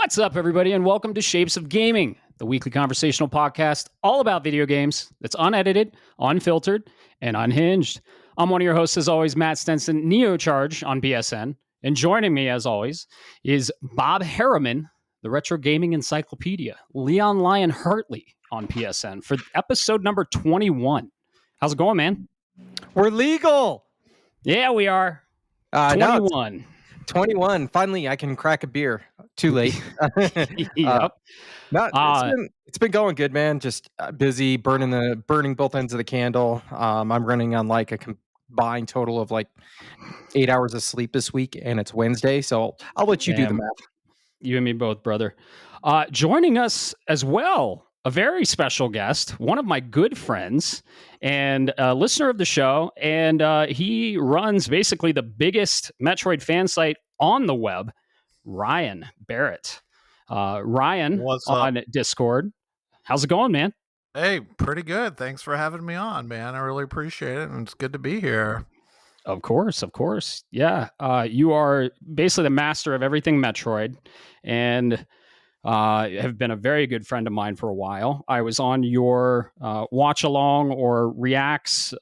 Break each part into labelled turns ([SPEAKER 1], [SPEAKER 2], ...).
[SPEAKER 1] What's up, everybody, and welcome to Shapes of Gaming, the weekly conversational podcast all about video games that's unedited, unfiltered, and unhinged. I'm one of your hosts, as always, Matt Stenson, Neocharge on BSN. And joining me, as always, is Bob Harriman, the Retro Gaming Encyclopedia, Leon Lyon Hartley on PSN for episode number 21. How's it going, man?
[SPEAKER 2] We're legal.
[SPEAKER 1] Yeah, we are. 21.
[SPEAKER 2] 21. Finally, I can crack a beer. Too late.
[SPEAKER 1] Yep.
[SPEAKER 2] It's been going good, man. Just busy burning both ends of the candle. I'm running on like a combined total of like 8 hours of sleep this week, and it's Wednesday, so I'll let you do the math.
[SPEAKER 1] You and me both, brother. Joining us as well, a very special guest, one of my good friends and a listener of the show, and he runs basically the biggest Metroid fan site on the web, Ryan Barrett. Ryan,
[SPEAKER 3] what's
[SPEAKER 1] on
[SPEAKER 3] up?
[SPEAKER 1] Discord. How's it going, man?
[SPEAKER 3] Hey, pretty good. Thanks for having me on, man. I really appreciate it, and it's good to be here.
[SPEAKER 1] Of course. Yeah. You are basically the master of everything Metroid, and have been a very good friend of mine for a while. I was on your watch along or reacts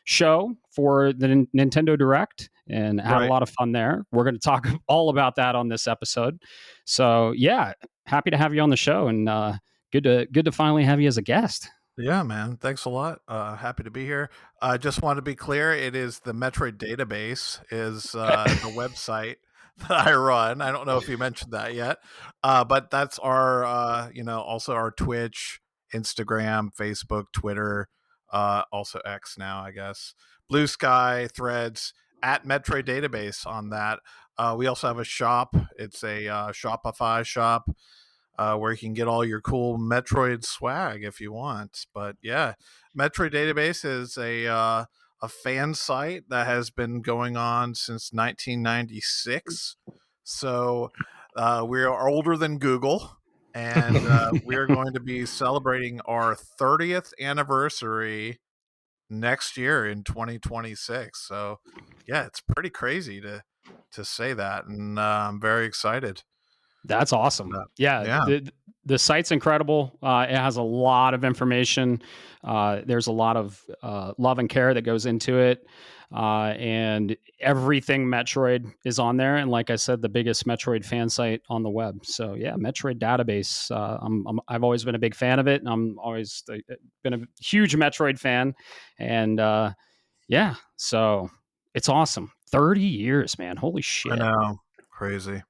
[SPEAKER 1] show for the Nintendo Direct and had a lot of fun there. We're going to talk all about that on this episode. So yeah, happy to have you on the show, and good to finally have you as a guest.
[SPEAKER 3] Yeah, man. Thanks a lot. Happy to be here. I just want to be clear. It is the Metroid database is the website that I run. I don't know if you mentioned that yet, but that's our, also our Twitch, Instagram, Facebook, Twitter, also X now, I guess, Blue Sky, Threads, at Metroid database on that. We also have a shop. It's a Shopify shop where you can get all your cool Metroid swag if you want. But yeah, Metroid database is a fan site that has been going on since 1996. So we are older than Google, and we are going to be celebrating our 30th anniversary next year in 2026. So yeah, it's pretty crazy to say that, and I'm very excited.
[SPEAKER 1] That's awesome. Yeah. The site's incredible. It has a lot of information. There's a lot of love and care that goes into it. And everything Metroid is on there. And like I said, the biggest Metroid fan site on the web. So yeah, Metroid database. I've always been a big fan of it. And I'm always been a huge Metroid fan. And yeah, so it's awesome. 30 years, man. Holy shit.
[SPEAKER 3] I know. Crazy.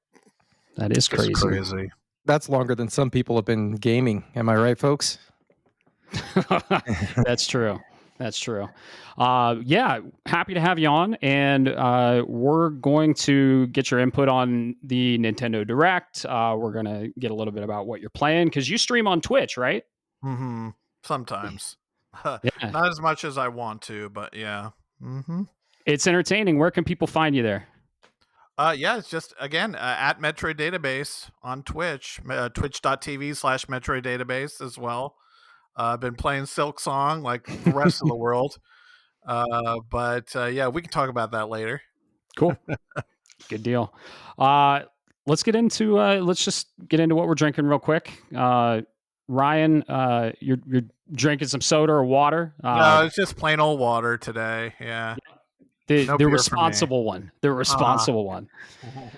[SPEAKER 1] That is crazy.
[SPEAKER 2] That's longer than some people have been gaming. Am I right, folks?
[SPEAKER 1] That's true. Yeah, happy to have you on. And we're going to get your input on the Nintendo Direct. We're going to get a little bit about what you're playing, because you stream on Twitch, right?
[SPEAKER 3] Mm-hmm. Sometimes.
[SPEAKER 1] Yeah.
[SPEAKER 3] Not as much as I want to, but yeah. Mm-hmm.
[SPEAKER 1] It's entertaining. Where can people find you there?
[SPEAKER 3] Yeah, it's just, again, at Metroid Database on Twitch, twitch.tv/Metroid Database as well. I've been playing SIlksong like the rest of the world. But yeah, we can talk about that later.
[SPEAKER 1] Cool. Good deal. Let's just get into what we're drinking real quick. Ryan, you're drinking some soda or water?
[SPEAKER 3] No, it's just plain old water today. Yeah.
[SPEAKER 1] The responsible one. The responsible one.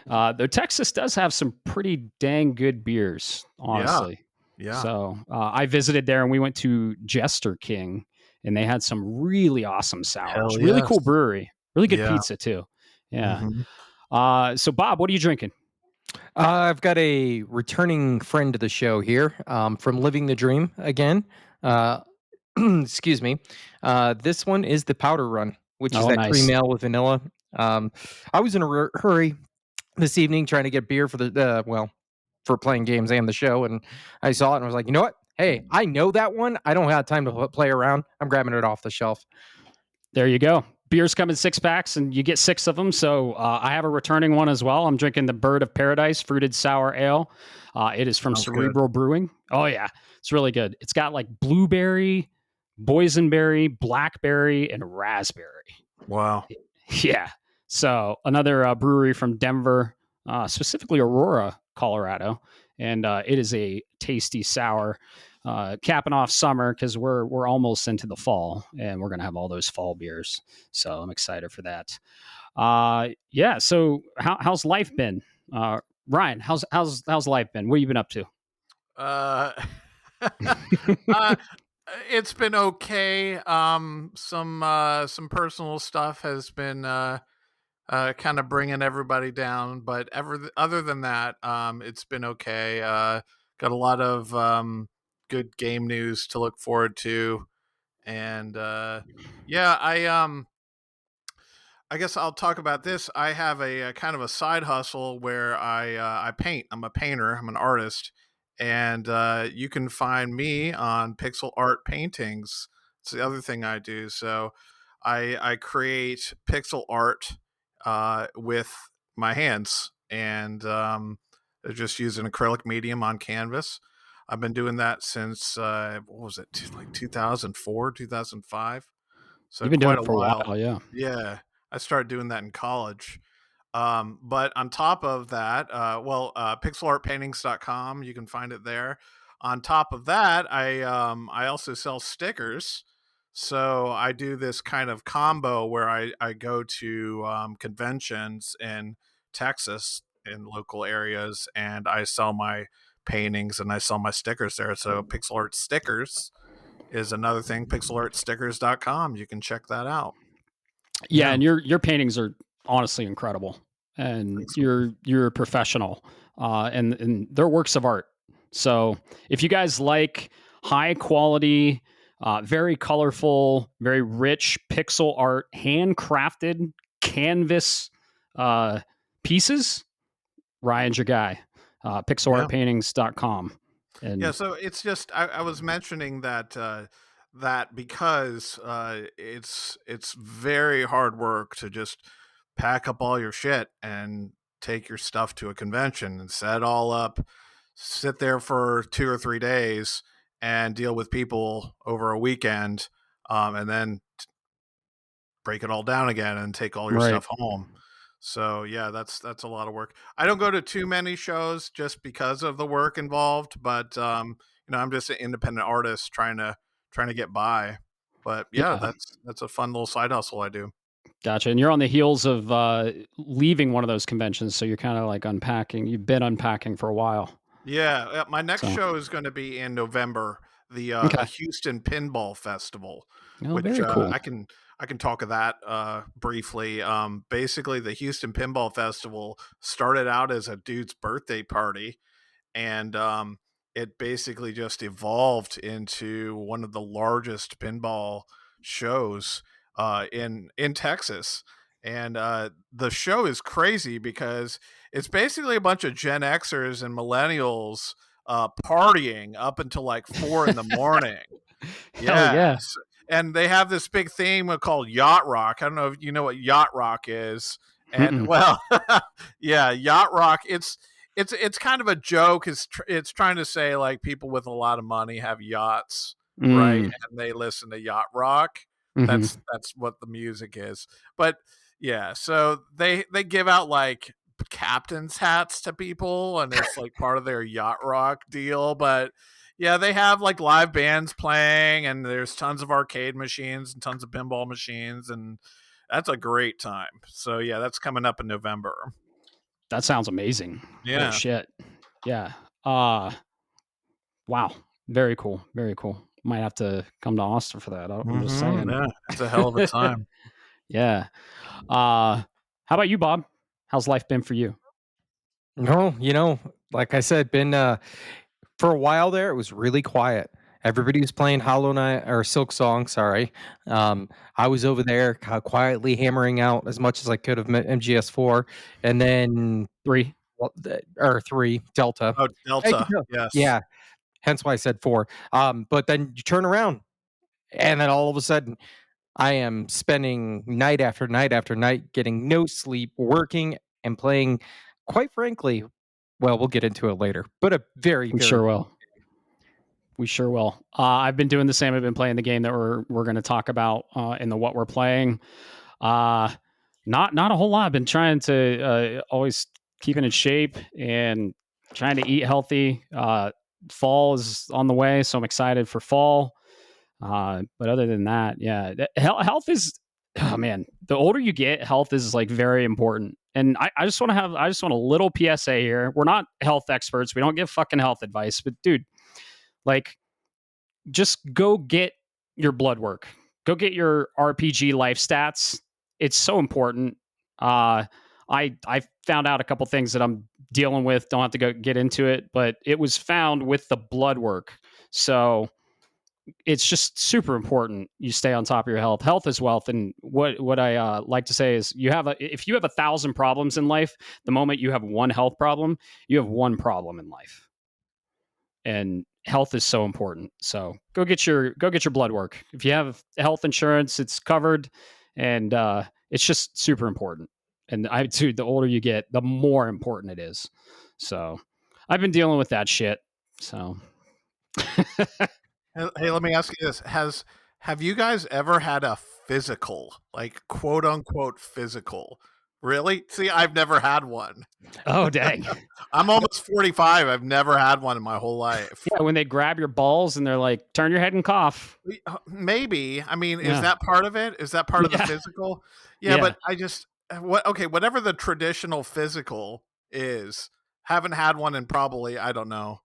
[SPEAKER 1] Though Texas does have some pretty dang good beers, honestly.
[SPEAKER 3] Yeah.
[SPEAKER 1] So I visited there, and we went to Jester King, and they had some really awesome sours. Really cool brewery. Really good pizza too. Yeah. Mm-hmm. So Bob, what are you drinking?
[SPEAKER 2] I've got a returning friend to the show here from Living the Dream again. Excuse me. This one is the Powder Run, which is that cream ale with vanilla. I was in a hurry this evening trying to get beer for for playing games and the show, and I saw it and I was like, you know what? Hey, I know that one. I don't have time to play around. I'm grabbing it off the shelf.
[SPEAKER 1] There you go. Beers come in 6-packs, and you get 6 of them. So I have a returning one as well. I'm drinking the Bird of Paradise Fruited Sour Ale. It is from Cerebral Brewing. Oh, yeah. It's really good. It's got like blueberry, boysenberry, blackberry, and raspberry.
[SPEAKER 3] Wow.
[SPEAKER 1] Yeah. So another brewery from Denver, specifically Aurora, Colorado, and it is a tasty sour, capping off summer because we're almost into the fall, and we're gonna have all those fall beers. So I'm excited for that. Yeah. So how's life been, Ryan? How's life been? What have you been up to?
[SPEAKER 3] Uh, it's been okay. Some personal stuff has been kind of bringing everybody down, but other than that, it's been okay. Got a lot of good game news to look forward to, and yeah, I guess I'll talk about this. I have a kind of a side hustle where I paint. I'm a painter. I'm an artist, and you can find me on Pixel Art Paintings. It's the other thing I do. So I create pixel art with my hands, and I just use an acrylic medium on canvas. I've been doing that since what was it, like 2004, 2005. So
[SPEAKER 1] You've been doing
[SPEAKER 3] quite a
[SPEAKER 1] it for a
[SPEAKER 3] while.
[SPEAKER 1] while, yeah.
[SPEAKER 3] Yeah, I started doing that in college. But on top of that, pixelartpaintings.com, you can find it there. On top of that, I also sell stickers. So I do this kind of combo where I go to conventions in Texas in local areas, and I sell my paintings and I sell my stickers there. So Pixel Art Stickers is another thing, pixelartstickers.com. You can check that out.
[SPEAKER 1] Yeah, and your paintings are honestly incredible, and
[SPEAKER 3] Thanks.
[SPEAKER 1] you're a professional, and they're works of art. So if you guys like high quality, very colorful, very rich pixel art, handcrafted canvas pieces, Ryan's your guy. Pixelartpaintings.com. And
[SPEAKER 3] yeah, so it's just I was mentioning that that because it's very hard work to just pack up all your shit and take your stuff to a convention and set it all up, sit there for 2 or 3 days and deal with people over a weekend, and then break it all down again and take all your
[SPEAKER 1] right.
[SPEAKER 3] stuff home. So yeah, that's a lot of work. I don't go to too many shows just because of the work involved, but I'm just an independent artist trying to get by. But yeah,
[SPEAKER 1] Yeah.
[SPEAKER 3] that's a fun little side hustle I do.
[SPEAKER 1] Gotcha. And you're on the heels of leaving one of those conventions, so you're kind of like unpacking. You've been unpacking for a while.
[SPEAKER 3] Yeah, my next
[SPEAKER 1] So
[SPEAKER 3] show is going to be in November, the
[SPEAKER 1] okay.
[SPEAKER 3] Houston Pinball Festival,
[SPEAKER 1] Oh,
[SPEAKER 3] which
[SPEAKER 1] very cool.
[SPEAKER 3] I can talk of that briefly. Basically, the Houston Pinball Festival started out as a dude's birthday party, and it basically just evolved into one of the largest pinball shows in Texas. And the show is crazy because it's basically a bunch of Gen Xers and millennials partying up until like 4 in the morning.
[SPEAKER 1] Hell yeah.
[SPEAKER 3] Yes. And they have this big theme called Yacht Rock. I don't know if you know what Yacht Rock is. And
[SPEAKER 1] Mm-mm.
[SPEAKER 3] well, yeah, Yacht Rock. It's kind of a joke. It's trying to say like people with a lot of money have yachts, right? And they listen to yacht rock.
[SPEAKER 1] Mm-hmm.
[SPEAKER 3] That's what the music is. But yeah, so they give out like captain's hats to people, and it's like part of their yacht rock deal. But yeah, they have like live bands playing, and there's tons of arcade machines and tons of pinball machines, and that's a great time. So yeah, that's coming up in November.
[SPEAKER 1] That sounds amazing. Holy
[SPEAKER 3] Yeah.
[SPEAKER 1] shit. Yeah. Wow. Very cool. Very cool. Might have to come to Austin for that. I'm just saying.
[SPEAKER 3] Yeah, it's a hell of a time.
[SPEAKER 1] Yeah. How about you, Bob? How's life been for you?
[SPEAKER 2] No, like I said, been for a while there, it was really quiet. Everybody was playing Hollow Knight or Silksong, sorry. I was over there quietly hammering out as much as I could of MGS4, and then
[SPEAKER 1] 3.
[SPEAKER 2] or 3 Delta.
[SPEAKER 3] Oh, Delta. Yes.
[SPEAKER 2] Yeah, hence why I said 4. But then you turn around, and then all of a sudden, I am spending night after night after night, getting no sleep, working and playing. Quite frankly, well, we'll get into it later, but a very,
[SPEAKER 1] We
[SPEAKER 2] very
[SPEAKER 1] sure will. We sure will. I've been doing the same. I've been playing the game that we're going to talk about in the what we're playing. Not a whole lot. I've been trying to always keep in shape, and trying to eat healthy. Fall is on the way, so I'm excited for fall. But other than that, yeah, health is, oh man, the older you get, health is like very important. And I just want a little PSA here. We're not health experts. We don't give fucking health advice, but dude, like, just go get your blood work. Go get your RPG life stats. It's so important. I found out a couple things that I'm dealing with. Don't have to go get into it, but it was found with the blood work. So it's just super important you stay on top of your health. Health is wealth, and what I like to say is if you have 1,000 problems in life, the moment you have one health problem, you have one problem in life. And health is so important. So go get your blood work. If you have health insurance, it's covered, and it's just super important. And the older you get, the more important it is. So I've been dealing with that shit. So
[SPEAKER 3] Hey, let me ask you this: have you guys ever had a physical, like quote unquote physical? Really? See, I've never had one.
[SPEAKER 1] Oh, dang.
[SPEAKER 3] I'm almost 45. I've never had one in my whole life.
[SPEAKER 1] Yeah, when they grab your balls and they're like, turn your head and cough.
[SPEAKER 3] Maybe. I mean, is that part of it? Is that part of the physical? Yeah, but I just, whatever the traditional physical is, haven't had one in probably, I don't know.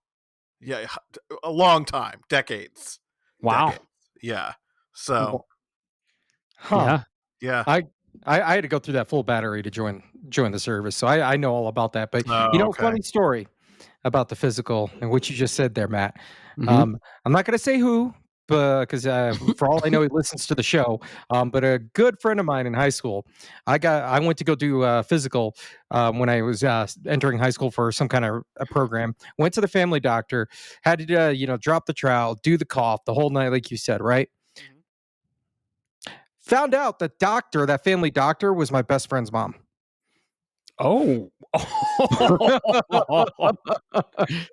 [SPEAKER 3] Yeah, a long time. Decades.
[SPEAKER 1] Wow.
[SPEAKER 3] Decades. Yeah. So.
[SPEAKER 2] Huh.
[SPEAKER 3] Yeah.
[SPEAKER 2] I had to go through that full battery to join the service, so I know all about that. But funny story about the physical and what you just said there, Matt.
[SPEAKER 1] Mm-hmm.
[SPEAKER 2] I'm not going to say who, because for all I know, he listens to the show. But a good friend of mine in high school, I went to go do physical when I was entering high school for some kind of a program. Went to the family doctor, had to drop the trowel, do the cough, the whole night, like you said, right? Found out that family doctor was my best friend's mom.
[SPEAKER 1] Oh.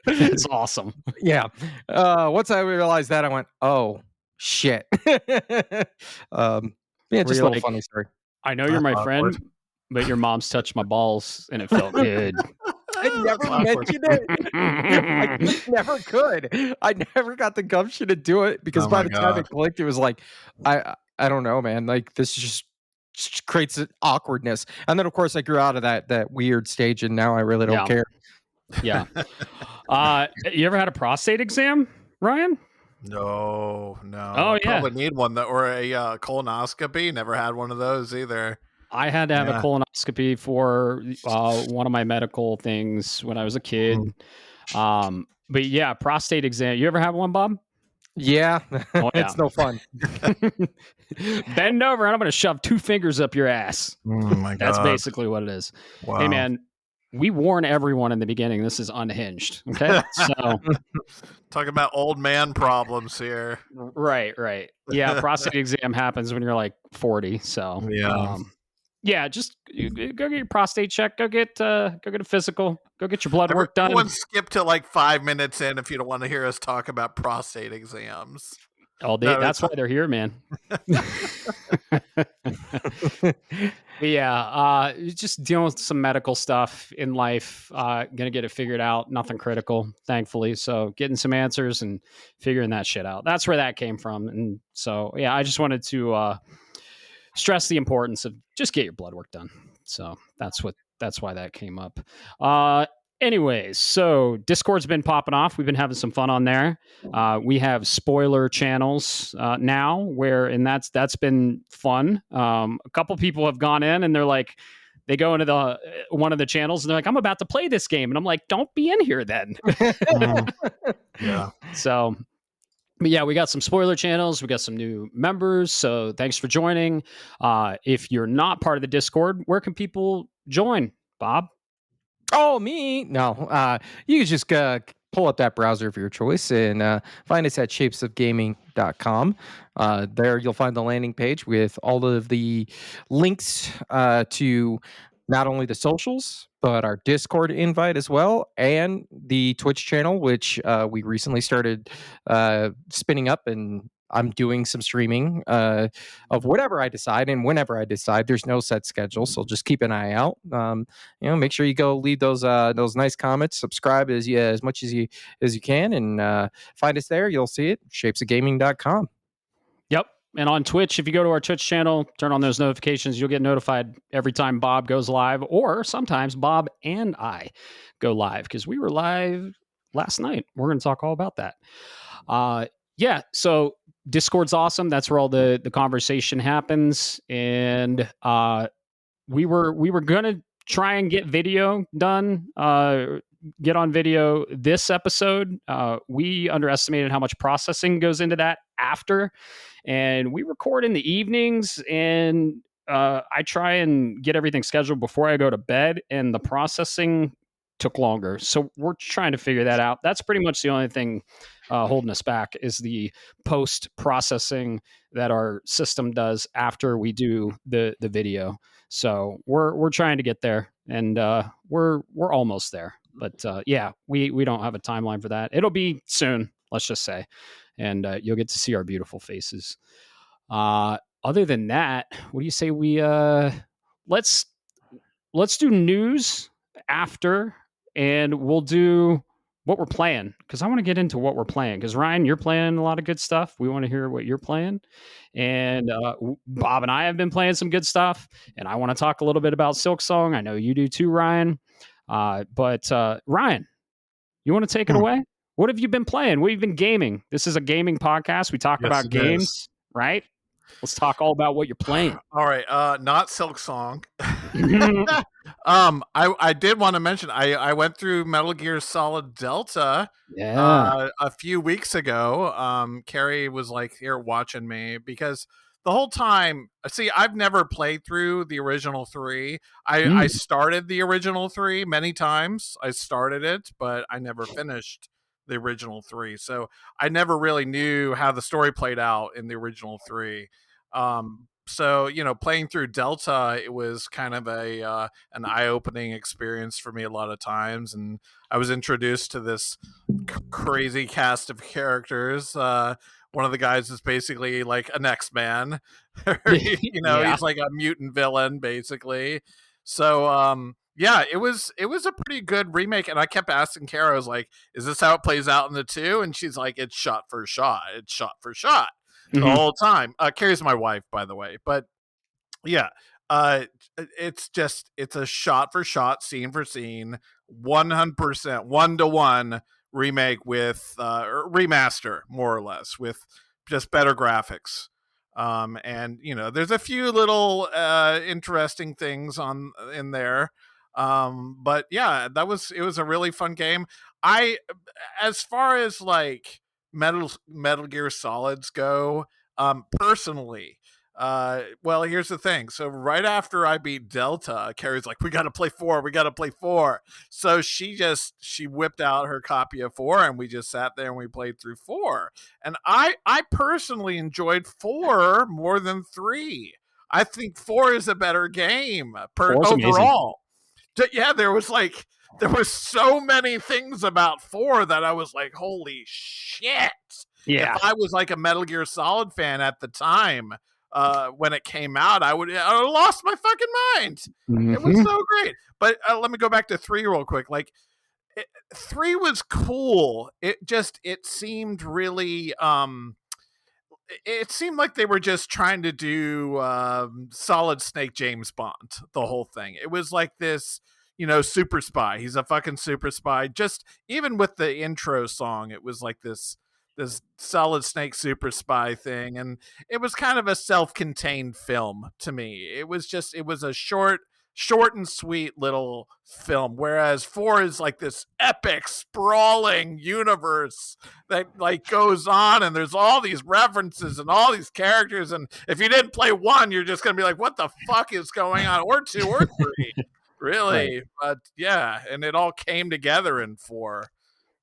[SPEAKER 1] It's awesome.
[SPEAKER 2] Yeah. Once I realized that, I went, oh, shit. Just a little funny story.
[SPEAKER 1] I know you're my friend, but your mom's touched my balls and it felt good.
[SPEAKER 2] I never mentioned it. I just never could. I never got the gumption to do it because by the time it clicked, it was like, I don't know, man. Like, this just creates an awkwardness. And then, of course, I grew out of that weird stage, and now I really don't care.
[SPEAKER 1] Yeah. You ever had a prostate exam, Ryan?
[SPEAKER 3] No.
[SPEAKER 1] Oh, yeah.
[SPEAKER 3] Probably need one or a colonoscopy. Never had one of those either.
[SPEAKER 1] I had to have a colonoscopy for one of my medical things when I was a kid. But yeah, prostate exam. You ever have one, Bob?
[SPEAKER 2] Yeah. It's no fun.
[SPEAKER 1] Bend over and I'm going to shove 2 fingers up your ass.
[SPEAKER 3] Oh my God.
[SPEAKER 1] That's basically what it is.
[SPEAKER 3] Wow.
[SPEAKER 1] Hey, man, we warn everyone in the beginning. This is unhinged. Okay. So
[SPEAKER 3] talking about old man problems here.
[SPEAKER 1] Right. Yeah. Prostate exam happens when you're like 40. So yeah, just go get your prostate check. Go get a physical. Go get your blood work done.
[SPEAKER 3] Everyone skip to like 5 minutes in if you don't want to hear us talk about prostate exams.
[SPEAKER 1] Oh, that's why they're here, man. Yeah, just dealing with some medical stuff in life. Gonna get it figured out. Nothing critical, thankfully. So getting some answers and figuring that shit out. That's where that came from. And so yeah, I just wanted to stress the importance of just get your blood work done. So that's why that came up. Anyways, so Discord's been popping off. We've been having some fun on there. We have spoiler channels now, and that's been fun. A couple people have gone in and they're like, they go into one of the channels and they're like, I'm about to play this game, and I'm like, don't be in here then.
[SPEAKER 3] Yeah.
[SPEAKER 1] So. But yeah, we got some spoiler channels. We got some new members. So thanks for joining. If you're not part of the Discord, where can people join, Bob?
[SPEAKER 2] Oh, me? No. You can just pull up that browser of your choice and find us at shapesofgaming.com. There you'll find the landing page with all of the links to not only the socials, but our Discord invite as well, and the Twitch channel, which we recently started spinning up, and I'm doing some streaming of whatever I decide and whenever I decide. There's no set schedule, so just keep an eye out. Make sure you go leave those nice comments, subscribe as much as you can, and find us there. You'll see it, shapesofgaming.com.
[SPEAKER 1] Yep. And on Twitch, if you go to our Twitch channel, turn on those notifications, you'll get notified every time Bob goes live, or sometimes Bob and I go live, because we were live last night. We're going to talk all about that. Yeah. So Discord's awesome. That's where all the conversation happens. And we were going to try and get video done, get on video this episode. We underestimated how much processing goes into that after, and we record in the evenings, and I try and get everything scheduled before I go to bed, and the processing took longer. So we're trying to figure that out. That's pretty much the only thing holding us back, is the post processing that our system does after we do the video. So we're trying to get there, and we're almost there. But yeah, we don't have a timeline for that. It'll be soon, let's just say, and you'll get to see our beautiful faces. Other than that, what do you say we let's do news after, and we'll do what we're playing, because I want to get into what we're playing, because Ryan, you're playing a lot of good stuff. We want to hear what you're playing, and Bob and I have been playing some good stuff, and I want to talk a little bit about SilksongSong. I know you do too, Ryan. But Ryan, you want to take it away? What have you been playing? What have you been gaming? This is a gaming podcast. We talk about games, right? Let's talk all about what you're playing.
[SPEAKER 3] All right, not SilksongSong. I did want to mention I went through Metal Gear Solid Delta a few weeks ago. Carrie was like here watching me, because the whole time, see, I've never played through the original 3. I started the original 3 many times. I started it, but I never finished the original 3. So I never really knew how the story played out in the original 3. So, playing through Delta, it was kind of an eye-opening experience for me a lot of times. And I was introduced to this crazy cast of characters. One of the guys is basically like an X-Man. He's like a mutant villain, basically. So, yeah, it was a pretty good remake, and I kept asking Kara, I was like, is this how it plays out in the 2? And she's like, it's shot for shot. It's shot for shot the whole time. Carrie's my wife, by the way. But yeah, it's a shot for shot, scene for scene, 100%, 1-to-1 remake with remaster, more or less, with just better graphics. And there's a few little interesting things in there. But yeah, it was a really fun game. As far as like Metal Gear Solids go, personally, well, here's the thing. So right after I beat Delta, Carrie's like, we got to play 4. So she whipped out her copy of 4, and we just sat there and we played through 4. And I personally enjoyed 4 more than 3. I think 4 is a better game overall. Yeah, there was so many things about 4 that I was like, holy shit. Yeah. If I was like a Metal Gear Solid fan at the time, when it came out, I would have lost my fucking mind. It was so great. But let me go back to 3 real quick. Like, 3 was cool. It seemed really it seemed like they were just trying to do Solid Snake James Bond, the whole thing. It was like this, super spy. He's a fucking super spy. Just even with the intro song, it was like this Solid Snake super spy thing. And it was kind of a self-contained film to me. It was a short and sweet little film, whereas 4 is like this epic sprawling universe that like goes on, and there's all these references and all these characters, and if you didn't play 1, you're just gonna be like, what the fuck is going on? Or 2 or 3 really. Right. But yeah, and it all came together in 4.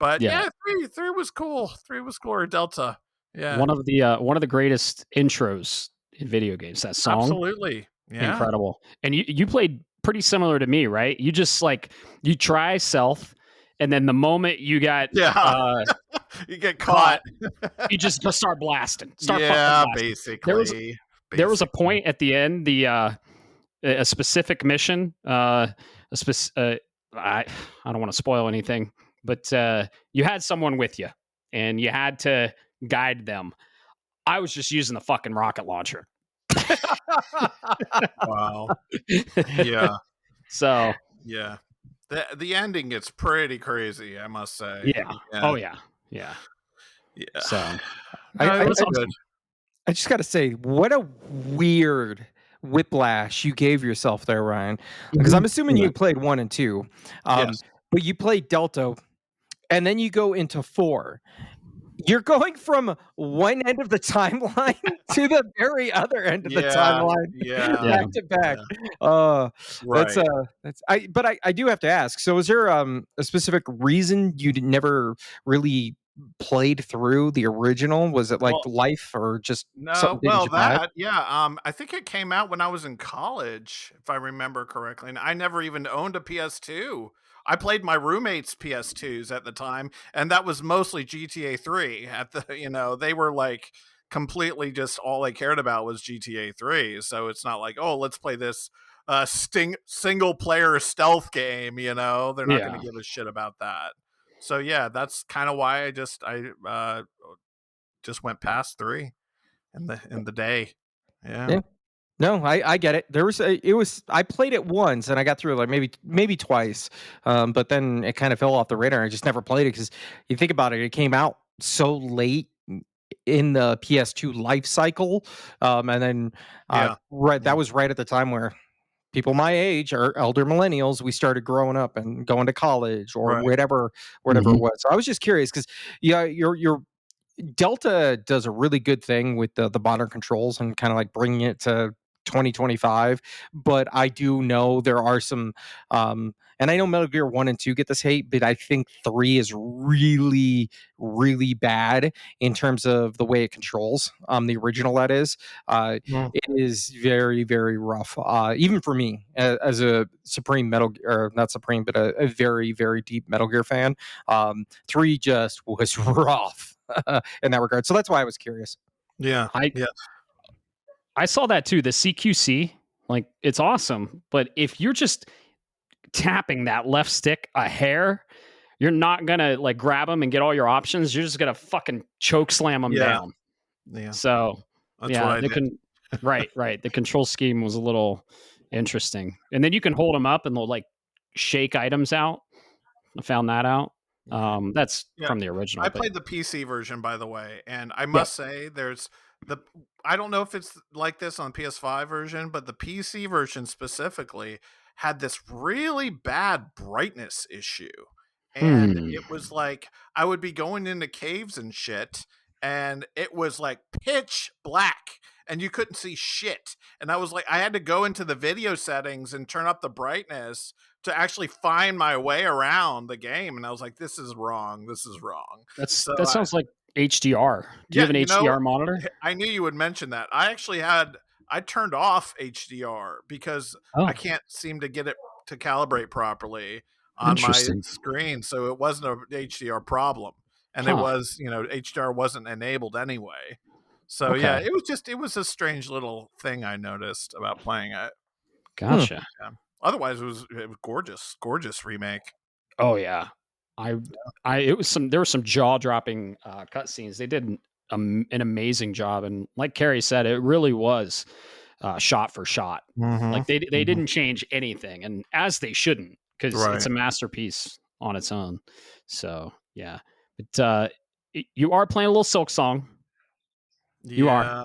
[SPEAKER 3] But yeah, 3 was cool. 3 was cool. Or Delta. Yeah,
[SPEAKER 1] one of the greatest intros in video games. That song,
[SPEAKER 3] absolutely. Yeah.
[SPEAKER 1] Incredible. And you played pretty similar to me, right? You just like, you try Stealth, and then the moment you got
[SPEAKER 3] you get caught,
[SPEAKER 1] you just start blasting. Fucking blasting.
[SPEAKER 3] Basically.
[SPEAKER 1] There was a point at the end, a specific mission, I don't want to spoil anything, but you had someone with you and you had to guide them. I was just using the fucking rocket launcher.
[SPEAKER 3] Wow. Yeah.
[SPEAKER 1] So
[SPEAKER 3] yeah, the ending gets pretty crazy, I must say.
[SPEAKER 1] Yeah. Oh yeah. So
[SPEAKER 2] I just got to say, what a weird whiplash you gave yourself there, Ryan. Because I'm assuming you played 1 and 2,
[SPEAKER 3] yes.
[SPEAKER 2] but you played Delta, and then you go into 4. You're going from one end of the timeline to the very other end of the timeline, back to back.
[SPEAKER 3] Right.
[SPEAKER 2] But I do have to ask. So, is there a specific reason you never really played through the original? Was it like life or just something?
[SPEAKER 3] I think it came out when I was in college, if I remember correctly, and I never even owned a PS2. I played my roommate's PS2s at the time, and that was mostly GTA 3. They were like completely just all they cared about was GTA 3. So it's not like, oh, let's play this single player stealth game. They're not going to give a shit about that. So yeah, that's kind of why I just went past 3 in the day. Yeah.
[SPEAKER 2] No, I get it. I played it once and I got through it like maybe twice, but then it kind of fell off the radar. I just never played it because you think about it, it came out so late in the PS2 life cycle, and then that was right at the time where people my age or elder millennials, we started growing up and going to college or whatever it was. So I was just curious because your Delta does a really good thing with the modern controls and kind of like bringing it to 2025, but I do know there are some and I know Metal Gear 1 and 2 get this hate, but I think 3 is really really bad in terms of the way it controls the original. That is it is very very rough, even for me as a supreme Metal, or not supreme, but a very very deep Metal Gear fan. 3 just was rough in that regard, so that's why I was curious.
[SPEAKER 1] I saw that too. The CQC, like, it's awesome, but if you're just tapping that left stick a hair, you're not gonna like grab them and get all your options. You're just gonna fucking choke slam them down. So
[SPEAKER 3] that's what I did.
[SPEAKER 1] Right. The control scheme was a little interesting, and then you can hold them up and they'll like shake items out. I found that out. That's from the original.
[SPEAKER 3] I played the PC version, by the way, and I must say I don't know if it's like this on PS5 version, but the PC version specifically had this really bad brightness issue. And it was like I would be going into caves and shit, and it was like pitch black and you couldn't see shit. And I was like, I had to go into the video settings and turn up the brightness to actually find my way around the game. And I was like, this is wrong.
[SPEAKER 1] That sounds like HDR. Do you have an HDR monitor?
[SPEAKER 3] I knew you would mention that. I turned off HDR because I can't seem to get it to calibrate properly on my screen. So it wasn't an HDR problem. And it was, HDR wasn't enabled anyway. So it was a strange little thing I noticed about playing it.
[SPEAKER 1] Gotcha.
[SPEAKER 3] Yeah. Otherwise it was gorgeous remake.
[SPEAKER 1] Oh yeah. There were some jaw-dropping cutscenes. They did an amazing job, and like Carrie said, it really was shot for shot. Like they didn't change anything, and as they shouldn't, because it's a masterpiece on its own. So yeah, but you are playing a little SIlksong. You are.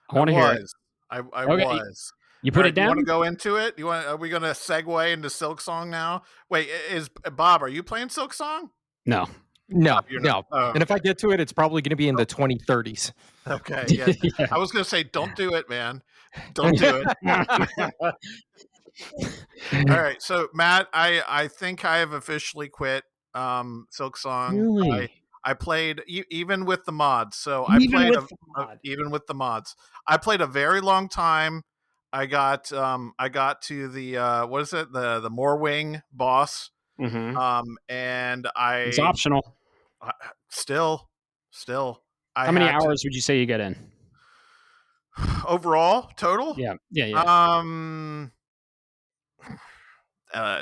[SPEAKER 1] I want to hear it.
[SPEAKER 3] I was.
[SPEAKER 1] You put it down?
[SPEAKER 3] You want to go into it? Are we going to segue into SIlksong now? Wait, is Bob, are you playing SIlksong?
[SPEAKER 2] No. Oh, and if I get to it, it's probably going to be in the 2030s.
[SPEAKER 3] Okay, yeah. I was going to say, don't do it, man. Don't do it. All right, so Matt, I think I have officially quit SIlksong.
[SPEAKER 1] Really?
[SPEAKER 3] I played even with the mods. So even with the mods. I played a very long time. I got to the what is it? The Morwing boss. And
[SPEAKER 1] it's optional.
[SPEAKER 3] Still,
[SPEAKER 1] how many hours would you say you get in
[SPEAKER 3] overall total?
[SPEAKER 1] Yeah.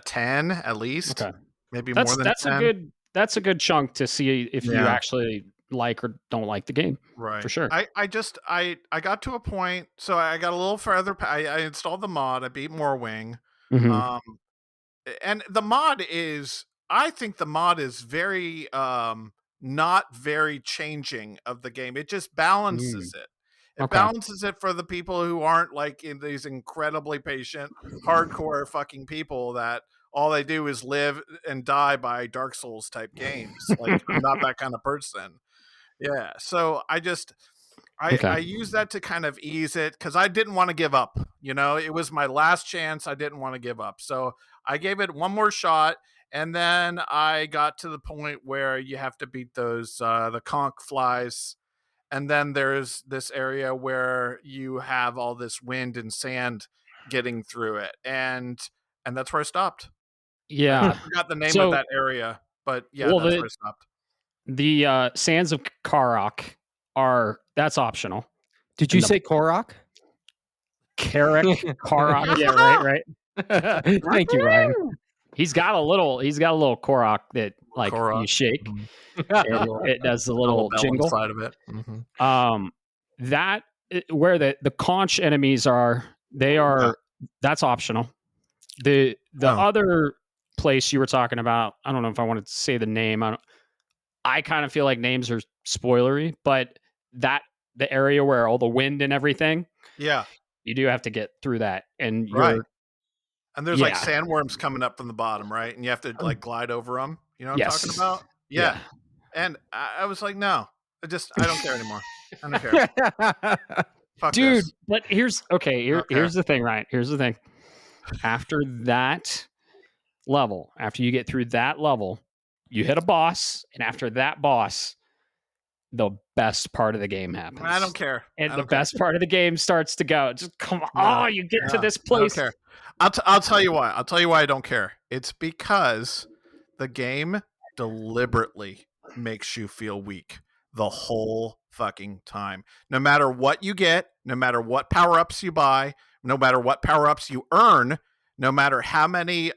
[SPEAKER 3] 10 at least.
[SPEAKER 1] Okay.
[SPEAKER 3] Maybe more than 10.
[SPEAKER 1] That's a good chunk to see if you actually like or don't like the game.
[SPEAKER 3] Right.
[SPEAKER 1] For sure.
[SPEAKER 3] I got to a point, so I got a little further. I installed the mod. I beat Morwing. And the mod is, I think the mod is very not very changing of the game. It just balances it. It balances it for the people who aren't like in these incredibly patient, hardcore fucking people that all they do is live and die by Dark Souls type games. Like, I'm not that kind of person. Yeah. So I use that to kind of ease it because I didn't want to give up. It was my last chance. I didn't want to give up. So I gave it one more shot. And then I got to the point where you have to beat those, the conch flies. And then there's this area where you have all this wind and sand getting through it. And that's where I stopped.
[SPEAKER 1] Yeah.
[SPEAKER 3] I forgot the name of that area, but that's where I stopped.
[SPEAKER 1] The Sands of Karak that's optional.
[SPEAKER 2] Did you say Korok?
[SPEAKER 1] Karak. Yeah, right.
[SPEAKER 2] Thank you, Ryan.
[SPEAKER 1] He's got a little Korok that you shake. It does the little jingle
[SPEAKER 3] inside of it.
[SPEAKER 1] That where the conch enemies are, that's optional. The other place you were talking about, I don't know if I wanted to say the name. I kind of feel like names are spoilery, but the area where all the wind and everything, you do have to get through that, and
[SPEAKER 3] and there's like sandworms coming up from the bottom, right? And you have to like glide over them. You know what I'm talking about? Yeah. And I was like, no, I don't care anymore. I don't care. Fuck
[SPEAKER 1] dude.
[SPEAKER 3] This.
[SPEAKER 1] But here's the thing, Ryan. Here's the thing. After that level, after you get through that level, you hit a boss, and after that boss, the best part of the game happens.
[SPEAKER 3] I don't care.
[SPEAKER 1] And the best part of the game starts to go. Just come on. You get to this place.
[SPEAKER 3] I don't care. I'll tell you why. I'll tell you why I don't care. It's because the game deliberately makes you feel weak the whole fucking time. No matter what you get, no matter what power-ups you buy, no matter what power-ups you earn, no matter how many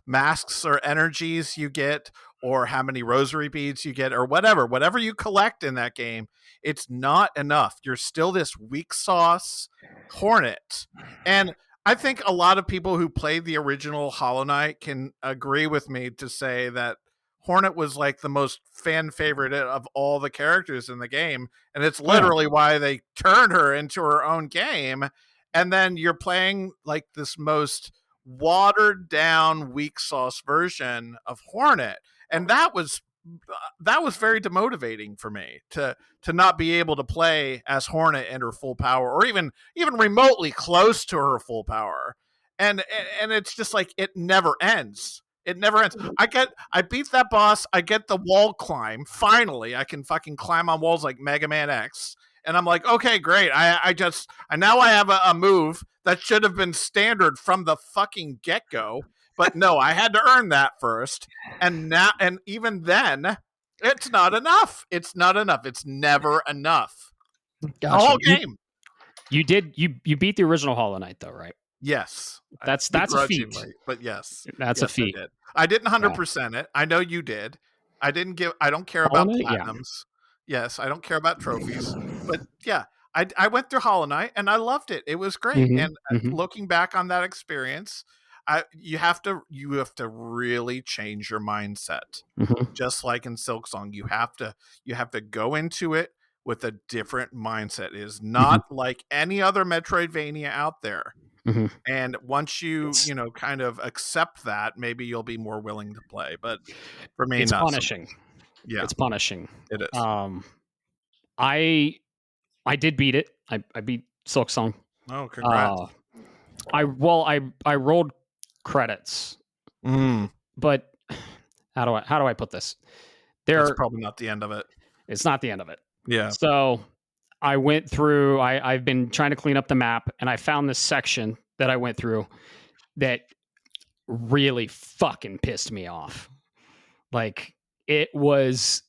[SPEAKER 3] masks or energies you get, or how many rosary beads you get, or whatever you collect in that game, it's not enough. You're still this weak sauce Hornet. And I think a lot of people who played the original Hollow Knight can agree with me to say that Hornet was like the most fan favorite of all the characters in the game. And it's literally why they turned her into her own game. And then you're playing like this most watered down weak sauce version of Hornet. And that was very demotivating for me to not be able to play as Hornet in her full power, or even remotely close to her full power. And it's just like, it never ends. It never ends. I beat that boss. I get the wall climb. Finally, I can fucking climb on walls like Mega Man X. And I'm like, okay, great. I now I have a move that should have been standard from the fucking get-go. But no, I had to earn that first. And even then, it's not enough. It's not enough. It's never enough.
[SPEAKER 1] Gotcha.
[SPEAKER 3] The whole game.
[SPEAKER 1] You beat the original Hollow Knight though, right?
[SPEAKER 3] Yes.
[SPEAKER 1] That's a feat.
[SPEAKER 3] But yes.
[SPEAKER 1] That's a feat.
[SPEAKER 3] I didn't 100% it. I know you did. I don't care about platinums. Yes, I don't care about trophies. But yeah, I went through Hollow Knight and I loved it. It was great. And looking back on that experience, you have to really change your mindset. Just like in SIlksong, you have to go into it with a different mindset. It is not like any other Metroidvania out there. And once you kind of accept that, maybe you'll be more willing to play. But for me,
[SPEAKER 1] it's
[SPEAKER 3] not
[SPEAKER 1] punishing.
[SPEAKER 3] Yeah,
[SPEAKER 1] it's punishing.
[SPEAKER 3] It is.
[SPEAKER 1] I did beat it. I beat SIlksong.
[SPEAKER 3] Oh, congrats!
[SPEAKER 1] I rolled credits. But how do I put this?
[SPEAKER 3] That's probably not the end of it.
[SPEAKER 1] It's not the end of it.
[SPEAKER 3] Yeah.
[SPEAKER 1] So I went through. I've been trying to clean up the map, and I found this section that I went through that really fucking pissed me off. Like, it was,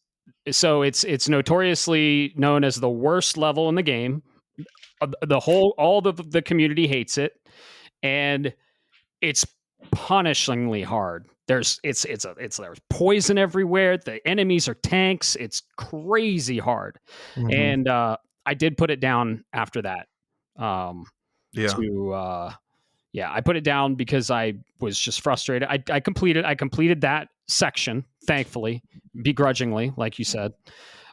[SPEAKER 1] so it's notoriously known as the worst level in the game. All the community hates it, and it's punishingly hard. There's poison everywhere. The enemies are tanks. It's crazy hard. And I did put it down after that. I put it down because I was just frustrated. I completed that section, thankfully, begrudgingly, like you said.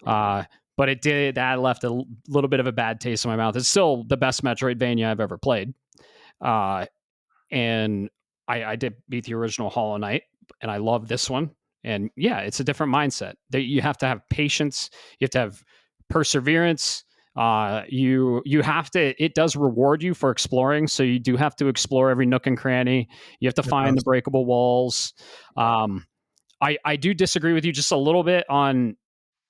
[SPEAKER 1] But that left a little bit of a bad taste in my mouth. It's still the best Metroidvania I've ever played. And I did beat the original Hollow Knight, and I love this one. And yeah, it's a different mindset. That you have to have patience. You have to have perseverance. You have to. It does reward you for exploring, so you do have to explore every nook and cranny. You have to find the breakable walls. I do disagree with you just a little bit on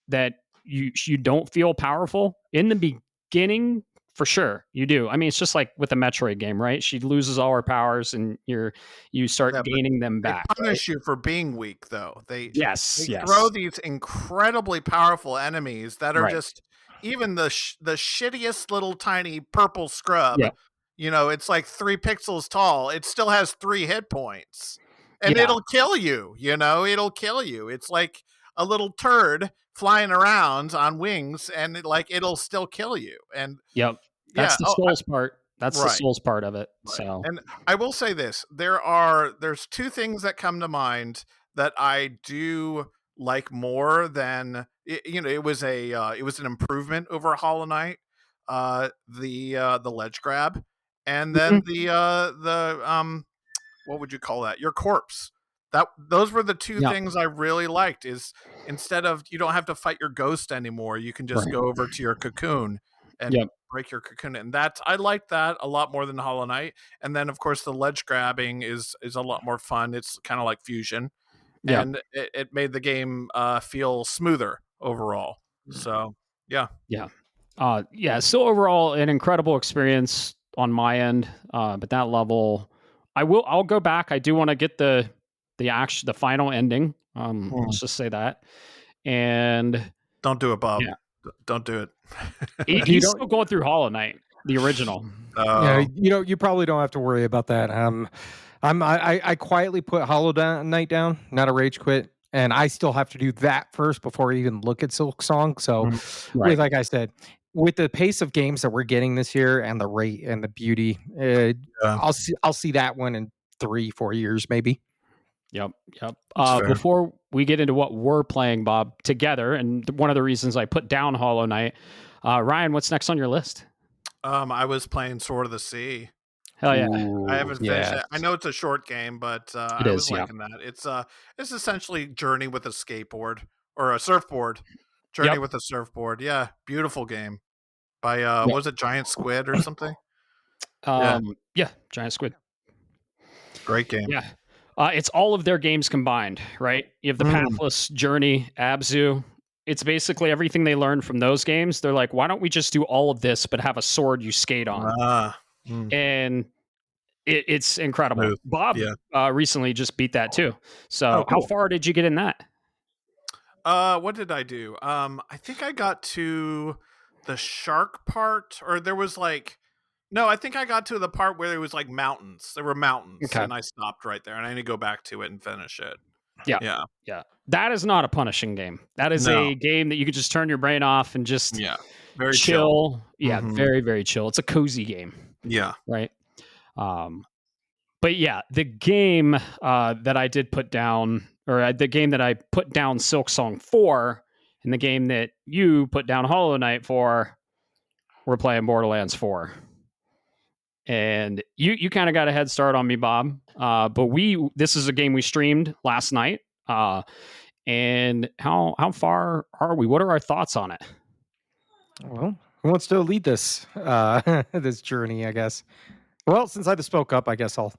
[SPEAKER 1] that. You don't feel powerful in the beginning. For sure, you do. I mean, it's just like with the Metroid game, right? She loses all her powers, and you start gaining them back.
[SPEAKER 3] They punish you for being weak, though. They
[SPEAKER 1] yes.
[SPEAKER 3] throw these incredibly powerful enemies that are just even the shittiest little tiny purple scrub.
[SPEAKER 1] Yeah.
[SPEAKER 3] You know, it's like 3 pixels tall. It still has 3 hit points, and it'll kill you. You know, it'll kill you. It's like a little turd flying around on wings, and it'll still kill you. And
[SPEAKER 1] that's the Souls part. That's the Souls part of it.
[SPEAKER 3] Right.
[SPEAKER 1] So,
[SPEAKER 3] and I will say this: there's 2 things that come to mind that I do like more than it was an improvement over Hollow Knight, the ledge grab, and then the what would you call that? Your corpse. Those were the 2 things I really liked. Is instead of you don't have to fight your ghost anymore, you can just go over to your cocoon and break your cocoon. And I like that a lot more than Hollow Knight. And then of course the ledge grabbing is a lot more fun. It's kind of like fusion, and it made the game feel smoother overall. So
[SPEAKER 1] still overall an incredible experience on my end. But that level, I'll go back. I do want to get the final ending. Let's just say that. And
[SPEAKER 3] don't do it, Bob. Don't do it.
[SPEAKER 1] He's still going through Hollow Knight, the original.
[SPEAKER 2] You probably don't have to worry about that. I quietly put Hollow Knight down, not a rage quit, and I still have to do that first before I even look at Silksong. So, like I said, with the pace of games that we're getting this year and the rate and the beauty, I'll see that one in 3-4 years maybe.
[SPEAKER 1] Yep. Before we get into what we're playing, Bob, together, and one of the reasons I put down Hollow Knight, Ryan, what's next on your list?
[SPEAKER 3] I was playing Sword of the Sea.
[SPEAKER 1] Hell yeah!
[SPEAKER 3] I haven't finished it. I know it's a short game, but I was liking that. It's essentially Journey with a skateboard or a surfboard. Journey with a surfboard. Yeah, beautiful game by what was it, Giant Squid or something?
[SPEAKER 1] Giant Squid.
[SPEAKER 3] Great game.
[SPEAKER 1] Yeah. It's all of their games combined, right? You have the Pathless, Journey, Abzu. It's basically everything they learned from those games. They're like, why don't we just do all of this, but have a sword you skate on? And it's incredible. Smooth. Bob recently just beat that too. So cool. How far did you get in that?
[SPEAKER 3] What did I do? I think I got to the shark part, or there was like... No, I think I got to the part where it was like mountains. There were mountains, and I stopped right there, and I need to go back to it and finish it.
[SPEAKER 1] Yeah. That is not a punishing game. That is a game that you could just turn your brain off and just
[SPEAKER 3] very
[SPEAKER 1] chill. Yeah, very, very chill. It's a cozy game.
[SPEAKER 3] Yeah.
[SPEAKER 1] Right. But yeah, the game that I did put down, or the game that I put down Silksong for, and the game that you put down Hollow Knight for, we're playing Borderlands 4. And you kind of got a head start on me, Bob. But this is a game we streamed last night. And how far are we? What are our thoughts on it?
[SPEAKER 2] Well, who wants to lead this this journey, I guess? Well, since I just spoke up, I guess I'll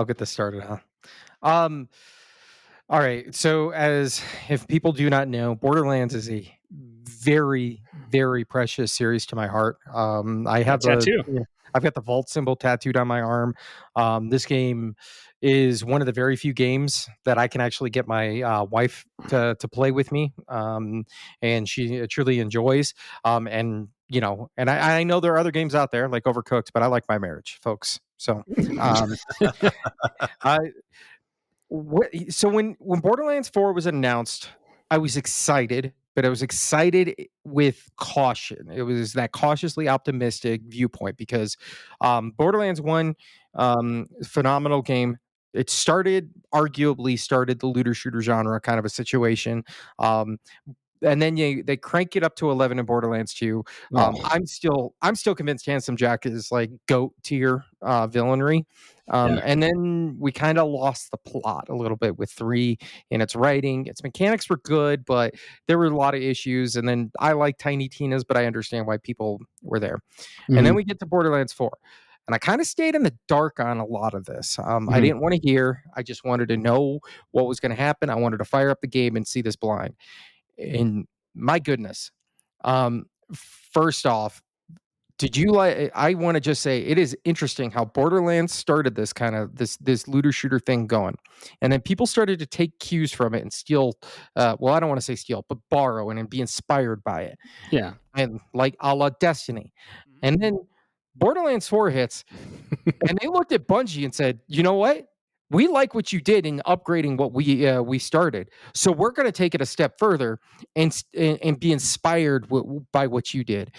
[SPEAKER 2] get this started, huh? All right. So if people do not know, Borderlands is a very, very precious series to my heart. I have
[SPEAKER 1] a tattoo.
[SPEAKER 2] I've got the Vault symbol tattooed on my arm. This game is one of the very few games that I can actually get my wife to play with me, and she truly enjoys. And and I know there are other games out there like Overcooked, but I like my marriage, folks. So, I so when Borderlands 4 was announced, I was excited, but I was excited with caution. It was that cautiously optimistic viewpoint because Borderlands 1, phenomenal game. It arguably started the looter shooter genre kind of a situation. Um, and then they crank it up to 11 in Borderlands 2. I'm still convinced Handsome Jack is like GOAT tier villainry. And then we kind of lost the plot a little bit with 3 in its writing. Its mechanics were good, but there were a lot of issues. And then I like Tiny Tina's, but I understand why people were there. And then we get to Borderlands 4. And I kind of stayed in the dark on a lot of this. I didn't want to hear. I just wanted to know what was going to happen. I wanted to fire up the game and see this blind. And my goodness, first off, did you like? I want to just say it is interesting how Borderlands started this kind of this looter shooter thing going, and then people started to take cues from it and steal. Well, I don't want to say steal, but borrow and be inspired by it.
[SPEAKER 1] Yeah,
[SPEAKER 2] and like a la Destiny, and then Borderlands 4 hits, and they looked at Bungie and said, "You know what? We like what you did in upgrading what we started, so we're going to take it a step further and be inspired by what you did."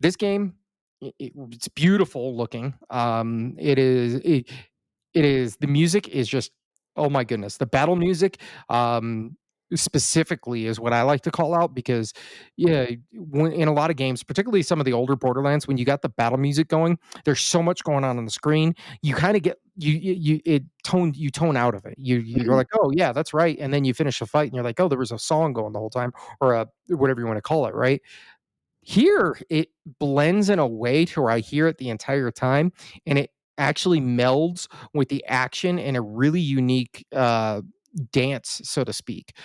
[SPEAKER 2] This game, it's beautiful looking. It is the music is just, oh my goodness, the battle music specifically is what I like to call out because in a lot of games, particularly some of the older Borderlands, when you got the battle music going, there's so much going on the screen. You kind of get you tone out of it. You're like, oh yeah, that's right, and then you finish a fight and you're like, oh, there was a song going the whole time, or whatever you want to call it, right? Here, it blends in a way to where I hear it the entire time, and it actually melds with the action in a really unique dance, so to speak.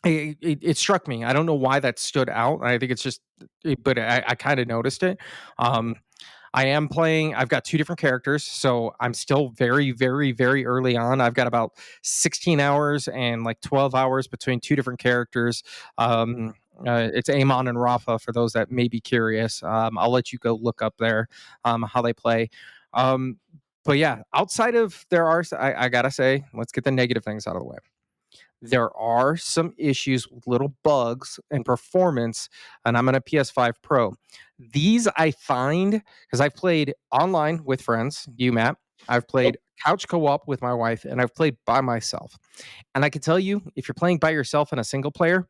[SPEAKER 2] It struck me. I don't know why that stood out. I think it's just, but I kind of noticed it. I am playing. I've got 2 different characters, so I'm still very, very, very early on. I've got about 16 hours and like 12 hours between 2 different characters. It's Amon and Rafa for those that may be curious. I'll let you go look up there how they play. But yeah, outside of I gotta say, let's get the negative things out of the way. There are some issues with little bugs and performance, and I'm on a PS5 Pro. These I find because I've played online with friends, you, Matt. I've played couch co-op with my wife, and I've played by myself. And I can tell you, if you're playing by yourself in a single player,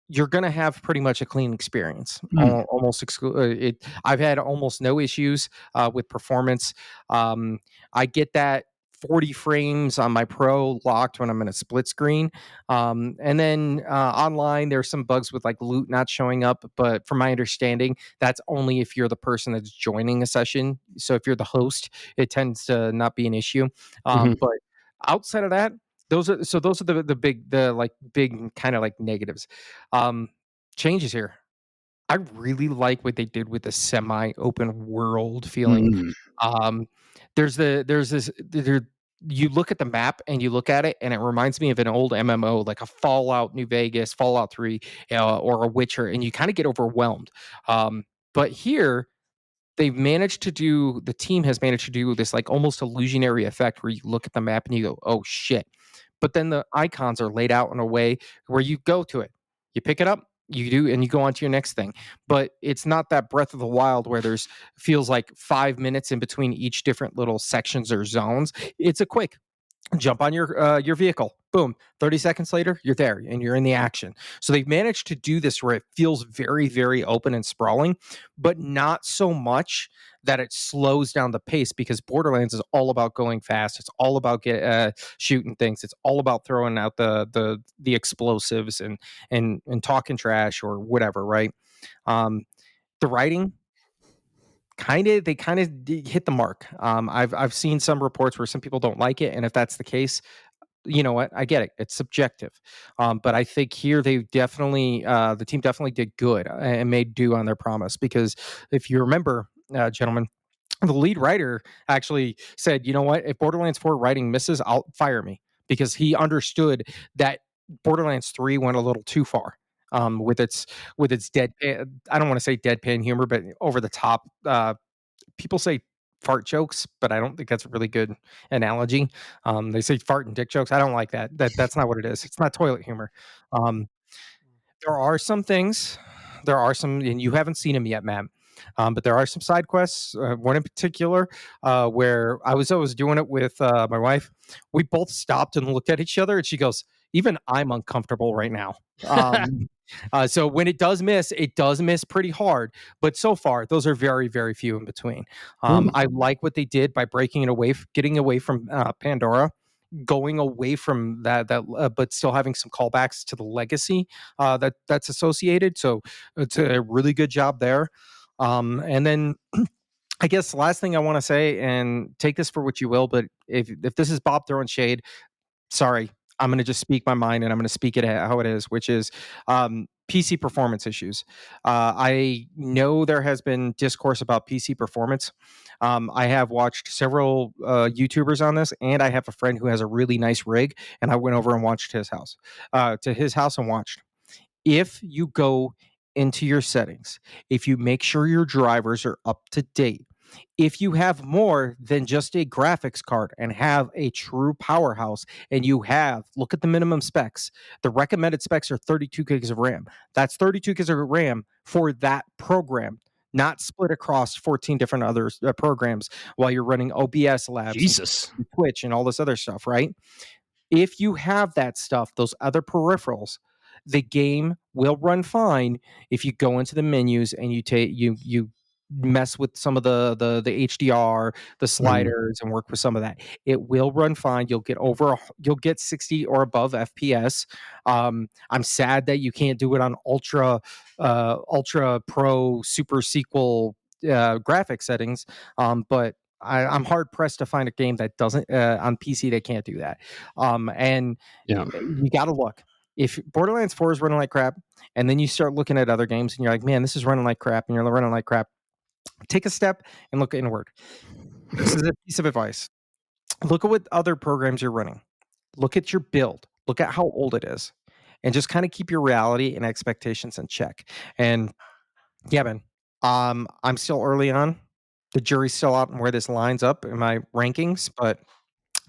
[SPEAKER 2] you're going to have pretty much a clean experience. I've had almost no issues with performance. I get that 40 frames on my Pro locked when I'm in a split screen. And then online, there's some bugs with like loot not showing up. But from my understanding, that's only if you're the person that's joining a session. So if you're the host, it tends to not be an issue. But outside of that, those are the big kind of like negatives. Changes here. I really like what they did with the semi-open world feeling. There's this you look at the map and you look at it and it reminds me of an old MMO like a Fallout New Vegas, Fallout 3, or a Witcher, and you kind of get overwhelmed. But here the team has managed to do this like almost illusionary effect where you look at the map and you go, oh shit. But then the icons are laid out in a way where you go to it, you pick it up, you do, and you go on to your next thing. But it's not that Breath of the Wild where feels like 5 minutes in between each different little sections or zones. It's a quick jump on your vehicle, boom, 30 seconds later you're there and you're in the action. So they've managed to do this where it feels very, very open and sprawling, but not so much that it slows down the pace, because Borderlands is all about going fast. It's all about shooting things. It's all about throwing out the explosives and talking trash or whatever, right? The writing, they kind of hit the mark. I've seen some reports where some people don't like it, and if that's the case, you know what? I get it. It's subjective. But I think here they definitely, the team definitely did good and made due on their promise. Because if you remember, gentlemen, the lead writer actually said, you know what, if Borderlands 4 writing misses, I'll fire me, because he understood that Borderlands 3 went a little too far with its deadpan. I don't want to say deadpan humor, but over the top. People say fart jokes, but I don't think that's a really good analogy. They say fart and dick jokes. I don't like that. That's not what it is. It's not toilet humor. Um, there are some things. There are some, and you haven't seen them yet, Matt. But there are some side quests. One in particular, where I was doing it with my wife. We both stopped and looked at each other, and she goes, "Even I'm uncomfortable right now." So when it does miss pretty hard. But so far, those are very, very few in between. I like what they did by breaking it away, getting away from Pandora, going away from that but still having some callbacks to the legacy that's associated. So it's a really good job there. And then I guess the last thing I want to say, and take this for what you will, but if this is Bob throwing shade, sorry, I'm going to just speak my mind, and I'm going to speak it how it is, which is PC performance issues. I know there has been discourse about PC performance. I have watched several YouTubers on this, and I have a friend who has a really nice rig, and I went over and watched his house, and watched. If you go into your settings, if you make sure your drivers are up to date, if you have more than just a graphics card and have a true powerhouse, and look at the minimum specs, the recommended specs are 32 gigs of RAM. That's 32 gigs of RAM for that program, not split across 14 different other programs while you're running OBS labs,
[SPEAKER 1] Jesus,
[SPEAKER 2] and Twitch, and all this other stuff, right? If you have that stuff, those other peripherals, the game will run fine if you go into the menus and you mess with some of the HDR, the sliders, and work with some of that. It will run fine. You'll get 60 or above FPS. I'm sad that you can't do it on ultra pro super sequel graphic settings, but I'm hard pressed to find a game that doesn't on PC that can't do that. And you got to look. If Borderlands 4 is running like crap, and then you start looking at other games, and you're like, man, this is running like crap, and you're running like crap, take a step and look inward. This is a piece of advice. Look at what other programs you're running. Look at your build. Look at how old it is, and just kind of keep your reality and expectations in check. And yeah, man, I'm still early on. The jury's still out on where this lines up in my rankings, but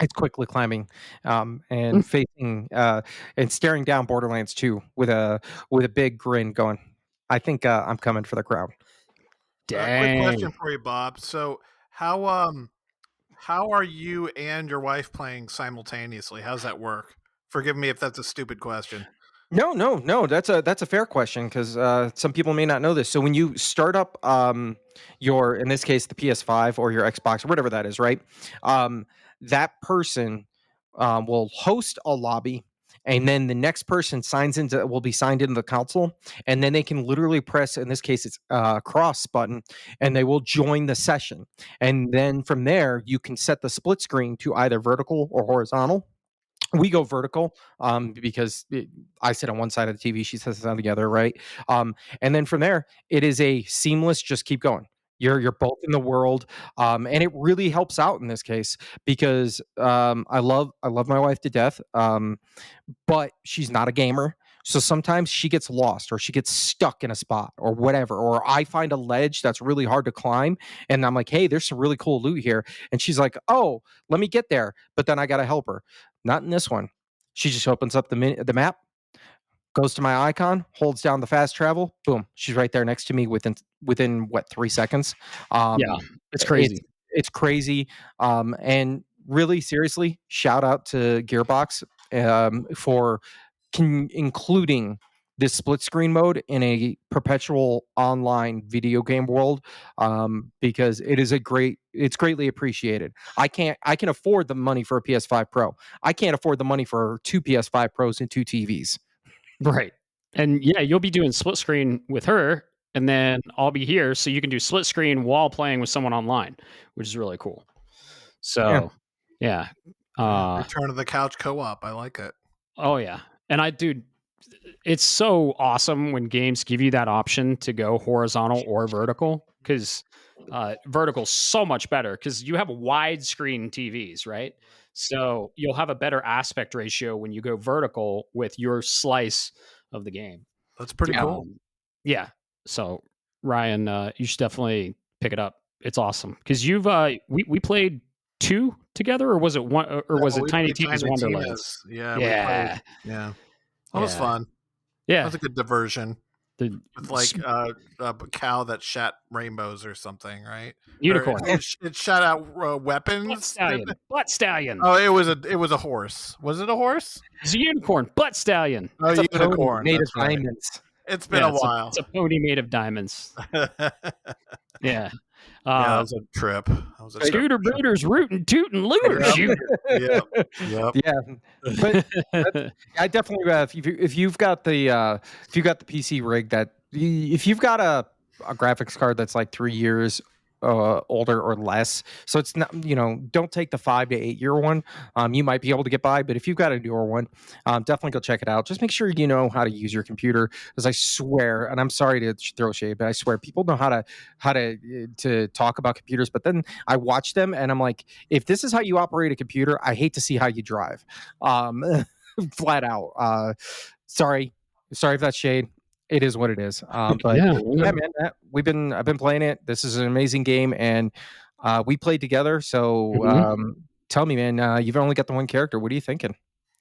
[SPEAKER 2] it's quickly climbing, and facing and staring down Borderlands 2 with a big grin, going, I think I'm coming for the crown.
[SPEAKER 3] Quick question for you, Bob. So how are you and your wife playing simultaneously? How's that work? Forgive me if that's a stupid question.
[SPEAKER 2] No. That's a fair question, because some people may not know this. So when you start up your, in this case, the PS5 or your Xbox or whatever that is, right? That person will host a lobby, and then the next person will be signed into the console, and then they can literally press, in this case, it's cross button, and they will join the session. And then from there, you can set the split screen to either vertical or horizontal. We go vertical because I sit on one side of the TV, she sits on the other, right? And then from there, it is a seamless, just keep going. You're both in the world, and it really helps out in this case, because I love my wife to death, but she's not a gamer. So sometimes she gets lost, or she gets stuck in a spot, or whatever, or I find a ledge that's really hard to climb, and I'm like, hey, there's some really cool loot here. And she's like, oh, let me get there. But then I got to help her. Not in this one. She just opens up the map, goes to my icon, holds down the fast travel, boom, she's right there next to me within what, 3 seconds.
[SPEAKER 1] It's crazy.
[SPEAKER 2] It's crazy. And really, seriously, shout out to Gearbox for including this split screen mode in a perpetual online video game world, because it's greatly appreciated. I can afford the money for a PS5 Pro. I can't afford the money for 2 PS5 Pros and 2 TVs.
[SPEAKER 1] Right. And yeah, you'll be doing split screen with her, and then I'll be here, so you can do split screen while playing with someone online, which is really cool. So yeah.
[SPEAKER 3] Return to the couch co-op. I like it.
[SPEAKER 1] Oh yeah. And dude, it's so awesome when games give you that option to go horizontal or vertical, because vertical's so much better because you have widescreen TVs, right? So you'll have a better aspect ratio when you go vertical with your slice of the game.
[SPEAKER 3] That's pretty cool.
[SPEAKER 1] Yeah. So Ryan, you should definitely pick it up. It's awesome because you've we played 2 together, or was it one, or was it Tiny Tina's Wonderlands?
[SPEAKER 3] Yeah,
[SPEAKER 1] yeah,
[SPEAKER 3] we played. Yeah, that was fun.
[SPEAKER 1] Yeah,
[SPEAKER 3] that was a good diversion. With like a cow that shat rainbows or something, right?
[SPEAKER 1] Unicorn.
[SPEAKER 3] Or it shot out weapons.
[SPEAKER 1] Butt stallion.
[SPEAKER 3] Oh, it was a horse. Was it a horse?
[SPEAKER 1] It's a unicorn. Butt stallion.
[SPEAKER 3] Oh,
[SPEAKER 2] it's
[SPEAKER 3] unicorn.
[SPEAKER 2] Made of diamonds.
[SPEAKER 3] It's been a while.
[SPEAKER 1] It's a pony made of diamonds.
[SPEAKER 3] Yeah,
[SPEAKER 1] yeah.
[SPEAKER 3] That was a trip.
[SPEAKER 1] Scooter booters, rootin' tootin' looters.
[SPEAKER 3] Yep.
[SPEAKER 2] Yeah, but I definitely if you've got the PC rig, that if you've got a graphics card that's like 3 years older or less, so it's not, don't take the 5 to 8 year one. You might be able to get by, but if you've got a newer one, definitely go check it out. Just make sure you know how to use your computer, because I swear, and I'm sorry to throw shade, but I swear people know how to talk about computers, but then I watch them and I'm like, if this is how you operate a computer, I hate to see how you drive. Flat out. Sorry if that's shade. It is what it is. But yeah, man, I've been playing it. This is an amazing game, and we played together. So tell me, man, you've only got the one character. What are you thinking?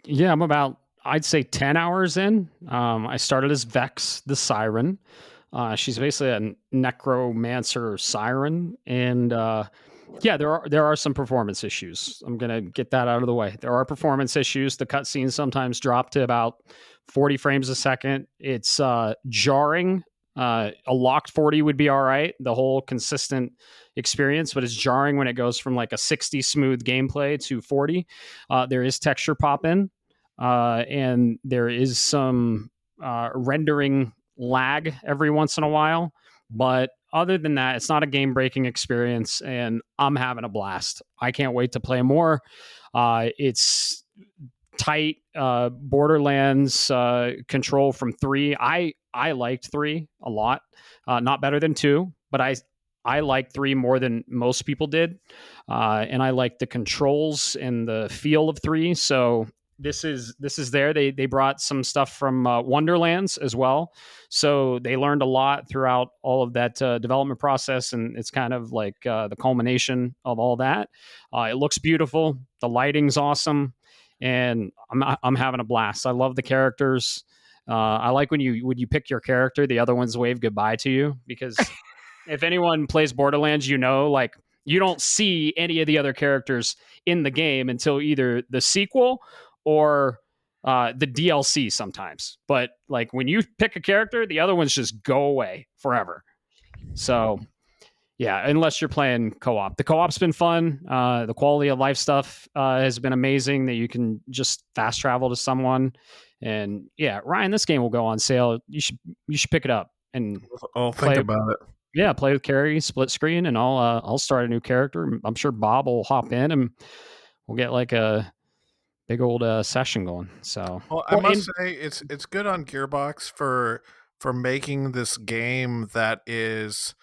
[SPEAKER 1] Yeah, I'm about, I'd say 10 hours in. I started as Vex, the Siren. She's basically a necromancer siren, and yeah, there are some performance issues. I'm gonna get that out of the way. There are performance issues. The cutscenes sometimes drop to about 40 frames a second. It's jarring. A locked 40 would be all right, the whole consistent experience, but it's jarring when it goes from like a 60 smooth gameplay to 40. There is texture pop in, and there is some rendering lag every once in a while. But other than that, it's not a game-breaking experience, and I'm having a blast. I can't wait to play more. It's tight Borderlands control from 3. I liked 3 a lot. Not better than 2, but I liked 3 more than most people did. And I like the controls and the feel of 3. So this is there. They brought some stuff from Wonderlands as well. So they learned a lot throughout all of that development process, and it's kind of like the culmination of all that. It looks beautiful. The lighting's awesome, and I'm having a blast. I love the characters. I like when you pick your character, the other ones wave goodbye to you, because if anyone plays Borderlands, like, you don't see any of the other characters in the game until either the sequel or the DLC sometimes. But like, when you pick a character, the other ones just go away forever. So yeah, unless you're playing co-op. The co-op's been fun. The quality of life stuff has been amazing, that you can just fast travel to someone. And yeah, Ryan, this game will go on sale. You should pick it up and
[SPEAKER 3] think about it.
[SPEAKER 1] Yeah, play with Carrie, split screen, and I'll start a new character. I'm sure Bob will hop in, and we'll get like a big old session going. So,
[SPEAKER 3] I must say it's good on Gearbox for making this game that is,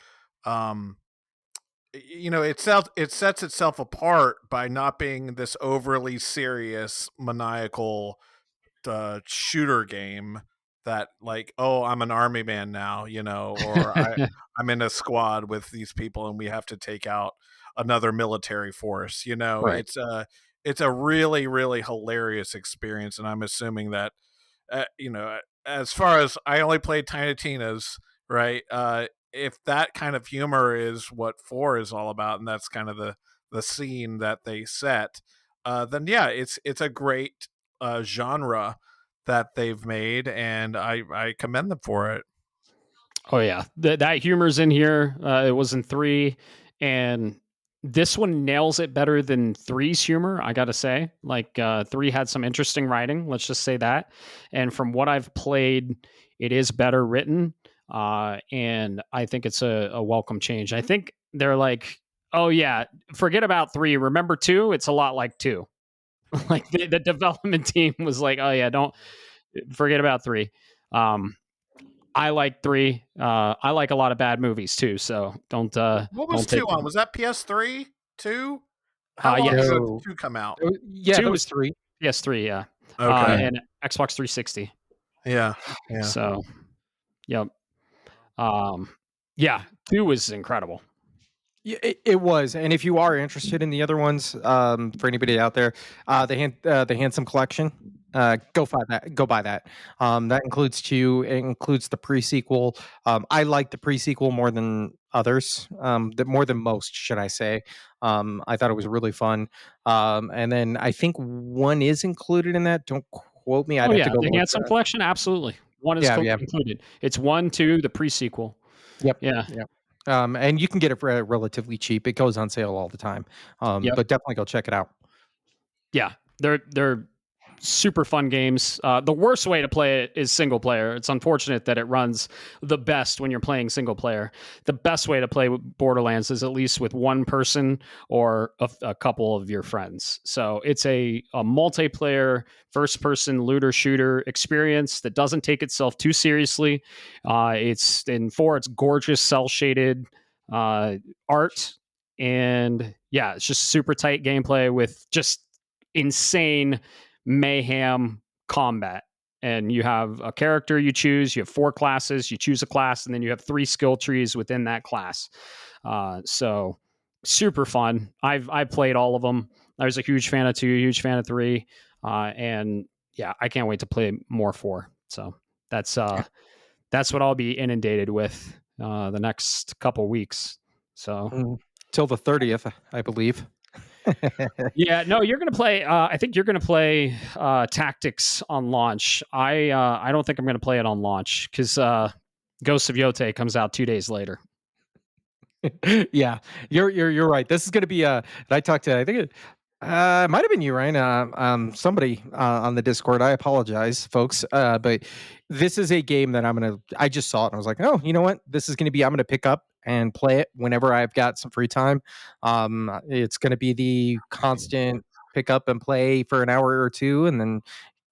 [SPEAKER 3] it sets itself apart by not being this overly serious, maniacal shooter game that, like, oh, I'm an army man now, or I'm in a squad with these people and we have to take out another military force.
[SPEAKER 1] Right.
[SPEAKER 3] It's a really, really hilarious experience, and I'm assuming that as far as I only played Tiny Tina's, right? If that kind of humor is what 4 is all about, and that's kind of the scene that they set, then yeah, it's a great genre that they've made, and I commend them for it.
[SPEAKER 1] Oh yeah, that humor's in here. It was in 3, and this one nails it better than 3's humor, I gotta say. Like, 3 had some interesting writing, let's just say that. And from what I've played, it is better written, and I think it's a welcome change. I think they're like, oh yeah, forget about 3. Remember 2? It's a lot like 2. Like the development team was like, oh yeah, don't Forget about 3. I like 3. I like a lot of bad movies too, so don't.
[SPEAKER 3] What was
[SPEAKER 1] don't
[SPEAKER 3] 2 on? Was that PS3? 2? How long
[SPEAKER 1] yes.
[SPEAKER 3] ago did 2 come out?
[SPEAKER 2] Yeah,
[SPEAKER 1] 2
[SPEAKER 2] that was 3.
[SPEAKER 1] PS3, yeah.
[SPEAKER 3] Okay.
[SPEAKER 1] And Xbox 360.
[SPEAKER 3] Yeah.
[SPEAKER 1] So, yep. Yeah, 2 was incredible.
[SPEAKER 2] Yeah, it was. And if you are interested in the other ones, for anybody out there, the Handsome Collection, go buy that. Go buy that. That includes 2. It includes the pre-sequel. I like the pre-sequel more than others. More than most, should I say? I thought it was really fun. And then I think 1 is included in that. Don't quote me. I'd
[SPEAKER 1] Oh
[SPEAKER 2] have to
[SPEAKER 1] yeah,
[SPEAKER 2] go
[SPEAKER 1] the
[SPEAKER 2] look
[SPEAKER 1] Handsome
[SPEAKER 2] that.
[SPEAKER 1] Collection, absolutely. 1 is
[SPEAKER 2] Yeah, yeah.
[SPEAKER 1] included. It's 1, 2, the pre-sequel.
[SPEAKER 2] Yep.
[SPEAKER 1] Yeah.
[SPEAKER 2] Yep. And you can get it for relatively cheap. It goes on sale all the time.
[SPEAKER 1] Yep.
[SPEAKER 2] But definitely go check it out.
[SPEAKER 1] Yeah, they're super fun games. The worst way to play it is single player. It's unfortunate that it runs the best when you're playing single player. The best way to play with Borderlands is at least with one person or a couple of your friends. So it's a multiplayer first-person looter shooter experience that doesn't take itself too seriously. It's gorgeous cel-shaded art, and yeah, it's just super tight gameplay with just insane mayhem combat. And you have a character you choose, you have 4 classes, you choose a class, and then you have 3 skill trees within that class. So super fun. I've played all of them. I was a huge fan of 2, huge fan of 3, and yeah, I can't wait to play more 4. So that's what I'll be inundated with the next couple weeks. So
[SPEAKER 2] till the 30th, I believe.
[SPEAKER 1] Yeah, no, you're going to play. I think you're going to play Tactics on launch. I don't think I'm going to play it on launch because Ghost of Yote comes out 2 days later.
[SPEAKER 2] Yeah, you're right. This is going to be I talked to, I think it might have been you, Ryan. Somebody on the Discord. I apologize, folks. But this is a game that I just saw it and I was like, oh, you know what? This is going to be. I'm going to pick up and play it whenever I've got some free time. It's going to be the constant pick up and play for an hour or 2, and then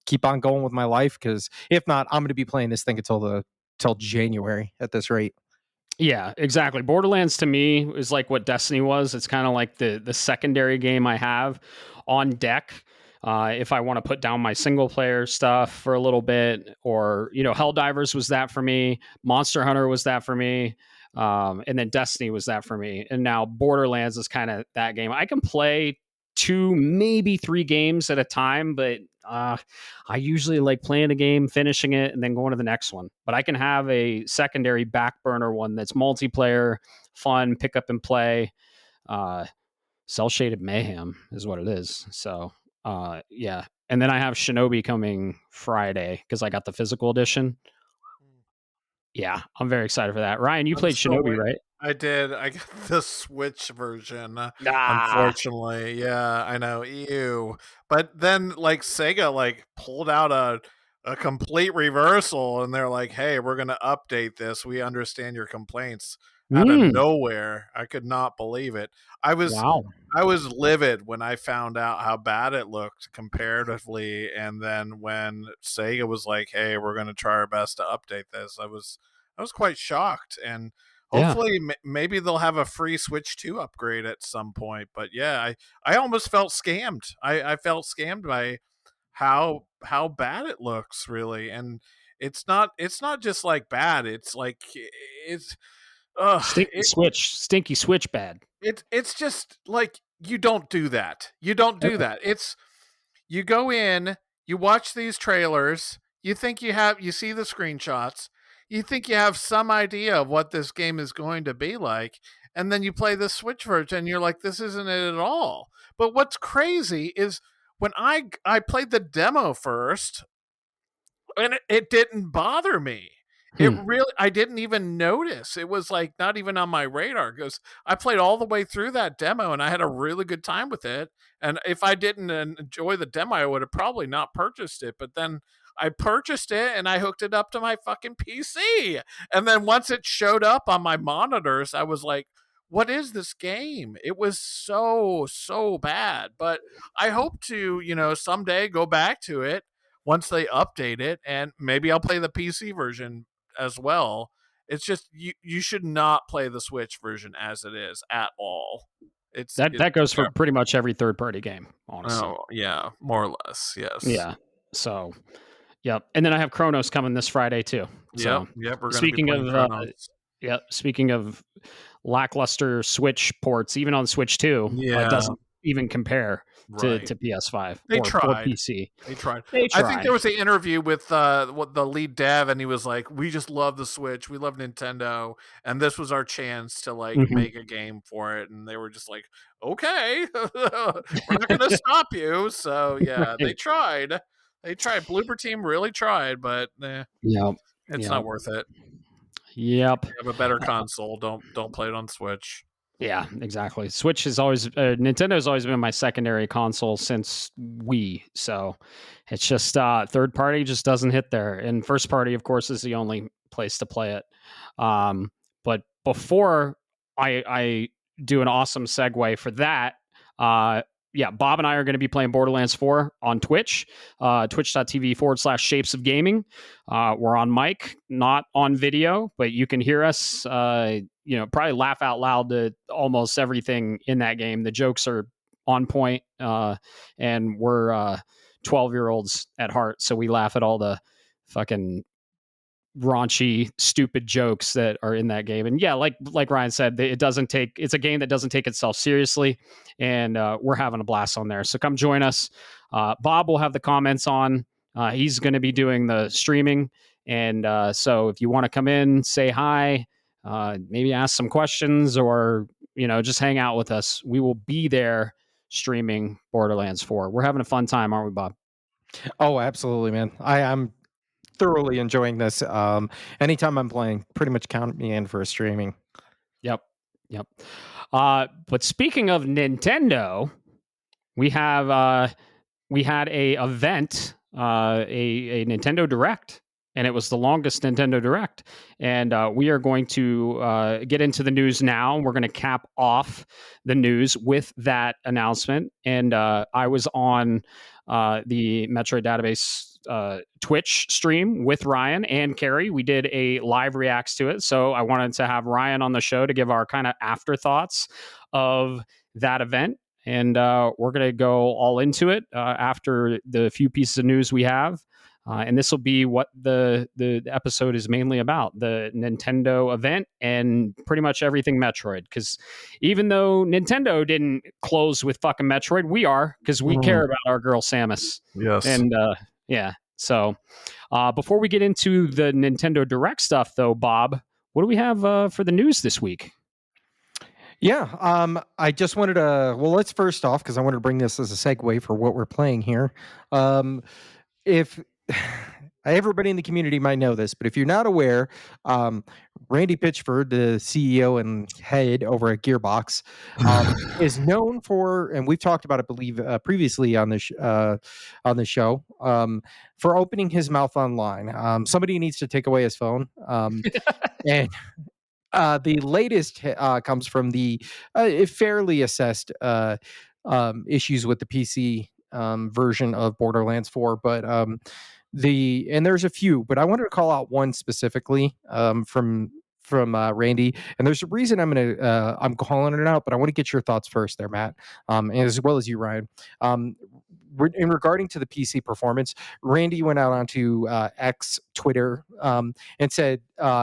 [SPEAKER 2] keep on going with my life. Because if not, I'm going to be playing this thing till January at this rate.
[SPEAKER 1] Yeah, exactly. Borderlands to me is like what Destiny was. It's kind of like the secondary game I have on deck. If I want to put down my single player stuff for a little bit, or Helldivers was that for me, Monster Hunter was that for me, and then Destiny was that for me, and now Borderlands is kind of that game. I can play 2, maybe 3 games at a time, but I usually like playing a game, finishing it, and then going to the next one. But I can have a secondary back burner one that's multiplayer, fun, pick up and play. Cel-shaded mayhem is what it is. So yeah. And then I have Shinobi coming Friday because I got the physical edition. Yeah, I'm very excited for that. Ryan, you played Shinobi, right?
[SPEAKER 3] I did. I got the Switch version, unfortunately. Yeah, I know. Ew. But then, Sega, pulled out a complete reversal, and they're like, hey, we're going to update this. We understand your complaints. Out of nowhere. I could not believe it. I was livid when I found out how bad it looked comparatively, and then when Sega was like, hey, we're going to try our best to update this, I was quite shocked. And hopefully maybe they'll have a free Switch 2 upgrade at some point. But yeah, I almost felt scammed. I felt scammed by how bad it looks, really. And it's not just bad. It's
[SPEAKER 1] stinky switch bad.
[SPEAKER 3] It's just you don't do that. You don't do that. It's you go in, you watch these trailers, you think you see the screenshots, you think you have some idea of what this game is going to be like, and then you play the Switch version and you're like, this isn't it at all. But what's crazy is when I played the demo first, and it didn't bother me. It really, I didn't even notice. It was not even on my radar, because I played all the way through that demo and I had a really good time with it. And if I didn't enjoy the demo, I would have probably not purchased it. But then I purchased it and I hooked it up to my fucking PC. And then once it showed up on my monitors, I was like, what is this game? It was so bad. But I hope to, someday go back to it once they update it, and maybe I'll play the PC version as well. It's just you should not play the Switch version as it is at all.
[SPEAKER 1] That goes for pretty much every third-party game, honestly.
[SPEAKER 3] Oh, yeah, more or less, yes.
[SPEAKER 1] Yeah. So, yep. And then I have Chronos coming this Friday too. So,
[SPEAKER 3] yep. We're going to be playing Chronos.
[SPEAKER 1] Speaking of lackluster Switch ports, even on Switch 2, it doesn't even compare to PS5 or PC.
[SPEAKER 3] They tried. I think there was an interview with the lead dev, and he was like, "We just love the Switch. We love Nintendo, and this was our chance to make a game for it." And they were just like, "Okay, we're not going to stop you." So yeah, they tried. They tried. Bloober Team really tried, but it's not worth it.
[SPEAKER 1] Yep.
[SPEAKER 3] If you have a better console, don't play it on Switch.
[SPEAKER 1] Yeah, exactly. Switch has always Nintendo's always been my secondary console since Wii, so it's just third party just doesn't hit there, and first party, of course, is the only place to play it. But before I do an awesome segue for that, Bob and I are going to be playing Borderlands 4 on Twitch, twitch.tv/Shapes of Gaming. We're on mic, not on video, but you can hear us, probably laugh out loud to almost everything in that game. The jokes are on point, and we're 12-year-olds at heart, so we laugh at all the fucking raunchy, stupid jokes that are in that game. And yeah, like Ryan said, it's a game that doesn't take itself seriously, and we're having a blast on there. So come join us. Bob will have the comments on. He's going to be doing the streaming, and so if you want to come in, say hi, maybe ask some questions, or just hang out with us, we will be there streaming Borderlands 4. We're having a fun time, aren't we, Bob?
[SPEAKER 2] Oh, absolutely, man. I'm thoroughly enjoying this. Anytime I'm playing, pretty much count me in for a streaming.
[SPEAKER 1] Yep. But speaking of Nintendo, we had a event, a Nintendo Direct, and it was the longest Nintendo Direct. And we are going to get into the news now. We're going to cap off the news with that announcement. And I was on the Metroid Database Twitch stream with Ryan and Carrie. We did a live reacts to it. So I wanted to have Ryan on the show to give our kind of afterthoughts of that event. And we're going to go all into it after the few pieces of news we have. And this will be what the episode is mainly about, the Nintendo event and pretty much everything Metroid. Because even though Nintendo didn't close with fucking Metroid, we are, because we care about our girl Samus.
[SPEAKER 3] Yes.
[SPEAKER 1] And so before we get into the Nintendo Direct stuff, though, Bob, what do we have for the news this week?
[SPEAKER 2] Yeah, I just wanted to, let's first off, because I wanted to bring this as a segue for what we're playing here. If everybody in the community might know this, but if you're not aware, Randy Pitchford, the CEO and head over at Gearbox, is known for, and we've talked about it, I believe, previously on the show, for opening his mouth online. Somebody needs to take away his phone, and the latest comes from the fairly assessed issues with the PC version of Borderlands 4, but and there's a few, but I wanted to call out one specifically from Randy, and there's a reason I'm calling it out, but I want to get your thoughts first there, Matt, as well as you, Ryan. In regarding to the PC performance, Randy went out onto X Twitter and said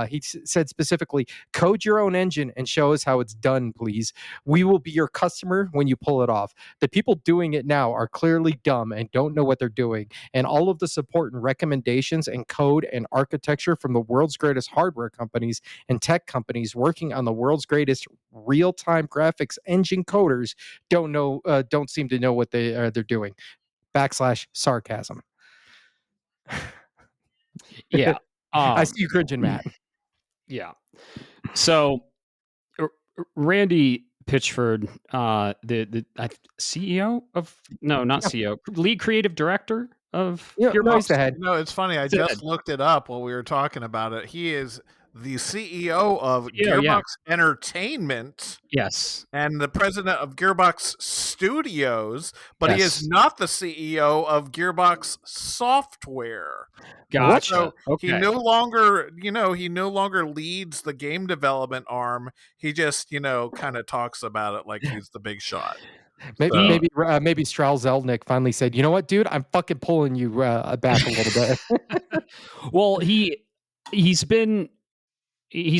[SPEAKER 2] he said specifically, code your own engine and show us how it's done, please. We will be your customer when you pull it off. The people doing it now are clearly dumb and don't know what they're doing. And all of the support and recommendations and code and architecture from the world's greatest hardware companies and tech companies working on the world's greatest real-time graphics engine coders don't seem to know what they're doing. /sarcasm.
[SPEAKER 1] Yeah.
[SPEAKER 2] I see you cringing, Matt.
[SPEAKER 1] Yeah. So Randy Pitchford, the CEO of CEO, lead creative director of
[SPEAKER 2] Nice ahead.
[SPEAKER 3] No, it's funny. I just looked it up while we were talking about it. He is the CEO of
[SPEAKER 1] Yeah,
[SPEAKER 3] Gearbox Entertainment.
[SPEAKER 1] Yes.
[SPEAKER 3] And the president of Gearbox Studios, but he is
[SPEAKER 1] Yes.
[SPEAKER 3] not the CEO of Gearbox Software.
[SPEAKER 1] Gotcha.
[SPEAKER 3] So
[SPEAKER 1] Okay.
[SPEAKER 3] he no longer, he no longer leads the game development arm. He just, kind of talks about it like he's the big shot.
[SPEAKER 2] Maybe Strauss Zelnick finally said, "You know what, dude? I'm fucking pulling you back a little bit."
[SPEAKER 1] Well, he's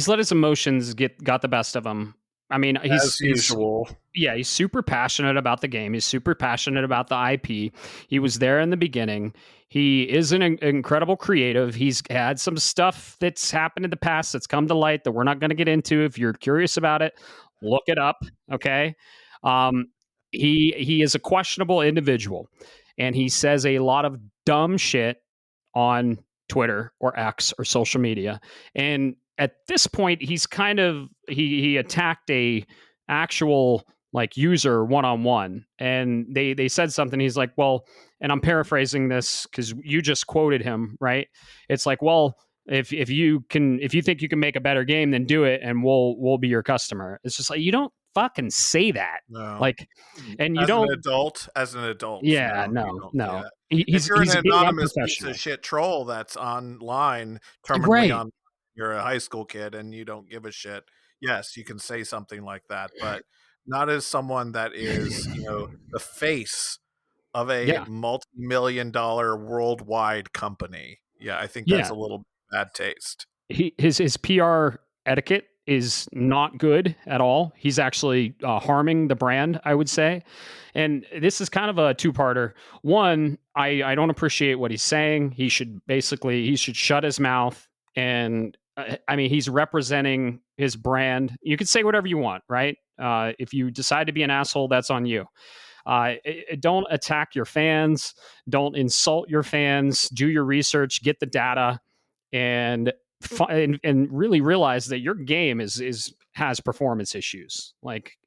[SPEAKER 1] let his emotions got the best of him. I mean,
[SPEAKER 3] as usual.
[SPEAKER 1] He's super passionate about the game. He's super passionate about the IP. He was there in the beginning. He is an incredible creative. He's had some stuff that's happened in the past that's come to light that we're not going to get into. If you're curious about it, look it up. Okay. He is a questionable individual, and he says a lot of dumb shit on Twitter or X or social media. And at this point, he's kind of he attacked a actual like user one-on-one, and they said something. He's like, well, and I'm paraphrasing this because you just quoted him, right? It's like, well, if you think you can make a better game, then do it, and we'll be your customer. It's just like, you don't fucking say that.
[SPEAKER 3] No.
[SPEAKER 1] Like, and you
[SPEAKER 3] as
[SPEAKER 1] don't
[SPEAKER 3] as an adult.
[SPEAKER 1] Yeah,
[SPEAKER 3] no.
[SPEAKER 1] He's
[SPEAKER 3] an anonymous piece
[SPEAKER 1] unprofessional.
[SPEAKER 3] of shit troll that's online terminally on, you're a high school kid and you don't give a shit. Yes, you can say something like that, but not as someone that is, the face of a multi-million-dollar worldwide company. Yeah, I think that's a little bad taste.
[SPEAKER 1] His PR etiquette is not good at all. He's actually harming the brand, I would say. And this is kind of a two-parter. One, I don't appreciate what he's saying. He should shut his mouth. And I mean, he's representing his brand. You can say whatever you want, right? If you decide to be an asshole, that's on you. Don't attack your fans. Don't insult your fans. Do your research. Get the data, and really realize that your game has performance issues. Like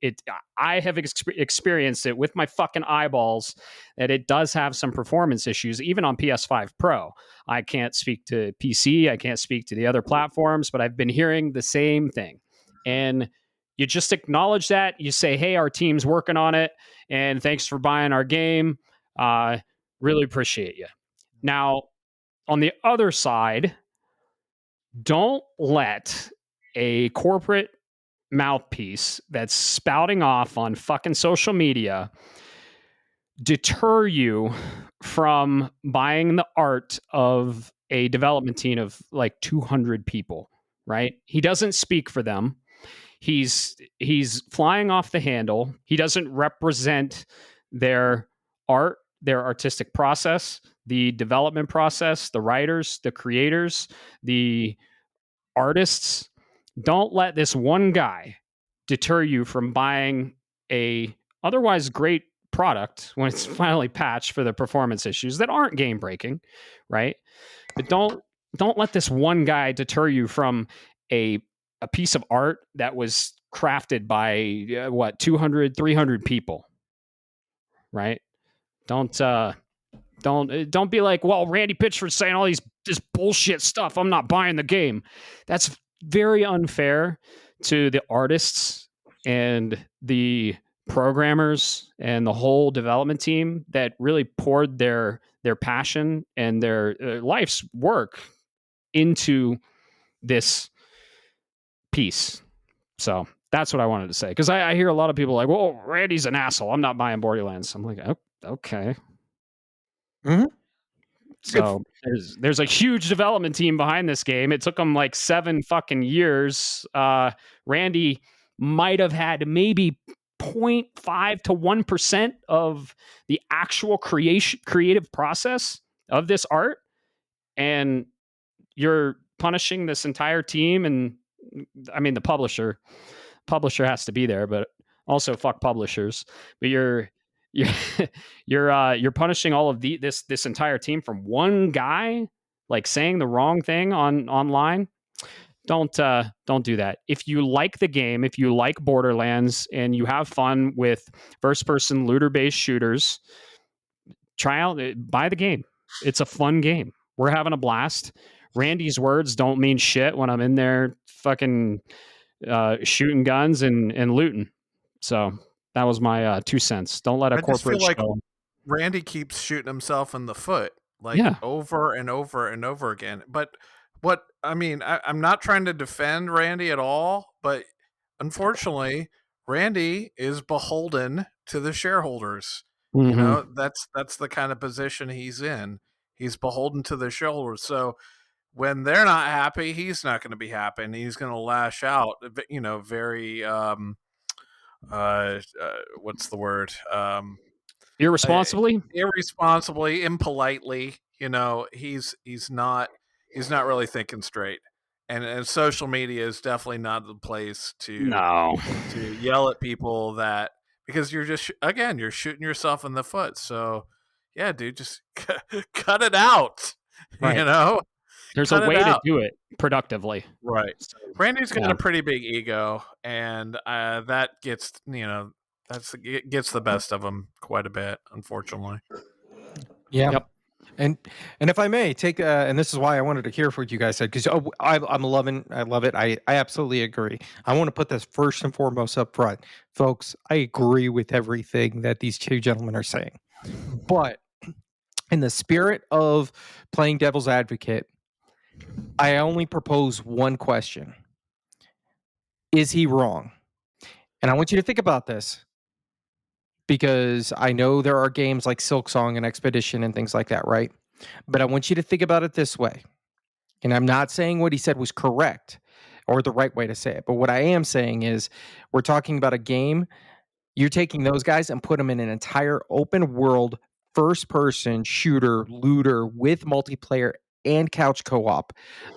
[SPEAKER 1] I have experienced it with my fucking eyeballs that it does have some performance issues, even on PS5 Pro. I can't speak to PC. I can't speak to the other platforms, but I've been hearing the same thing. And you just acknowledge that. You say, hey, our team's working on it, and thanks for buying our game. Really appreciate you. Now, on the other side, don't let a corporate mouthpiece that's spouting off on fucking social media deter you from buying the art of a development team of like 200 people, right? He doesn't speak for them. He's flying off the handle. He doesn't represent their art, their artistic process, the development process, the writers, the creators, the artists. Don't let this one guy deter you from buying a otherwise great product when it's finally patched for the performance issues that aren't game breaking, right? But don't let this one guy deter you from a piece of art that was crafted by 200 300 people, right? Don't be like, well, Randy Pitchford's saying all this bullshit stuff, I'm not buying the game. That's very unfair to the artists and the programmers and the whole development team that really poured their passion and their life's work into this piece. So that's what I wanted to say, because I hear a lot of people like, well, Randy's an asshole, I'm not buying Borderlands. I'm like, oh, okay.
[SPEAKER 2] Mm-hmm.
[SPEAKER 1] So there's a huge development team behind this game. It took them like 7 fucking years. Randy might have had maybe 0.5 to 1% of the actual creative process of this art, and you're punishing this entire team. And I mean, the publisher has to be there, but also fuck publishers. But you're punishing all of this entire team from one guy like saying the wrong thing online. Don't do that. If you like the game, if you like Borderlands and you have fun with first person looter based shooters, buy the game. It's a fun game. We're having a blast. Randy's words don't mean shit when I'm in there fucking shooting guns and looting. So that was my 2 cents. Don't let a
[SPEAKER 3] I just feel
[SPEAKER 1] corporate
[SPEAKER 3] like
[SPEAKER 1] show.
[SPEAKER 3] Randy keeps shooting himself in the foot, like
[SPEAKER 1] Yeah.
[SPEAKER 3] over and over and over again. But what I mean, I'm not trying to defend Randy at all, but unfortunately, Randy is beholden to the shareholders. You know, that's the kind of position he's in. He's beholden to the shareholders. So when they're not happy, he's not going to be happy, and he's going to lash out. You know, very what's the word?
[SPEAKER 1] Irresponsibly?
[SPEAKER 3] Irresponsibly, impolitely. You know, he's not really thinking straight. And social media is definitely not the place to yell at people that, because you're just you're shooting yourself in the foot. So yeah, dude, just cut it out.
[SPEAKER 1] Right.
[SPEAKER 3] You know,
[SPEAKER 1] there's a way to do it productively.
[SPEAKER 3] Right. So, Randy's got a pretty big ego, and that gets gets the best of him quite a bit, unfortunately.
[SPEAKER 2] Yeah. Yep. And if I may take, and this is why I wanted to hear what you guys said, because I love it. I absolutely agree. I want to put this first and foremost up front, folks. I agree with everything that these two gentlemen are saying, but in the spirit of playing devil's advocate, I only propose one question: is he wrong? And I want you to think about this, because I know there are games like SilksongSong and Expedition and things like that, right? But I want you to think about it this way. And I'm not saying what he said was correct or the right way to say it. But what I am saying is, we're talking about a game. You're taking those guys and put them in an entire open world, first person shooter, looter with multiplayer and couch co-op,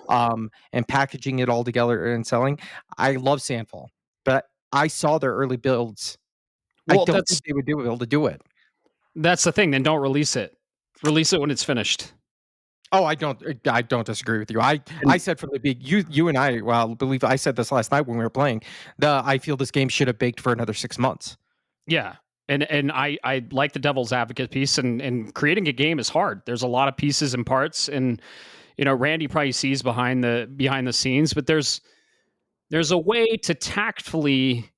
[SPEAKER 2] and packaging it all together and selling. I love Sandfall, but I saw their early builds. Well, I don't think they would be able to do it.
[SPEAKER 1] That's the thing. Then don't release it. Release it when it's finished.
[SPEAKER 2] Oh, I don't disagree with you. I said from the beginning, you and I, well, I believe I said this last night when we were playing, I feel this game should have baked for another 6 months.
[SPEAKER 1] Yeah. And I like the devil's advocate piece, and creating a game is hard. There's a lot of pieces and parts, and you know, Randy probably sees behind the scenes, but there's a way to tactfully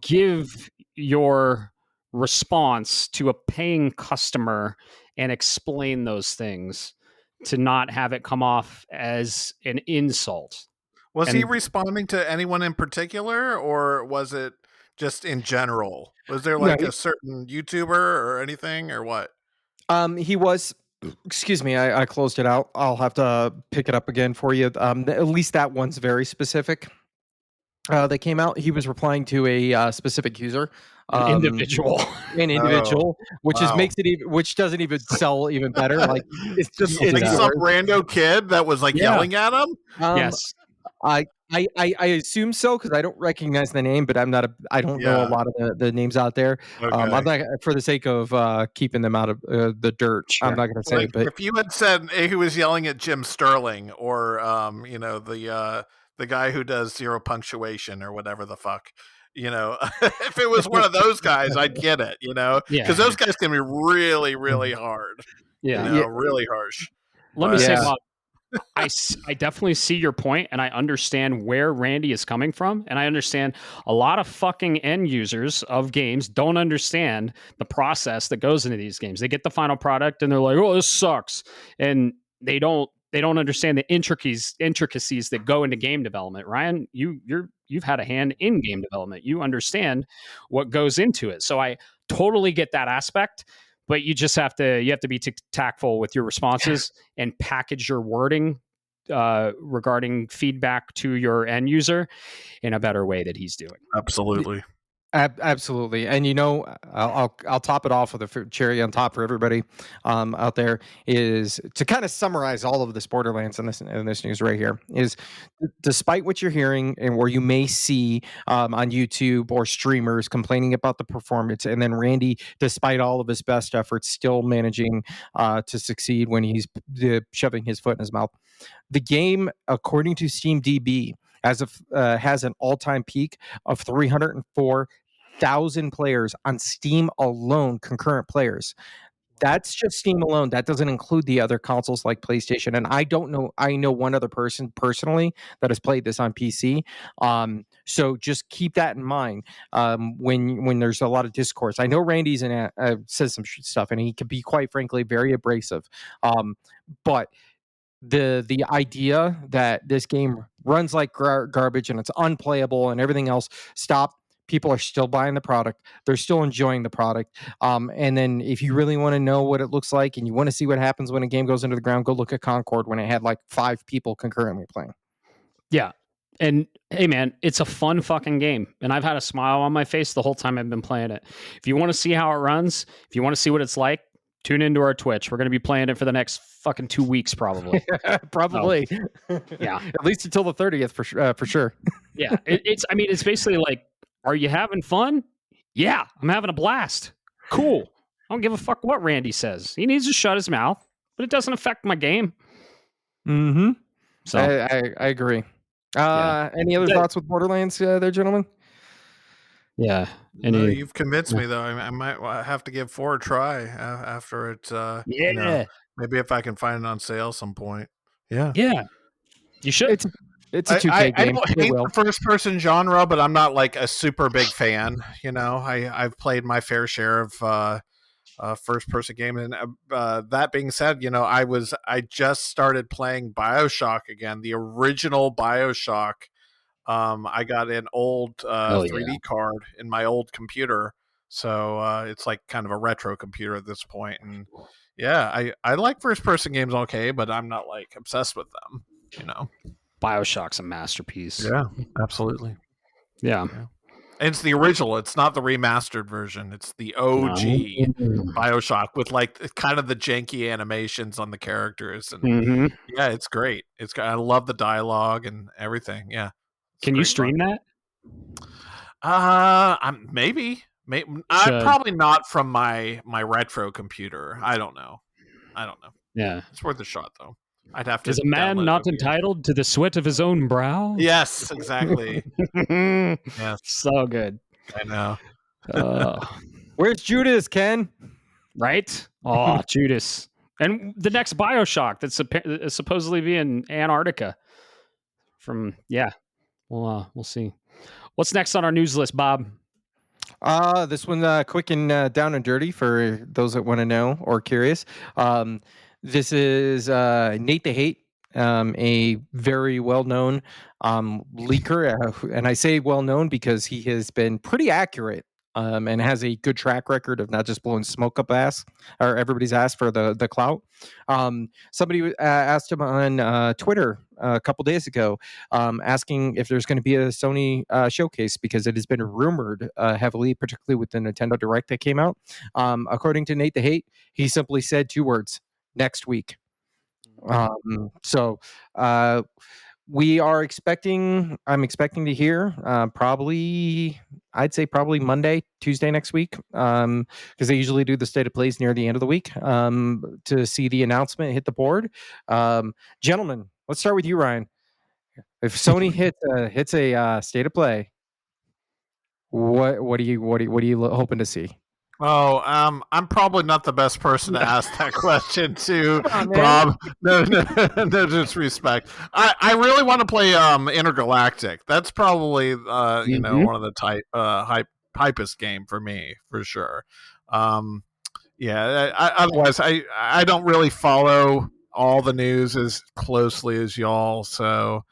[SPEAKER 1] give your response to a paying customer and explain those things to not have it come off as an insult.
[SPEAKER 3] Was he responding to anyone in particular, or was it just in general? Was there like a certain YouTuber or anything, or what?
[SPEAKER 2] He was, excuse me, I closed it out. I'll have to pick it up again for you. At least that one's very specific. That came out. He was replying to a specific user,
[SPEAKER 1] an individual,
[SPEAKER 2] which makes it which doesn't even sell even better. Like it's just
[SPEAKER 3] like some rando kid that was like yelling at him.
[SPEAKER 1] Yes,
[SPEAKER 2] I assume so, because I don't recognize the name, but I don't know a lot of the names out there. Okay. I'm not, for the sake of keeping them out of the dirt. Sure. I'm not going to say.
[SPEAKER 3] Like,
[SPEAKER 2] but
[SPEAKER 3] if you had said he was yelling at Jim Sterling, or you know, the guy who does zero punctuation or whatever the fuck, you know, if it was one of those guys, I'd get it, you know, because those guys can be really, really hard.
[SPEAKER 1] Yeah,
[SPEAKER 3] you know, really harsh.
[SPEAKER 1] Let me say, Bob, I definitely see your point, and I understand where Randy is coming from, and I understand a lot of fucking end users of games don't understand the process that goes into these games. They get the final product and they're like, "Oh, this sucks," and they don't understand the intricacies that go into game development. Ryan, you've had a hand in game development. You understand what goes into it. So I totally get that aspect, but you just have to be tactful with your responses and package your wording regarding feedback to your end user in a better way that he's doing.
[SPEAKER 3] Absolutely.
[SPEAKER 2] Absolutely. And you know, I'll top it off with a cherry on top for everybody out there, is to kind of summarize all of this Borderlands and this news right here, is despite what you're hearing and where you may see on YouTube or streamers complaining about the performance, and then Randy, despite all of his best efforts, still managing to succeed when he's shoving his foot in his mouth. The game, according to SteamDB, has an all-time peak of 304,000 players on Steam alone, concurrent players. That's just Steam alone. That doesn't include the other consoles like PlayStation. And I don't know. I know one other person personally that has played this on PC. So just keep that in mind when there's a lot of discourse. I know Randy's says some stuff, and he can be quite frankly very abrasive. But the idea that this game runs like garbage and it's unplayable and everything else, stop. People are still buying the product. They're still enjoying the product. And then if you really want to know what it looks like and you want to see what happens when a game goes into the ground, go look at Concord when it had like 5 people concurrently playing.
[SPEAKER 1] Yeah. And hey, man, it's a fun fucking game. And I've had a smile on my face the whole time I've been playing it. If you want to see how it runs, if you want to see what it's like, tune into our Twitch. We're going to be playing it for the next fucking 2 weeks, probably.
[SPEAKER 2] Probably.
[SPEAKER 1] Yeah.
[SPEAKER 2] At least until the 30th for sure.
[SPEAKER 1] Yeah. It's basically like, are you having fun? Yeah, I'm having a blast. Cool. I don't give a fuck what Randy says. He needs to shut his mouth, but it doesn't affect my game.
[SPEAKER 2] Mm-hmm.
[SPEAKER 1] So
[SPEAKER 2] I agree. Any other thoughts with Borderlands there, gentlemen?
[SPEAKER 1] Yeah.
[SPEAKER 3] No, you've convinced me, though. I might have to give 4 a try after it. You know, maybe if I can find it on sale some point. Yeah.
[SPEAKER 1] Yeah. You should.
[SPEAKER 2] It's a 2K game.
[SPEAKER 3] I don't hate the first-person genre, but I'm not like a super big fan. You know, I've played my fair share of first-person game, and that being said, you know, I just started playing BioShock again, the original BioShock. I got an old 3D card in my old computer, so it's like kind of a retro computer at this point. And yeah, I like first-person games, okay, but I'm not like obsessed with them. You know.
[SPEAKER 1] BioShock's a masterpiece.
[SPEAKER 3] Yeah, absolutely.
[SPEAKER 1] Yeah.
[SPEAKER 3] And it's the original. It's not the remastered version. It's the OG BioShock with like kind of the janky animations on the characters. And yeah, it's great. I love the dialogue and everything. Yeah.
[SPEAKER 1] Can you stream that?
[SPEAKER 3] Maybe. Probably not from my retro computer. I don't know.
[SPEAKER 1] Yeah.
[SPEAKER 3] It's worth a shot though. I'd have to.
[SPEAKER 1] Is a man not entitled to the sweat of his own brow?
[SPEAKER 3] Yes, exactly.
[SPEAKER 1] Yes. So good.
[SPEAKER 3] I know.
[SPEAKER 2] Where's Judas, Ken?
[SPEAKER 1] Right? Oh, Judas. And the next BioShock that's supposedly be in Antarctica. We'll see. What's next on our news list, Bob?
[SPEAKER 2] This one quick and down and dirty for those that want to know or curious. This is Nate the Hate, a very well-known leaker. And I say well-known because he has been pretty accurate and has a good track record of not just blowing smoke up everybody's ass for the clout. Somebody asked him on Twitter a couple days ago, asking if there's going to be a Sony showcase because it has been rumored heavily, particularly with the Nintendo Direct that came out. According to Nate the Hate, he simply said 2 words: next week. So we are expecting. I'm expecting to hear I'd say probably Monday, Tuesday next week, because they usually do the state of plays near the end of the week to see the announcement hit the board. Gentlemen, let's start with you, Ryan. If Sony hits a state of play, what are you hoping to see?
[SPEAKER 3] Oh, I'm probably not the best person to ask that question to, Bob. No disrespect. I really want to play Intergalactic. That's probably you know, one of the hypest game for me for sure. Yeah. Otherwise, I don't really follow all the news as closely as y'all, so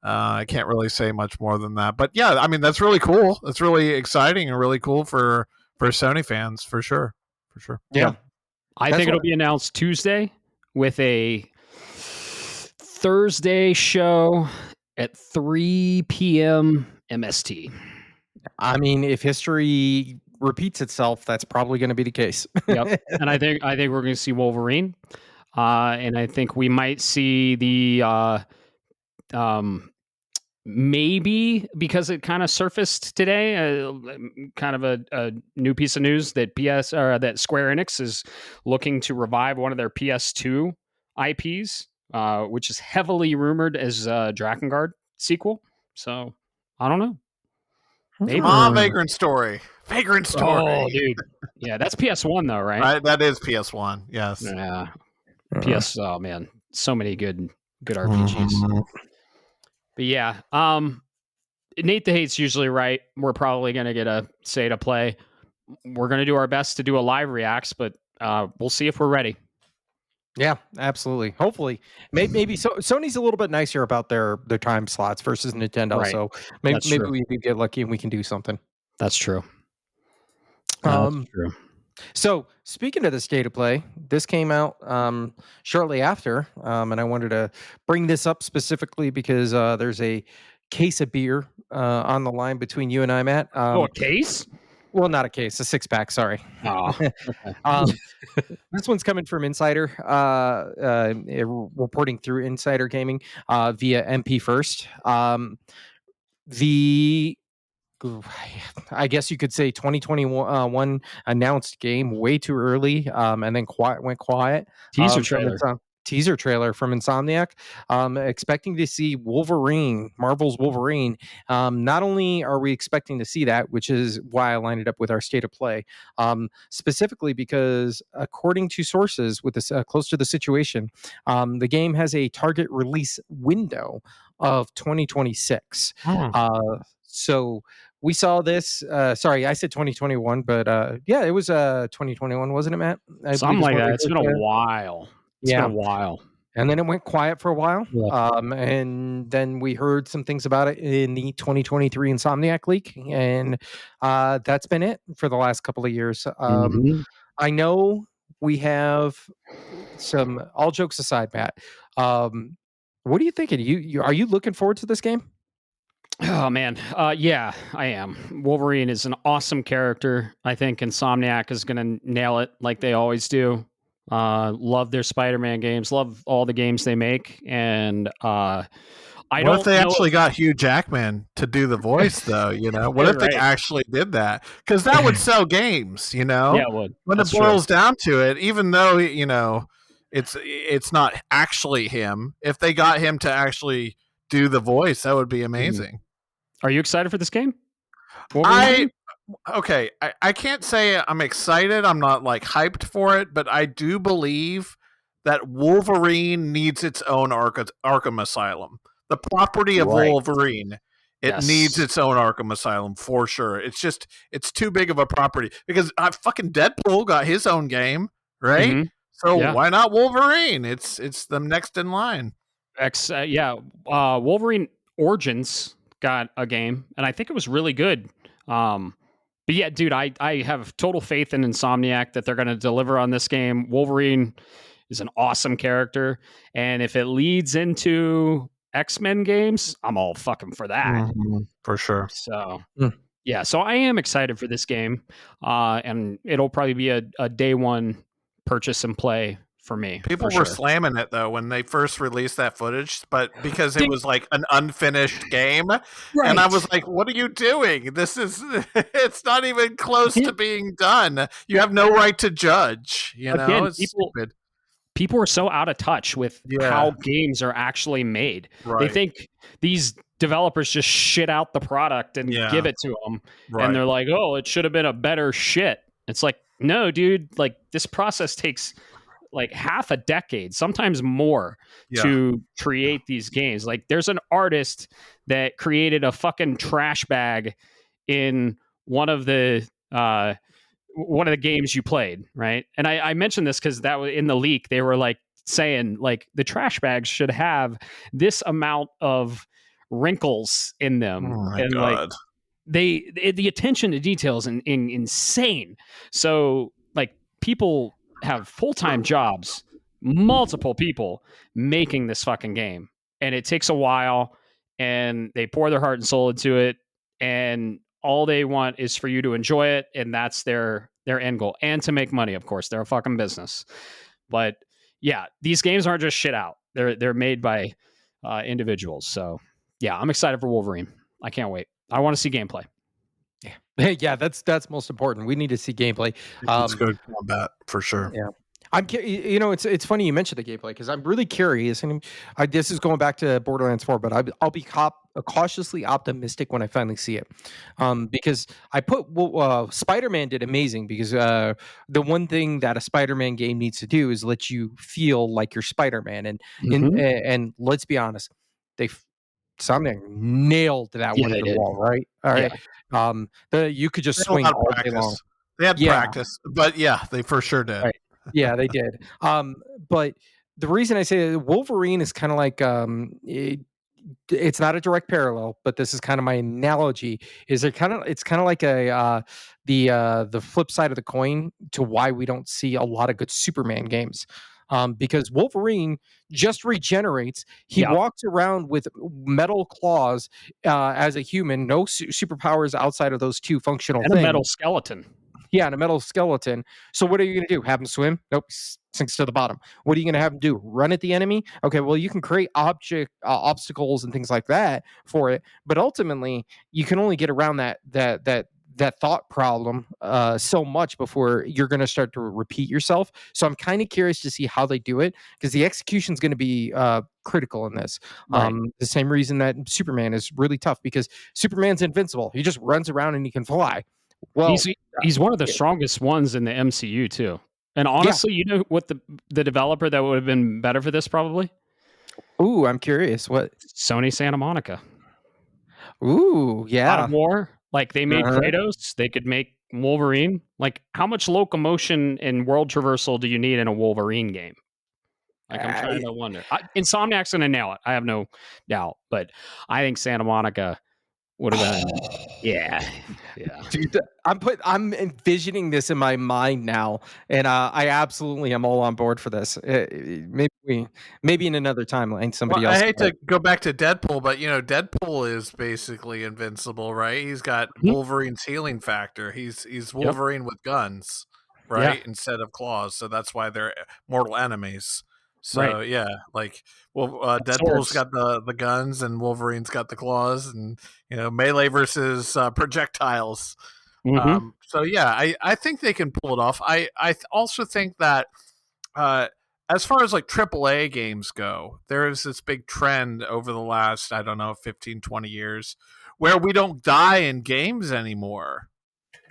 [SPEAKER 3] I can't really say much more than that. But yeah, I mean, that's really cool. It's really exciting and really cool for Sony fans, for sure.
[SPEAKER 1] Yeah. I think it'll be announced Tuesday with a Thursday show at 3 p.m. MST.
[SPEAKER 2] I mean, if history repeats itself, that's probably going to be the case.
[SPEAKER 1] Yep. And I think we're going to see Wolverine. And I think we might see the maybe, because it kind of surfaced today, kind of a new piece of news that that Square Enix is looking to revive one of their PS2 IPs, which is heavily rumored as a Drakengard sequel. So I don't know.
[SPEAKER 3] Maybe. Come on, Vagrant Story. Vagrant Story.
[SPEAKER 1] Oh, dude. Yeah, that's PS1 though, right?
[SPEAKER 3] That is PS1. Yes.
[SPEAKER 1] Yeah. Oh man, so many good RPGs. But yeah, Nate the Hate's usually right. We're probably gonna get a State of Play. We're gonna do our best to do a live reacts, but we'll see if we're ready.
[SPEAKER 2] Yeah, absolutely. Hopefully, maybe Sony's a little bit nicer about their time slots versus Nintendo.
[SPEAKER 1] Right.
[SPEAKER 2] So maybe we can get lucky and we can do something.
[SPEAKER 1] That's true. That's true.
[SPEAKER 2] So speaking of the State of Play, this came out shortly after, and I wanted to bring this up specifically because there's a case of beer on the line between you and I, Matt.
[SPEAKER 1] A case?
[SPEAKER 2] Well, not a case, a 6-pack. Sorry.
[SPEAKER 1] Oh,
[SPEAKER 2] this one's coming from Insider, reporting through Insider Gaming via MP First. I guess you could say 2021 announced game way too early, and then went quiet. Teaser trailer from Insomniac. Expecting to see Marvel's Wolverine. Not only are we expecting to see that, which is why I lined it up with our State of Play, specifically because according to sources with this close to the situation, the game has a target release window of 2026. So we saw this. Sorry, I said 2021, but yeah, it was 2021, wasn't it, Matt?
[SPEAKER 1] Something like that. It's been a while. It's been a while.
[SPEAKER 2] And then it went quiet for a while. Yeah. And then we heard some things about it in the 2023 Insomniac leak. And that's been it for the last couple of years. I know we have some, all jokes aside, Matt. What are you thinking? Are you looking forward to this game?
[SPEAKER 1] Oh man, yeah, I am. Wolverine is an awesome character. I think Insomniac is going to nail it like they always do. Love their Spider-Man games. Love all the games they make. And what
[SPEAKER 3] if they actually got Hugh Jackman to do the voice, though? What if they actually did that? Because that would sell games. Yeah,
[SPEAKER 1] it would.
[SPEAKER 3] When it boils down to it, even though it's not actually him, if they got him to actually do the voice, that would be amazing.
[SPEAKER 1] Are you excited for this game?
[SPEAKER 3] I can't say I'm excited. I'm not like hyped for it, but I do believe that Wolverine needs its own Arkham Asylum. The property of Wolverine, it needs its own Arkham Asylum for sure. It's too big of a property because fucking Deadpool got his own game, right? Mm-hmm. So why not Wolverine? It's the next in line.
[SPEAKER 1] Wolverine Origins got a game, and I think it was really good. But yeah, dude, I have total faith in Insomniac that they're going to deliver on this game. Wolverine is an awesome character, and if it leads into X-Men games, I'm all fucking for that.
[SPEAKER 3] For sure.
[SPEAKER 1] So yeah, so I am excited for this game, and it'll probably be a day one purchase and play for me.
[SPEAKER 3] People were slamming it though when they first released that footage, but because it was like an unfinished game, and I was like, "What are you doing? It's not even close to being done. You have no right to judge." It's stupid.
[SPEAKER 1] People are so out of touch with how games are actually made. Right. They think these developers just shit out the product and give it to them, and they're like, "Oh, it should have been a better shit." It's like, no, dude. Like this process takes like half a decade, sometimes more, to create these games. Like there's an artist that created a fucking trash bag in one of the games you played, right? And I mentioned this because that was in the leak. They were like saying like the trash bags should have this amount of wrinkles in them.
[SPEAKER 3] Oh my God.
[SPEAKER 1] Like the attention to detail is insane. So like people have full-time jobs, multiple people making this fucking game, and it takes a while, and they pour their heart and soul into it, and all they want is for you to enjoy it, and that's their end goal, and to make money. Of course, they're a fucking business, but yeah, these games aren't just shit out. They're made by individuals. So yeah, I'm excited for Wolverine. I can't wait. I want to see gameplay.
[SPEAKER 2] Yeah, that's most important. We need to see gameplay.
[SPEAKER 3] It's good combat for sure.
[SPEAKER 2] Yeah, it's funny you mentioned the gameplay because I'm really curious, and this is going back to Borderlands 4, but I'll be cautiously optimistic when I finally see it, because I put Spider-Man did amazing because the one thing that a Spider-Man game needs to do is let you feel like you're Spider-Man, and let's be honest, they Sonic nailed that
[SPEAKER 1] Yeah,
[SPEAKER 2] one
[SPEAKER 1] they
[SPEAKER 2] to the
[SPEAKER 1] did.
[SPEAKER 2] wall, right? All right. You could just swing all day long.
[SPEAKER 3] They had
[SPEAKER 2] Yeah.
[SPEAKER 3] practice, but yeah, they for sure did.
[SPEAKER 2] Right. Yeah, they did. But the reason I say that Wolverine is kind of like it's not a direct parallel, but this is kind of my analogy. Is it kind of it's kind of like the flip side of the coin to why we don't see a lot of good Superman games. Because Wolverine just regenerates. He walks around with metal claws as a human, no superpowers outside of those two functional
[SPEAKER 1] and
[SPEAKER 2] things.
[SPEAKER 1] a metal skeleton.
[SPEAKER 2] Yeah, and a metal skeleton. So what are you going to do? Have him swim? Nope, sinks to the bottom. What are you going to have him do? Run at the enemy? Okay, well you can create obstacles and things like that for it, but ultimately you can only get around that thought problem so much before you're going to start to repeat yourself. So I'm kind of curious to see how they do it because the execution is going to be critical in this.
[SPEAKER 1] Right.
[SPEAKER 2] The same reason that Superman is really tough because Superman's invincible. He just runs around and he can fly. Well,
[SPEAKER 1] he's one of the strongest ones in the MCU too. And honestly, you know what the developer that would have been better for this probably?
[SPEAKER 2] Ooh, I'm curious. What?
[SPEAKER 1] Sony Santa Monica.
[SPEAKER 2] Ooh, yeah.
[SPEAKER 1] God of War. Like they made Kratos, they could make Wolverine. Like how much locomotion and world traversal do you need in a Wolverine game? Like I'm trying to wonder. Insomniac's gonna nail it. I have no doubt. But I think Santa Monica would have been, yeah.
[SPEAKER 2] Dude, I'm envisioning this in my mind now, and I absolutely am all on board for this. Maybe in another timeline, somebody else.
[SPEAKER 3] I hate to go back to Deadpool, but Deadpool is basically invincible, right? He's got Wolverine's healing factor. He's Wolverine with guns, right, instead of claws. So that's why they're mortal enemies. So Deadpool's got the guns and Wolverine's got the claws, and melee versus projectiles. I think they can pull it off. I also think that as far as like AAA games go, there is this big trend over the last 15, 20 years where we don't die in games anymore.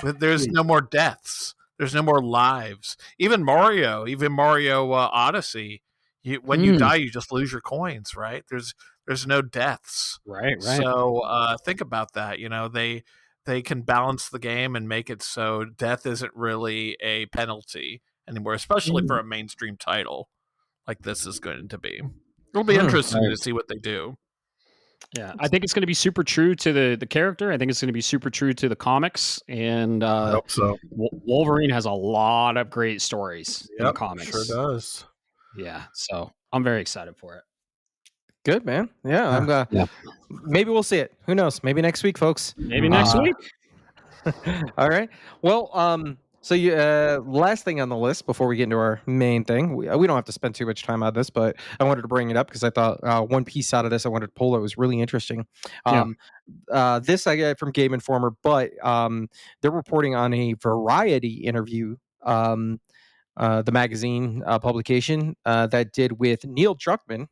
[SPEAKER 3] There's no more deaths. There's no more lives. Even Mario Odyssey. When you die, you just lose your coins, right? There's no deaths,
[SPEAKER 1] right.
[SPEAKER 3] So think about that. They can balance the game and make it so death isn't really a penalty anymore, especially for a mainstream title like this is going to be. It'll be interesting to see what they do.
[SPEAKER 1] Yeah, I think it's going to be super true to the character. I think it's going to be super true to the comics, and
[SPEAKER 3] I hope so.
[SPEAKER 1] Wolverine has a lot of great stories in the comics.
[SPEAKER 3] Sure does.
[SPEAKER 1] Yeah, so I'm very excited for it.
[SPEAKER 2] Good, man. Yeah, maybe we'll see it. Who knows? Maybe next week, folks.
[SPEAKER 1] Maybe next week.
[SPEAKER 2] All right. Well, so last thing on the list before we get into our main thing, we don't have to spend too much time on this, but I wanted to bring it up because I thought one piece out of this I wanted to pull that was really interesting. This I get from Game Informer, but they're reporting on a Variety interview, the magazine publication that did with Neil Druckmann,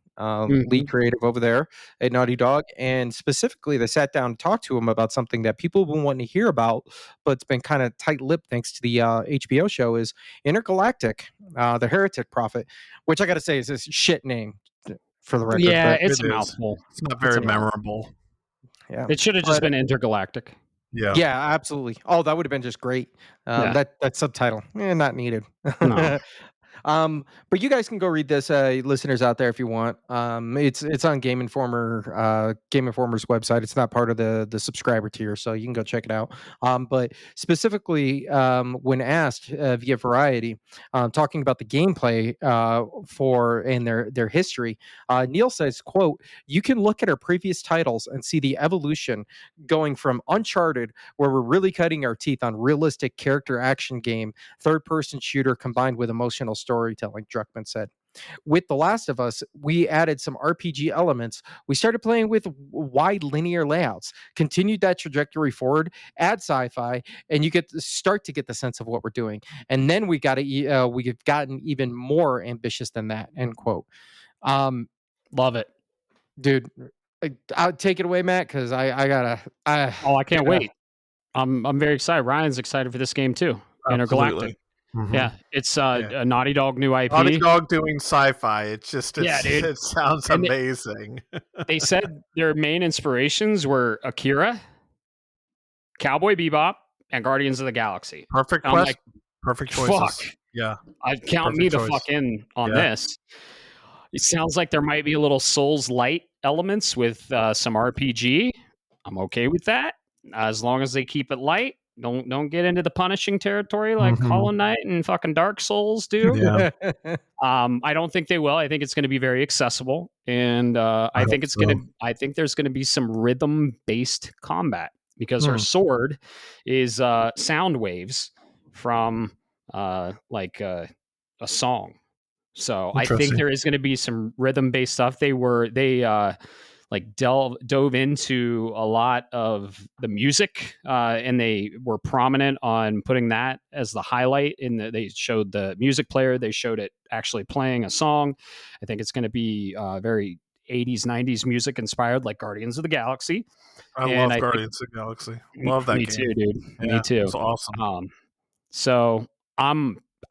[SPEAKER 2] lead creative over there at Naughty Dog, and specifically they sat down and talked to him about something that people have been wanting to hear about, but it's been kind of tight-lipped thanks to the HBO show, is Intergalactic, the Heretic Prophet, which I got to say is this shit name for the record.
[SPEAKER 1] Yeah, it's a mouthful.
[SPEAKER 3] It's not very memorable.
[SPEAKER 2] Yeah,
[SPEAKER 1] it should have just been Intergalactic.
[SPEAKER 2] Yeah, absolutely. Oh, that would have been just great. That subtitle, not needed.
[SPEAKER 1] No.
[SPEAKER 2] But you guys can go read this, listeners out there, if you want. It's on Game Informer, Game Informer's website. It's not part of the subscriber tier, so you can go check it out. But specifically, when asked via Variety, talking about the gameplay and their history, Neil says, "quote You can look at our previous titles and see the evolution going from Uncharted, where we're really cutting our teeth on realistic character action game, third-person shooter combined with emotional storytelling," Druckmann said. With The Last of Us, we added some RPG elements. We started playing with wide linear layouts, continued that trajectory forward, add sci-fi, and you start to get the sense of what we've gotten even more ambitious than that, end quote.
[SPEAKER 1] Love it.
[SPEAKER 2] Dude, I'll take it away, Matt, because I gotta.
[SPEAKER 1] I can't wait. I'm very excited. Ryan's excited for this game too. Intergalactic.
[SPEAKER 3] Mm-hmm.
[SPEAKER 1] Yeah, it's a Naughty Dog new IP.
[SPEAKER 3] Naughty Dog doing sci-fi. It's just
[SPEAKER 1] dude.
[SPEAKER 3] It sounds amazing.
[SPEAKER 1] They said their main inspirations were Akira, Cowboy Bebop, and Guardians of the Galaxy.
[SPEAKER 3] Perfect quest. Like, perfect choices.
[SPEAKER 1] Fuck.
[SPEAKER 3] Yeah.
[SPEAKER 1] I'd count me the fuck in on this. It sounds like there might be a little Souls light elements with some RPG. I'm okay with that. As long as they keep it light. Don't get into the punishing territory like Hollow Knight and fucking Dark Souls do.
[SPEAKER 3] Yeah.
[SPEAKER 1] I don't think they will. I think it's going to be very accessible, and I think there's going to be some rhythm based combat because our sword is sound waves from like a song. So I think there is going to be some rhythm based stuff. They dove into a lot of the music, and they were prominent on putting that as the highlight. They showed the music player. They showed it actually playing a song. I think it's going to be very 80s, 90s music inspired, like Guardians of the Galaxy.
[SPEAKER 3] I love Guardians of the Galaxy. Love that game.
[SPEAKER 1] Me too, dude.
[SPEAKER 3] Yeah,
[SPEAKER 1] me too.
[SPEAKER 3] It's awesome.
[SPEAKER 1] So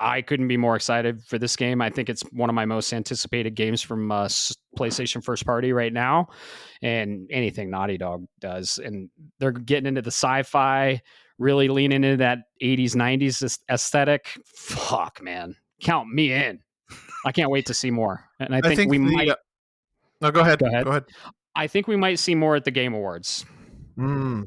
[SPEAKER 1] I couldn't be more excited for this game. I think it's one of my most anticipated games from PlayStation first party right now, and anything Naughty Dog does. And they're getting into the sci-fi, really leaning into that 80s, 90s aesthetic. Fuck, man. Count me in. I can't wait to see more. And I think we might...
[SPEAKER 3] No, go ahead. Go ahead.
[SPEAKER 1] I think we might see more at the Game Awards.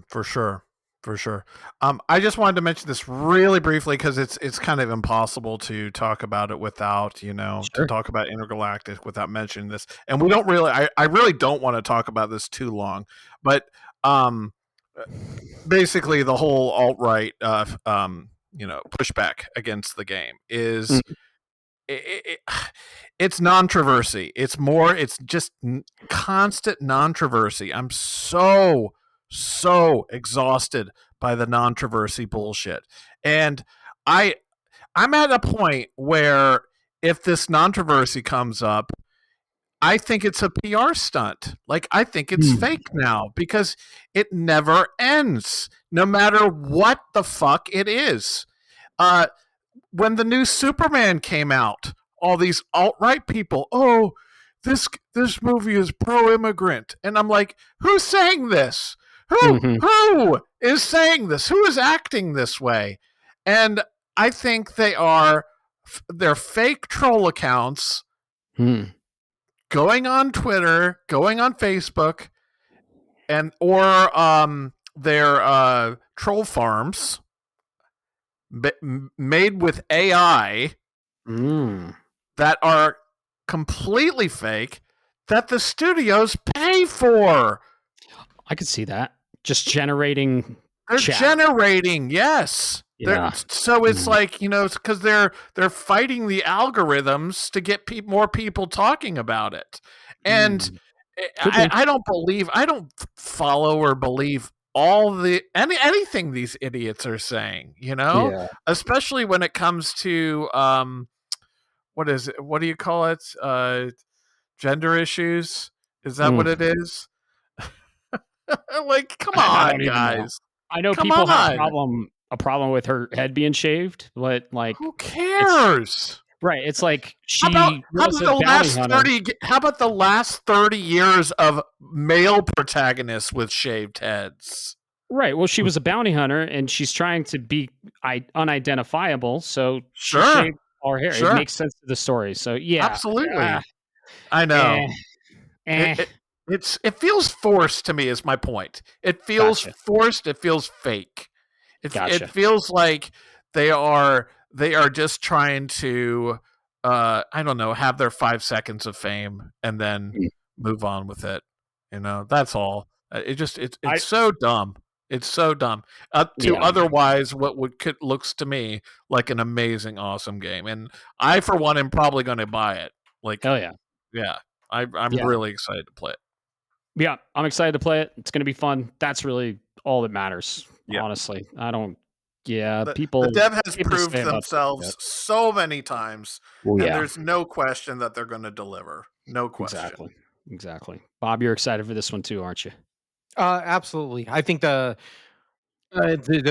[SPEAKER 3] For sure. For sure. I just wanted to mention this really briefly because it's kind of impossible to talk about it without, to talk about Intergalactic without mentioning this. And we don't really, I really don't want to talk about this too long, but basically the whole alt-right, pushback against the game is it's non-traversy. It's just constant non-traversy. I'm so exhausted by the non-traversy bullshit. And I'm at a point where if this non-traversy comes up, I think it's a PR stunt. Like, I think it's fake now because it never ends, no matter what the fuck it is. When the new Superman came out, all these alt-right people, this movie is pro-immigrant. And I'm like, who's saying this? Who is saying this? Who is acting this way? And I think they're fake troll accounts going on Twitter, going on Facebook, or their troll farms made with AI that are completely fake that the studios pay for.
[SPEAKER 1] I could see that. Just generating.
[SPEAKER 3] They're generating, yes. Yeah. So it's like, because they're fighting the algorithms to get more people talking about it. And I don't follow or believe anything these idiots are saying, especially when it comes to what is it? What do you call it? Gender issues? Is that what it is? Like, come on, guys.
[SPEAKER 1] I know people have a problem with her head being shaved, but like,
[SPEAKER 3] who cares?
[SPEAKER 1] Right. It's like
[SPEAKER 3] how about the last 30 years of male protagonists with shaved heads?
[SPEAKER 1] Right. Well, she was a bounty hunter and she's trying to be unidentifiable. So
[SPEAKER 3] she
[SPEAKER 1] shaved all her hair. It makes sense to the story. So yeah,
[SPEAKER 3] absolutely. I know. It feels forced to me is my point. It feels forced. It feels fake. It feels like they are just trying to, I don't know, have their 5 seconds of fame and then move on with it. That's all. It's so dumb. It's so dumb. Otherwise, what looks to me like an amazing, awesome game, and I, for one, am probably going to buy it. Like,
[SPEAKER 1] hell yeah,
[SPEAKER 3] yeah. I'm really excited to play it.
[SPEAKER 1] Yeah, I'm excited to play it. It's going to be fun. That's really all that matters. Honestly, I don't. Yeah, the
[SPEAKER 3] dev has proved themselves so many times, and there's no question that they're going to deliver. No question.
[SPEAKER 1] Exactly. Exactly. Bob, you're excited for this one too, aren't you?
[SPEAKER 2] Absolutely. I think the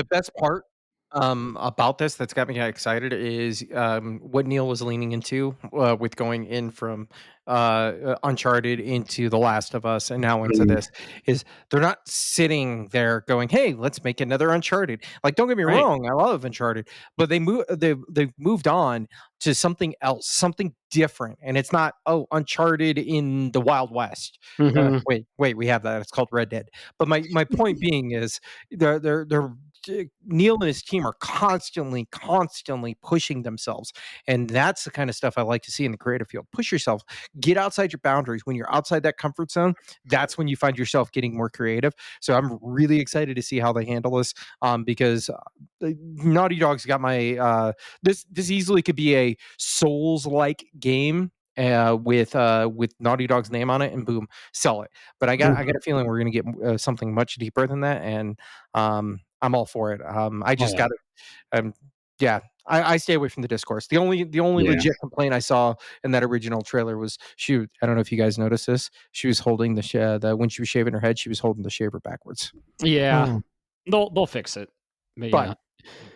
[SPEAKER 2] best part about this that's got me excited is what Neil was leaning into with going in from Uncharted into The Last of Us and now into this is they're not sitting there going, "Hey, let's make another Uncharted." Like, don't get me
[SPEAKER 1] Right.
[SPEAKER 2] wrong, I love Uncharted, but they've moved on to something else, something different, and it's not Uncharted in the Wild West.
[SPEAKER 1] Mhm.
[SPEAKER 2] Wait, we have that. It's called Red Dead. But my point being is they're Neil and his team are constantly pushing themselves, and that's the kind of stuff I like to see in the creative field. Push yourself, get outside your boundaries. When you're outside that comfort zone, that's when you find yourself getting more creative. So I'm really excited to see how they handle this, because Naughty Dog's got my this easily could be a Souls like game with Naughty Dog's name on it, and boom, sell it. But I got a feeling we're gonna get something much deeper than that, and I'm all for it. I just got to, yeah. I stay away from the discourse. The only legit complaint I saw in that original trailer was I don't know if you guys noticed this. She was holding the when she was shaving her head, she was holding the shaver backwards.
[SPEAKER 1] Yeah. They'll fix it. But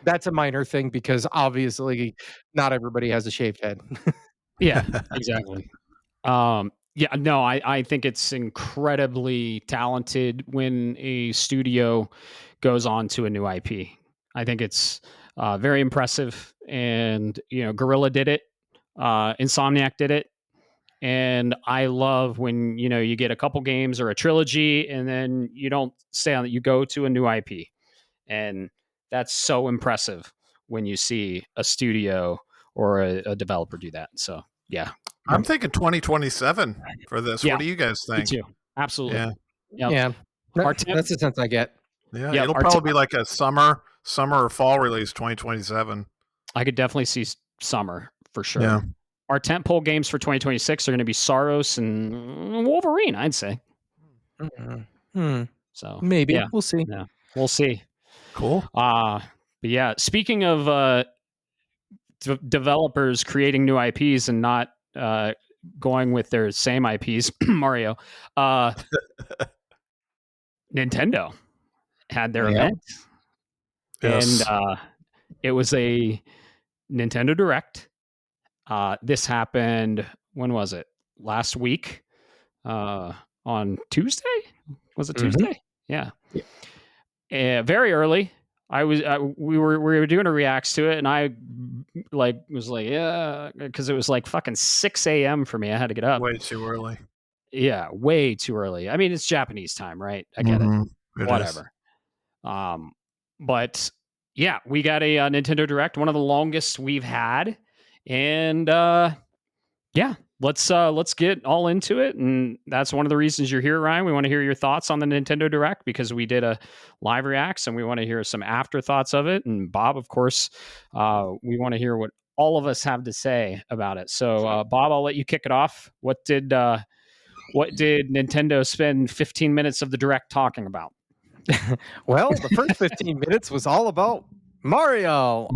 [SPEAKER 2] that's a minor thing because obviously not everybody has a shaved head.
[SPEAKER 1] Yeah, exactly. Yeah, no, I think it's incredibly talented when a studio goes on to a new IP. I think it's very impressive, and Guerrilla did it, Insomniac did it, and I love when you get a couple games or a trilogy, and then you don't stay on it, you go to a new IP, and that's so impressive when you see a studio or a developer do that. So yeah.
[SPEAKER 3] I'm thinking 2027 for this.
[SPEAKER 1] Yeah,
[SPEAKER 3] What do you guys
[SPEAKER 1] me
[SPEAKER 3] think?
[SPEAKER 1] too. Absolutely.
[SPEAKER 3] Yeah.
[SPEAKER 1] Yep.
[SPEAKER 2] Yeah. That's the sense I get.
[SPEAKER 3] Yeah,
[SPEAKER 1] Yep,
[SPEAKER 3] it'll probably be like a summer or fall release 2027.
[SPEAKER 1] I could definitely see summer for sure.
[SPEAKER 3] Yeah.
[SPEAKER 1] Our tentpole games for 2026 are going to be Saros and Wolverine, I'd say. So
[SPEAKER 2] maybe
[SPEAKER 1] yeah,
[SPEAKER 2] we'll see.
[SPEAKER 1] Yeah, we'll see.
[SPEAKER 3] Cool.
[SPEAKER 1] But yeah, speaking of developers creating new IPs and not going with their same IPs, Mario, Nintendo had their event,
[SPEAKER 3] Yes.
[SPEAKER 1] and it was a Nintendo Direct. This happened, when was it? Last week, on Tuesday? Was it Tuesday? Yeah. Very early. We were doing a reacts to it, and I was like, yeah, because it was like fucking 6 a.m. for me. I had to get up.
[SPEAKER 3] Way too early.
[SPEAKER 1] Yeah, way too early. I mean, it's Japanese time, right? I get it. Whatever. But yeah, we got a Nintendo Direct, one of the longest we've had, and yeah, let's get all into it. And that's one of the reasons you're here, Ryan. We want to hear your thoughts on the Nintendo Direct because we did a live reacts, and we want to hear some afterthoughts of it. And Bob, of course, we want to hear what all of us have to say about it. So, Bob, I'll let you kick it off. What did Nintendo spend 15 minutes of the Direct talking about?
[SPEAKER 2] Well, the first 15 minutes was all about Mario.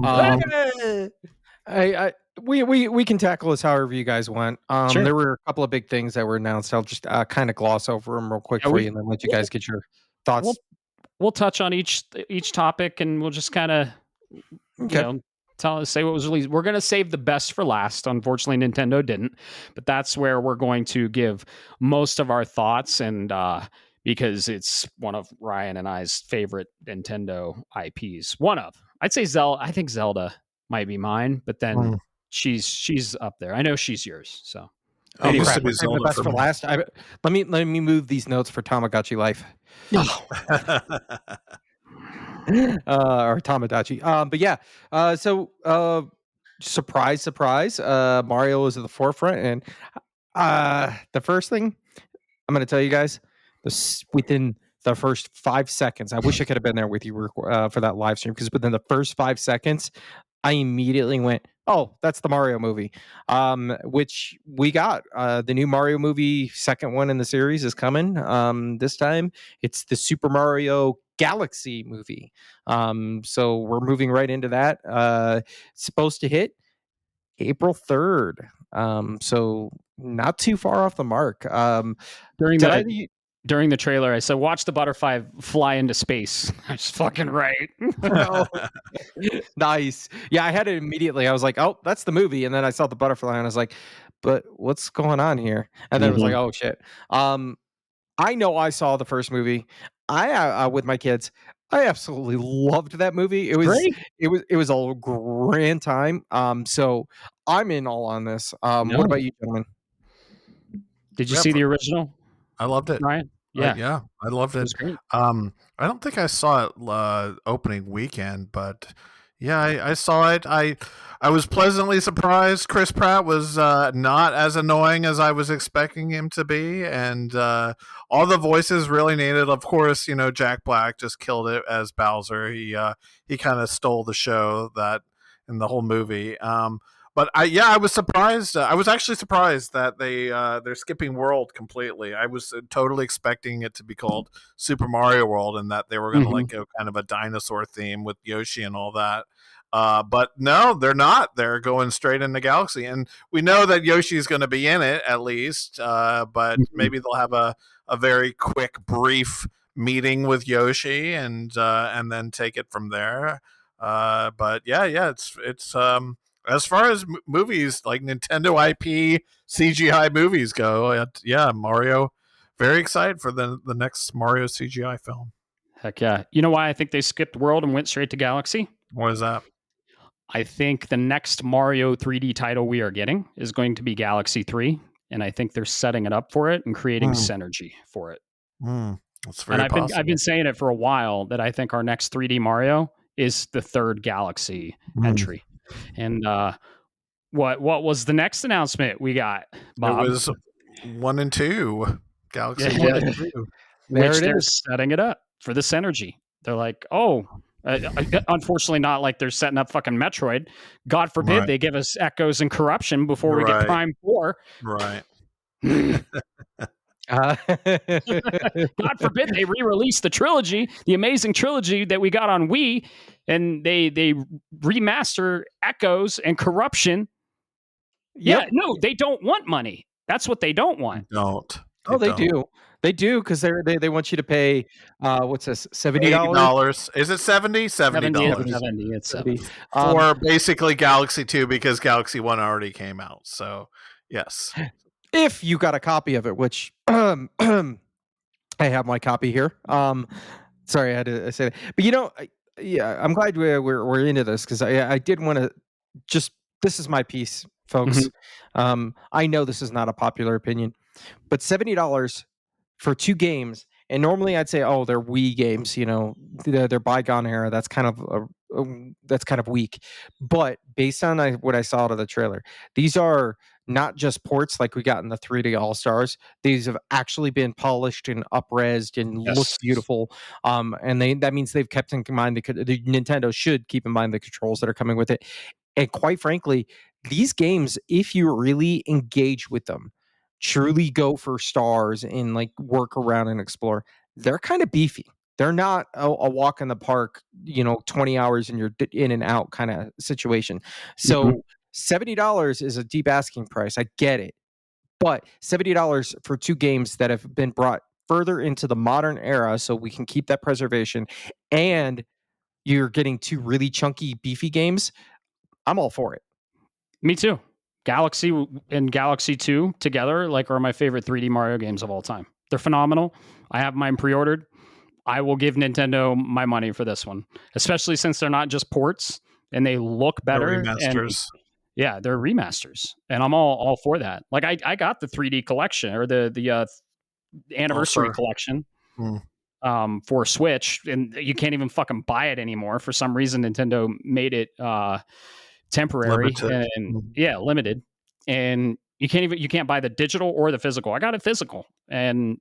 [SPEAKER 2] We can tackle this however you guys want.
[SPEAKER 1] Sure.
[SPEAKER 2] There were a couple of big things that were announced. I'll just kind of gloss over them real quick for you, and then let you guys get your thoughts.
[SPEAKER 1] We'll touch on each topic, and we'll just kind of say what was released. We're going to save the best for last. Unfortunately, Nintendo didn't, but that's where we're going to give most of our thoughts, and because it's one of Ryan and I's favorite Nintendo IPs. I'd say Zelda. I think Zelda might be mine, but then she's up there. I know she's yours. So
[SPEAKER 2] anyway, the best for last. Let me move these notes for Tamagotchi Life. Or Tamagotchi. But yeah. So surprise, Mario is at the forefront, and the first thing I'm going to tell you guys, within the first 5 seconds, I wish I could have been there with you for that live stream, because within the first 5 seconds, I immediately went, "Oh, that's the Mario movie," which we got. The new Mario movie, second one in the series, is coming. This time, it's the Super Mario Galaxy movie. So we're moving right into that. It's supposed to hit April 3rd. So not too far off the mark.
[SPEAKER 1] During the trailer, I said, "Watch the butterfly fly into space." I was fucking right.
[SPEAKER 2] Nice. Yeah, I had it immediately. I was like, "Oh, that's the movie," and then I saw the butterfly, and I was like, "But what's going on here?" And then it was like, "Oh shit." I know I saw the first movie. I with my kids. I absolutely loved that movie. It was
[SPEAKER 1] Great.
[SPEAKER 2] It was a grand time. So I'm in all on this. What about you, gentlemen?
[SPEAKER 1] Did you see the original?
[SPEAKER 3] I loved it.
[SPEAKER 1] Ryan?
[SPEAKER 3] Yeah, I loved it.
[SPEAKER 1] It was great.
[SPEAKER 3] I don't think I saw it opening weekend, but yeah, I saw it. I was pleasantly surprised. Chris Pratt was not as annoying as I was expecting him to be, and all the voices really nailed. Of course, Jack Black just killed it as Bowser. He kind of stole the show that in the whole movie. But I was surprised. I was actually surprised that they're skipping World completely. I was totally expecting it to be called Super Mario World, and that they were going to go kind of a dinosaur theme with Yoshi and all that. But no, they're not. They're going straight into Galaxy, and we know that Yoshi's going to be in it at least. But maybe they'll have a very quick, brief meeting with Yoshi, and then take it from there. But yeah, it's as far as movies, like Nintendo IP CGI movies go, Mario, very excited for the next Mario CGI film.
[SPEAKER 1] Heck yeah. You know why I think they skipped World and went straight to Galaxy?
[SPEAKER 3] What is that?
[SPEAKER 1] I think the next Mario 3D title we are getting is going to be Galaxy 3, and I think they're setting it up for it and creating synergy for it.
[SPEAKER 3] That's very possible.
[SPEAKER 1] I've been saying it for a while that I think our next 3D Mario is the third Galaxy entry. And what was the next announcement we got, Bob?
[SPEAKER 3] It was 1 and 2. Galaxy 1 and 2.
[SPEAKER 1] Which they're setting it up for the synergy. They're like, unfortunately not like they're setting up fucking Metroid. God forbid they give us Echoes and Corruption before we get Prime 4.
[SPEAKER 3] Right.
[SPEAKER 1] God forbid they re-release the trilogy, the amazing trilogy that we got on Wii, and they remaster Echoes and Corruption. Yeah, no, they don't want money. That's what they don't want.
[SPEAKER 2] They do. They do, because they want you to pay what's this, $70?
[SPEAKER 3] $80. Is it $70? $70.
[SPEAKER 1] $70. It's $70.
[SPEAKER 3] For basically Galaxy 2, because Galaxy 1 already came out. So yes.
[SPEAKER 2] If you got a copy of it, which I have my copy here. Sorry, I had to say that. But I'm glad we're into this, because I did want to just, this is my piece, folks. I know this is not a popular opinion, but $70 for 2 games, and normally I'd say, oh, they're Wii games, they're bygone era. That's kind of weak. But based on what I saw out of the trailer, these are not just ports like we got in the 3D All-Stars. These have actually been polished and up-resed and look beautiful. And that means they've kept in mind the Nintendo should keep in mind the controls that are coming with it. And quite frankly, these games, if you really engage with them, truly go for stars and like work around and explore, they're kind of beefy. They're not a walk in the park, 20 hours and you're in and out kind of situation. So $70 is a deep asking price. I get it. But $70 for 2 games that have been brought further into the modern era so we can keep that preservation, and you're getting 2 really chunky, beefy games, I'm all for it.
[SPEAKER 1] Me too. Galaxy and Galaxy 2 together are my favorite 3D Mario games of all time. They're phenomenal. I have mine pre-ordered. I will give Nintendo my money for this one, especially since they're not just ports and they look better.
[SPEAKER 3] They're remasters.
[SPEAKER 1] Yeah, they're remasters, and I'm all for that. Like I got the 3D collection or the anniversary collection for Switch, and you can't even fucking buy it anymore. For some reason, Nintendo made it temporary limited, and you can't buy the digital or the physical. I got it physical, and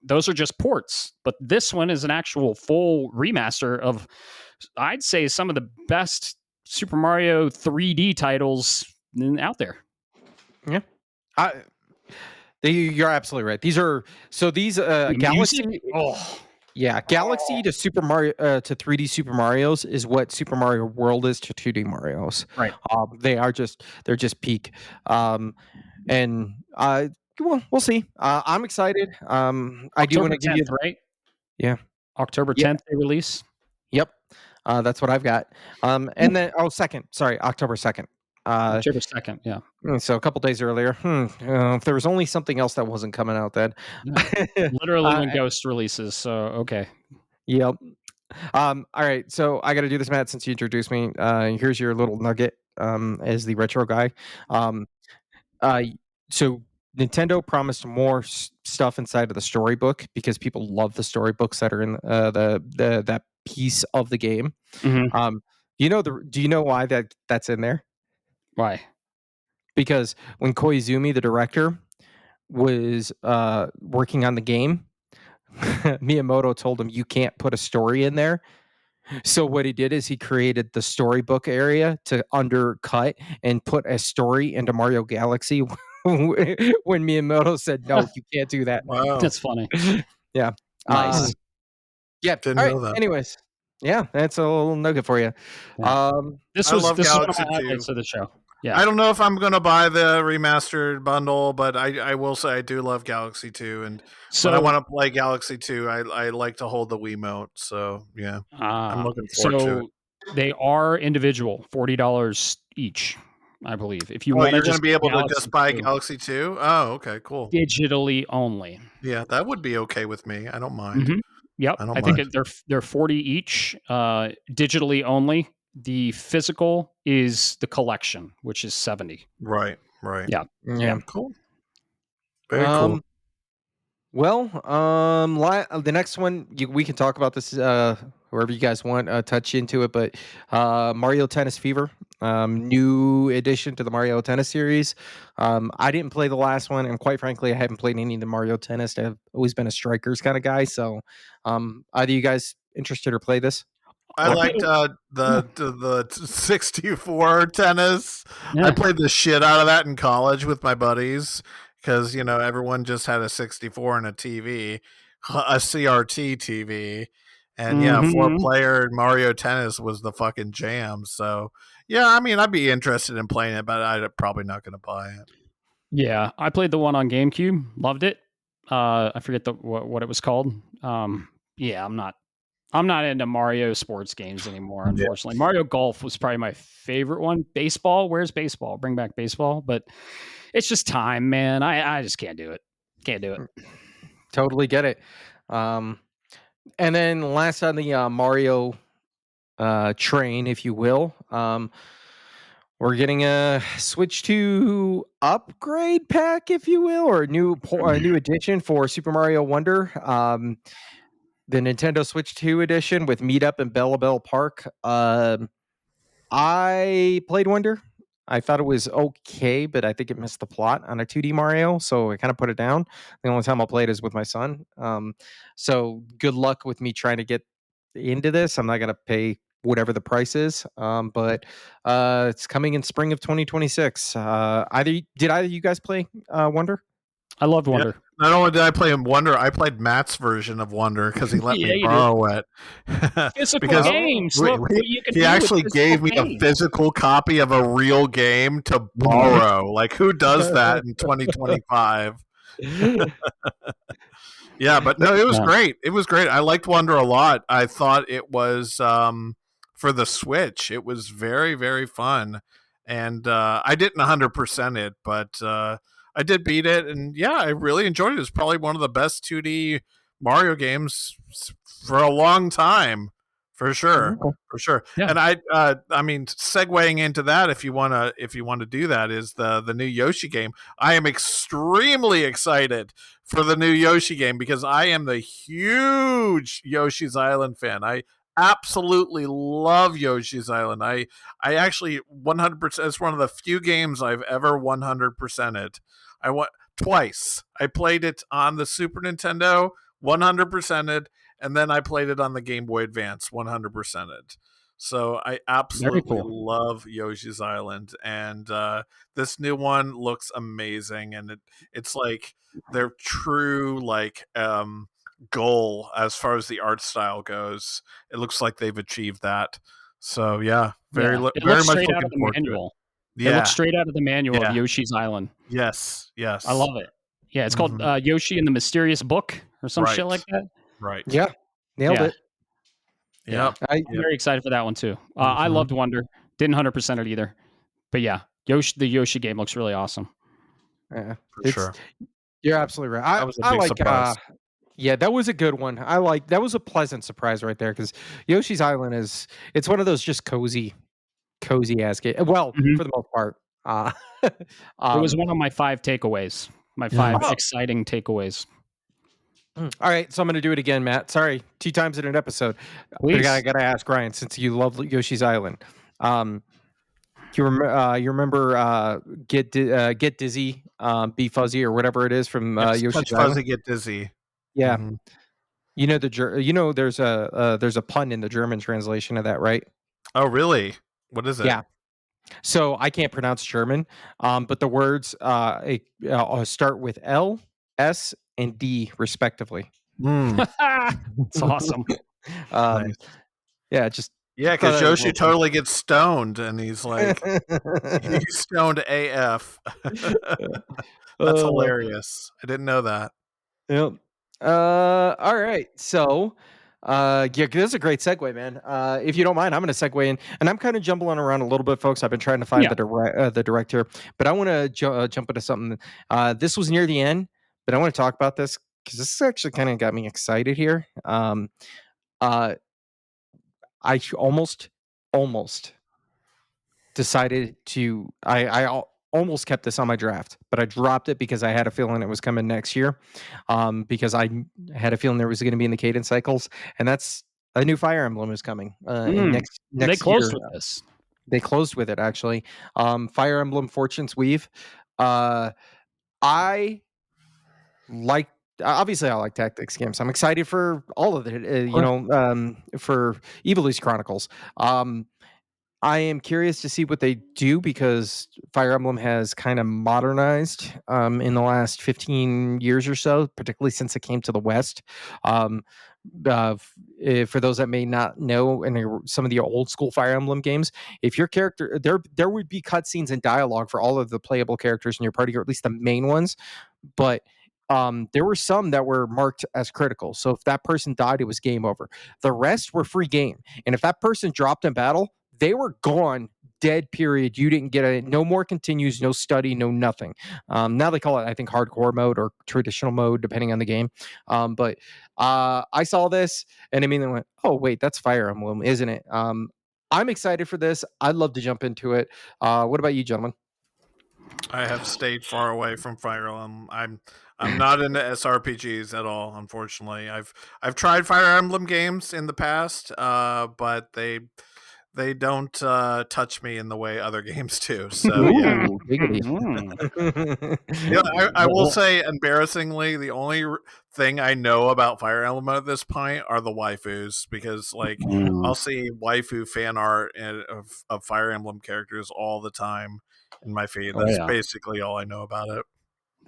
[SPEAKER 1] those are just ports, but this one is an actual full remaster of, I'd say, some of the best Super Mario 3D titles out there.
[SPEAKER 2] Yeah, you're absolutely right. These Galaxy. Galaxy to Super Mario to 3D Super Mario's is what Super Mario World is to 2D Mario's.
[SPEAKER 1] Right.
[SPEAKER 2] They're just peak. And well, we'll see. I'm excited. I do want to give you
[SPEAKER 1] right?
[SPEAKER 2] Yeah.
[SPEAKER 1] October 10th they release.
[SPEAKER 2] Yep. That's what I've got. And then second. Sorry, October 2nd.
[SPEAKER 1] October 2nd, yeah.
[SPEAKER 2] So a couple days earlier. If there was only something else that wasn't coming out then.
[SPEAKER 1] Literally when Ghost releases, so okay.
[SPEAKER 2] Yep. All right. So I got to do this, Matt, since you introduced me. Here's your little nugget as the retro guy. So Nintendo promised more stuff inside of the storybook because people love the storybooks that are in that piece of the game.
[SPEAKER 1] Mm-hmm.
[SPEAKER 2] Do you know why that's in there?
[SPEAKER 1] Why?
[SPEAKER 2] Because when Koizumi, the director, was working on the game, Miyamoto told him you can't put a story in there. So what he did is he created the storybook area to undercut and put a story into Mario Galaxy when Miyamoto said, no, you can't do that.
[SPEAKER 3] Wow.
[SPEAKER 1] That's funny.
[SPEAKER 2] Yeah.
[SPEAKER 1] Nice.
[SPEAKER 2] Yeah.
[SPEAKER 3] Didn't
[SPEAKER 2] all right.
[SPEAKER 3] know that.
[SPEAKER 2] Anyways. Yeah, that's a little nugget for you.
[SPEAKER 1] Yeah. This was one of
[SPEAKER 3] Galaxy
[SPEAKER 1] my highlights of the show. Yeah.
[SPEAKER 3] I don't know if I'm going to buy the remastered bundle, but I will say I do love Galaxy 2. And when I want to play Galaxy 2, I like to hold the Wiimote. So, yeah, I'm looking forward to it.
[SPEAKER 1] They are individual, $40 each, I believe. If you
[SPEAKER 3] you're
[SPEAKER 1] going
[SPEAKER 3] to be able to just buy Galaxy 2? Oh, okay, cool.
[SPEAKER 1] Digitally only.
[SPEAKER 3] Yeah, that would be okay with me. I don't mind.
[SPEAKER 1] Mm-hmm. Yep. I think they're 40 each, digitally only. The physical is the collection, which is 70.
[SPEAKER 3] Right.
[SPEAKER 1] Yeah.
[SPEAKER 3] Cool. Very cool.
[SPEAKER 2] Well, the next one we can talk about this wherever you guys want, touch into it. But Mario Tennis Fever, new addition to the Mario Tennis series. I didn't play the last one, and quite frankly, I haven't played any of the Mario Tennis. I've always been a strikers kind of guy. So, either you guys interested or play this?
[SPEAKER 3] I liked the 64 tennis. Yeah. I played the shit out of that in college with my buddies because everyone just had a 64 and a TV, a CRT TV, and 4-player Mario Tennis was the fucking jam. So yeah, I mean, I'd be interested in playing it, but I'm probably not going to buy it.
[SPEAKER 1] Yeah, I played the one on GameCube, loved it. I forget what it was called. Yeah, I'm not into Mario sports games anymore, unfortunately. Yeah. Mario Golf was probably my favorite one. Baseball, where's baseball? Bring back baseball. But it's just time, man. I just can't do it. Can't do it.
[SPEAKER 2] Totally get it. And then last on the Mario train, if you will, we're getting a Switch 2 upgrade pack, if you will, or a new edition for Super Mario Wonder. The Nintendo Switch 2 edition with Meetup in Bella Bell Park. I played Wonder. I thought it was okay, but I think it missed the plot on a 2D Mario, so I kind of put it down. The only time I'll play it is with my son. So good luck with me trying to get into this. I'm not going to pay whatever the price is, but it's coming in spring of 2026. Did either of you guys play Wonder?
[SPEAKER 1] I loved Wonder.
[SPEAKER 3] Yeah. Not only did I play Wonder, I played Matt's version of Wonder because he let me borrow it.
[SPEAKER 1] Because games.
[SPEAKER 3] He actually gave me a physical copy of a real game to borrow. Like, who does that in 2025? Yeah, but no, it was great. It was great. I liked Wonder a lot. I thought it was for the Switch. It was very, very fun, and I didn't 100% it, but. I did beat it, and yeah, I really enjoyed it. It's probably one of the best 2D Mario games for a long time, for sure, for sure. Yeah. And I mean, segueing into that, if you want to do that, is the new Yoshi game. I am extremely excited for the new Yoshi game because I am the huge Yoshi's Island fan. I absolutely love Yoshi's Island. I actually 100%. It's one of the few games I've ever 100%ed. I went twice. I played it on the Super Nintendo, 100%ed, and then I played it on the Game Boy Advance, 100%ed. So I absolutely love Yoshi's Island, and this new one looks amazing, and it's like their true goal as far as the art style goes. It looks like they've achieved that. So yeah, very much looking forward to it. Yeah.
[SPEAKER 1] It looks straight out of the manual of Yoshi's Island.
[SPEAKER 3] Yes.
[SPEAKER 1] I love it. Yeah, it's called Yoshi and the Mysterious Book or some shit like that.
[SPEAKER 3] Right.
[SPEAKER 2] Yeah. Nailed it.
[SPEAKER 3] Yeah.
[SPEAKER 1] I'm very excited for that one too. I loved Wonder. Didn't 100% it either. But yeah, the Yoshi game looks really awesome.
[SPEAKER 2] Yeah.
[SPEAKER 3] For sure.
[SPEAKER 2] You're absolutely right.
[SPEAKER 3] That was a big surprise.
[SPEAKER 2] Yeah, that was a good one. That was a pleasant surprise right there because Yoshi's Island it's one of those just cozy ass games. Well, for the most part.
[SPEAKER 1] It was one of my 5 takeaways. My 5 exciting takeaways.
[SPEAKER 2] All right, so I'm going to do it again, Matt. Sorry, 2 times in an episode.
[SPEAKER 1] Please.
[SPEAKER 2] I got to ask Ryan, since you love Yoshi's Island. You remember Get Dizzy, Be Fuzzy, or whatever it is from Yoshi's
[SPEAKER 3] Touch
[SPEAKER 2] Island?
[SPEAKER 3] Fuzzy, Get Dizzy.
[SPEAKER 2] Yeah. You know there's a pun in the German translation of that, right?
[SPEAKER 3] Oh, really? What is it?
[SPEAKER 2] Yeah. So I can't pronounce German, but the words start with L, S, and D respectively.
[SPEAKER 1] It's awesome.
[SPEAKER 3] Nice.
[SPEAKER 2] Yeah, just
[SPEAKER 3] because Yoshi totally gets stoned, and he's like, he's stoned AF. That's hilarious. I didn't know that.
[SPEAKER 2] Yep. All right. So, this is a great segue, man. If you don't mind, I'm going to segue in, and I'm kind of jumbling around a little bit, folks. I've been trying to find the director, but I want to jump into something. This was near the end, but I want to talk about this because this actually kind of got me excited here. I almost decided to. I almost kept this on my draft, but I dropped it because I had a feeling it was coming next year. Because I had a feeling there was going to be in the cadence cycles, and that's a new Fire Emblem is coming next
[SPEAKER 1] they closed
[SPEAKER 2] year.
[SPEAKER 1] With this.
[SPEAKER 2] They closed with it actually. Fire Emblem Fortune's Weave. I like. Obviously, I like tactics games. I'm excited for all of it. For Ivalice Chronicles. I am curious to see what they do because Fire Emblem has kind of modernized in the last 15 years or so, particularly since it came to the West. For those that may not know, in some of the old school Fire Emblem games, if your character, there would be cutscenes and dialogue for all of the playable characters in your party, or at least the main ones, but there were some that were marked as critical. So if that person died, it was game over. The rest were free game. And if that person dropped in battle, they were gone, dead, period. You didn't get no more continues, no study, no nothing. Now they call it, I think, hardcore mode or traditional mode, depending on the game. But I saw this and immediately went, oh, wait, that's Fire Emblem, isn't it? I'm excited for this. I'd love to jump into it. What about you, gentlemen?
[SPEAKER 3] I have stayed far away from Fire Emblem. I'm not into SRPGs at all, unfortunately. I've tried Fire Emblem games in the past, but they don't touch me in the way other games do. So yeah. I will say, embarrassingly, the only thing I know about Fire Emblem at this point are the waifus, because I'll see waifu fan art of Fire Emblem characters all the time in my feed. That's basically all I know about it.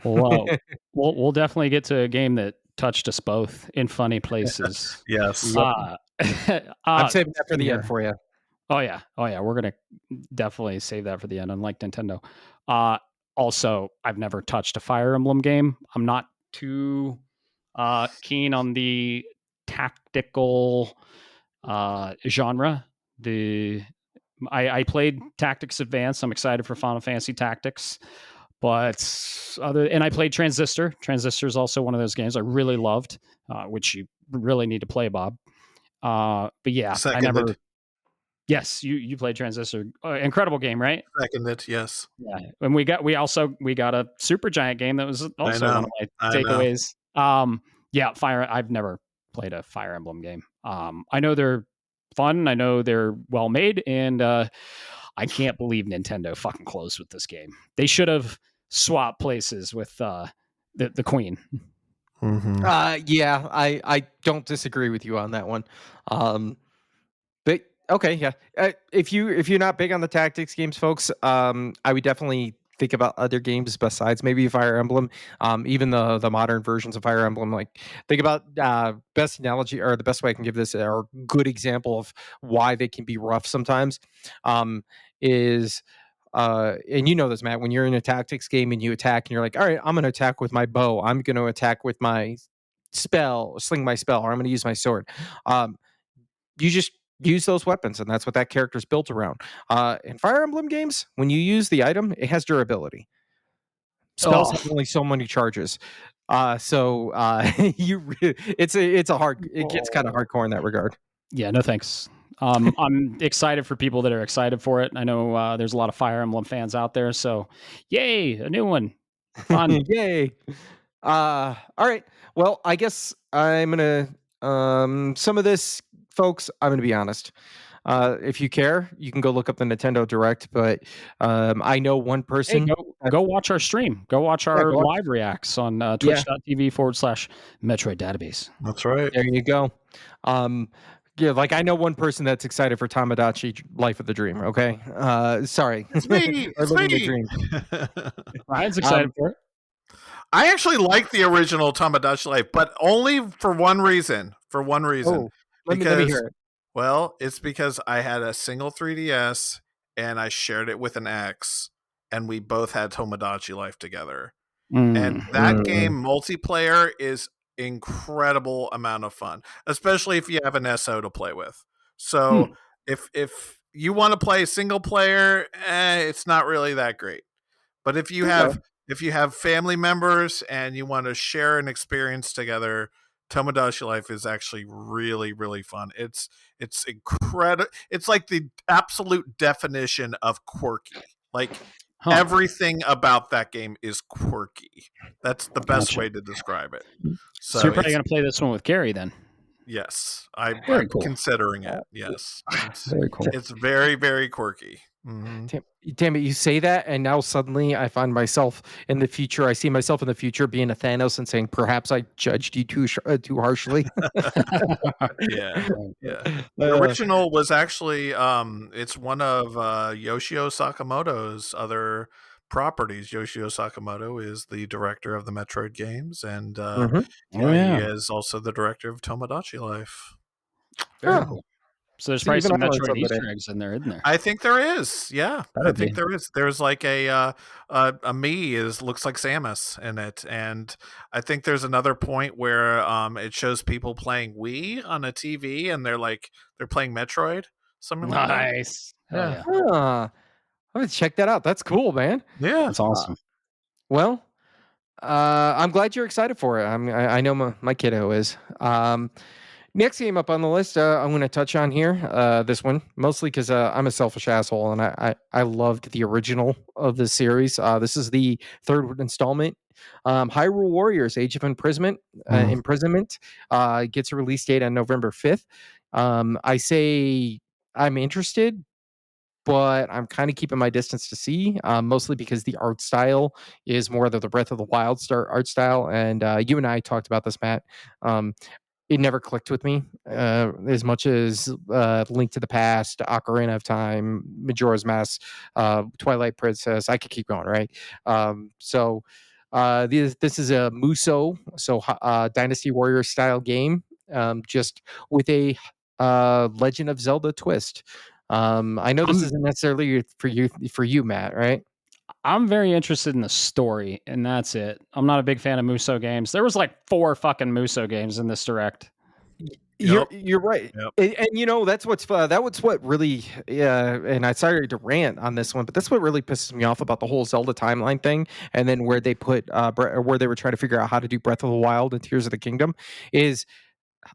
[SPEAKER 1] Well, we'll definitely get to a game that touched us both in funny places.
[SPEAKER 3] Yes.
[SPEAKER 2] I'm saving that for the end for you.
[SPEAKER 1] Oh yeah. We're gonna definitely save that for the end, unlike Nintendo. Also, I've never touched a Fire Emblem game. I'm not too keen on the tactical genre. I played Tactics Advance. I'm excited for Final Fantasy Tactics. But I played Transistor. Transistor is also one of those games I really loved, which you really need to play, Bob. But yeah,
[SPEAKER 3] Seconded.
[SPEAKER 1] I never. Yes, you played Transistor. Incredible game, right?
[SPEAKER 3] Seconded, yes.
[SPEAKER 1] Yeah, and we got a Super Giant game that was also one of my takeaways. Yeah, I've never played a Fire Emblem game. I know they're fun. I know they're well made, and I can't believe Nintendo fucking closed with this game. They should have swapped places with the Queen.
[SPEAKER 3] Mm-hmm.
[SPEAKER 2] Yeah, I don't disagree with you on that one. But okay, yeah. If you're not big on the tactics games, folks, I would definitely think about other games besides maybe Fire Emblem. Even the modern versions of Fire Emblem. Like, think about best analogy, or the best way I can give this, or good example of why they can be rough sometimes, is and you know this, Matt, when you're in a tactics game and you attack and you're like, all right, I'm going to attack with my bow. I'm going to attack with my sling my spell, or I'm going to use my sword. You just use those weapons, and that's what that character's built around. In Fire Emblem games, when you use the item, it has durability. Spells have only so many charges. It's a hard, it gets kind of hardcore in that regard.
[SPEAKER 1] Yeah, no thanks. I'm excited for people that are excited for it. I know there's a lot of Fire Emblem fans out there, so yay, a new one. Fun.
[SPEAKER 2] Yay. All right. Well, I guess I'm gonna some of this, folks, I'm gonna be honest. If you care, you can go look up the Nintendo Direct, but I know one person.
[SPEAKER 1] Hey, go watch our stream. Go watch our live reacts on twitch.tv/Metroid Database.
[SPEAKER 3] That's right.
[SPEAKER 2] There you go. Yeah, like I know one person that's excited for Tamagotchi Life of the Dream. Okay, sorry,
[SPEAKER 3] it's me. It's me.
[SPEAKER 2] The dream.
[SPEAKER 1] Ryan's excited for it.
[SPEAKER 3] I actually like the original Tamagotchi Life, but only for one reason.
[SPEAKER 2] Oh, let me hear it.
[SPEAKER 3] Well, it's because I had a single 3DS and I shared it with an ex, and we both had Tamagotchi Life together. And that game multiplayer is incredible amount of fun, especially if you have an SO to play with. So if you want to play single player, it's not really that great. But if you have family members and you want to share an experience together, Tamagotchi Life is actually really, really fun. It's incredible. It's like the absolute definition of quirky. Like everything about that game is quirky. That's the best way to describe it.
[SPEAKER 1] So you're probably going to play this one with Gary then.
[SPEAKER 3] Yes, I'm
[SPEAKER 1] cool.
[SPEAKER 3] considering it. Yes,
[SPEAKER 1] very cool.
[SPEAKER 3] It's very, very quirky.
[SPEAKER 2] Mm-hmm. Damn it, you say that, and now suddenly I find myself in the future. I see myself in the future being a Thanos and saying, "Perhaps I judged you too harshly."
[SPEAKER 3] Yeah. The original was actually it's one of Yoshio Sakamoto's other properties. Yoshio Sakamoto is the director of the Metroid games, and he is also the director of Tamagotchi Life.
[SPEAKER 1] Very cool. So there's probably some Metroid Easter eggs in there, isn't there?
[SPEAKER 3] I think there is. Yeah, I think there is. There's like a Mii looks like Samus in it, and I think there's another point where it shows people playing Wii on a TV, and they're playing Metroid. Something like that.
[SPEAKER 1] Nice.
[SPEAKER 2] Yeah. I'm gonna check that out. That's cool, man.
[SPEAKER 3] Yeah,
[SPEAKER 1] that's awesome.
[SPEAKER 2] Well, I'm glad you're excited for it. I know my kiddo is. Next game up on the list, I'm going to touch on here, this one, mostly because I'm a selfish asshole, and I loved the original of the series. This is the third installment. Hyrule Warriors, Age of Imprisonment gets a release date on November 5th. I say I'm interested, but I'm kind of keeping my distance to see, mostly because the art style is more of the Breath of the Wild art style, and you and I talked about this, Matt. It never clicked with me as much as Link to the Past, Ocarina of Time, Majora's Mask, Twilight Princess. I could keep going, right? This is a Musou, Dynasty Warrior style game, just with a Legend of Zelda twist. I know this isn't necessarily for you, Matt, right?
[SPEAKER 1] I'm very interested in the story, and that's it. I'm not a big fan of Musou games. There was like 4 fucking Musou games in this direct.
[SPEAKER 2] You're right. Yep. And that's what's what really, and I started to rant on this one, but that's what really pisses me off about the whole Zelda timeline thing, and then where they put where they were trying to figure out how to do Breath of the Wild and Tears of the Kingdom is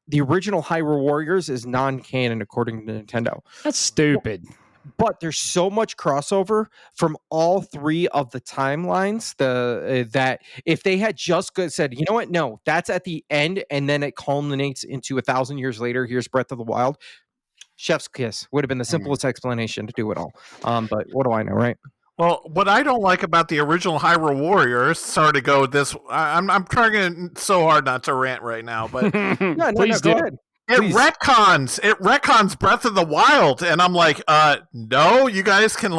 [SPEAKER 2] the original Hyrule Warriors is non-canon according to Nintendo.
[SPEAKER 1] That's stupid.
[SPEAKER 2] But there's so much crossover from all 3 of the timelines that if they had just said, you know what, no, that's at the end, and then it culminates into 1,000 years later, here's Breath of the Wild, chef's kiss would have been the simplest explanation to do it all. But what do I know, right?
[SPEAKER 3] Well, what I don't like about the original Hyrule Warriors, sorry to go this, I'm trying so hard not to rant right now, but
[SPEAKER 1] please
[SPEAKER 2] go ahead.
[SPEAKER 3] It retcons Breath of the Wild, and I'm like, no, you guys can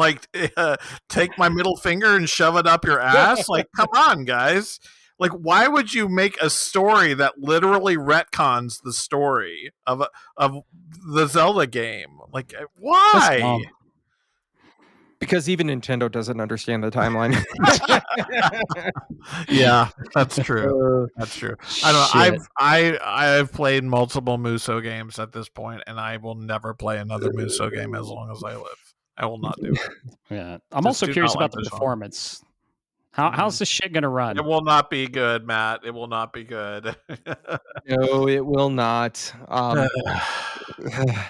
[SPEAKER 3] take my middle finger and shove it up your ass. Like, come on, guys. Like, why would you make a story that literally retcons the story of the Zelda game? Like, why?
[SPEAKER 2] Because even Nintendo doesn't understand the timeline.
[SPEAKER 3] Yeah, that's true. That's true. I don't know. I've played multiple Muso games at this point, and I will never play another Muso game as long as I live. I will not do it.
[SPEAKER 1] Yeah, I'm also curious about the performance. How's this shit gonna run?
[SPEAKER 3] It will not be good, Matt. It will not be good.
[SPEAKER 2] No, it will not.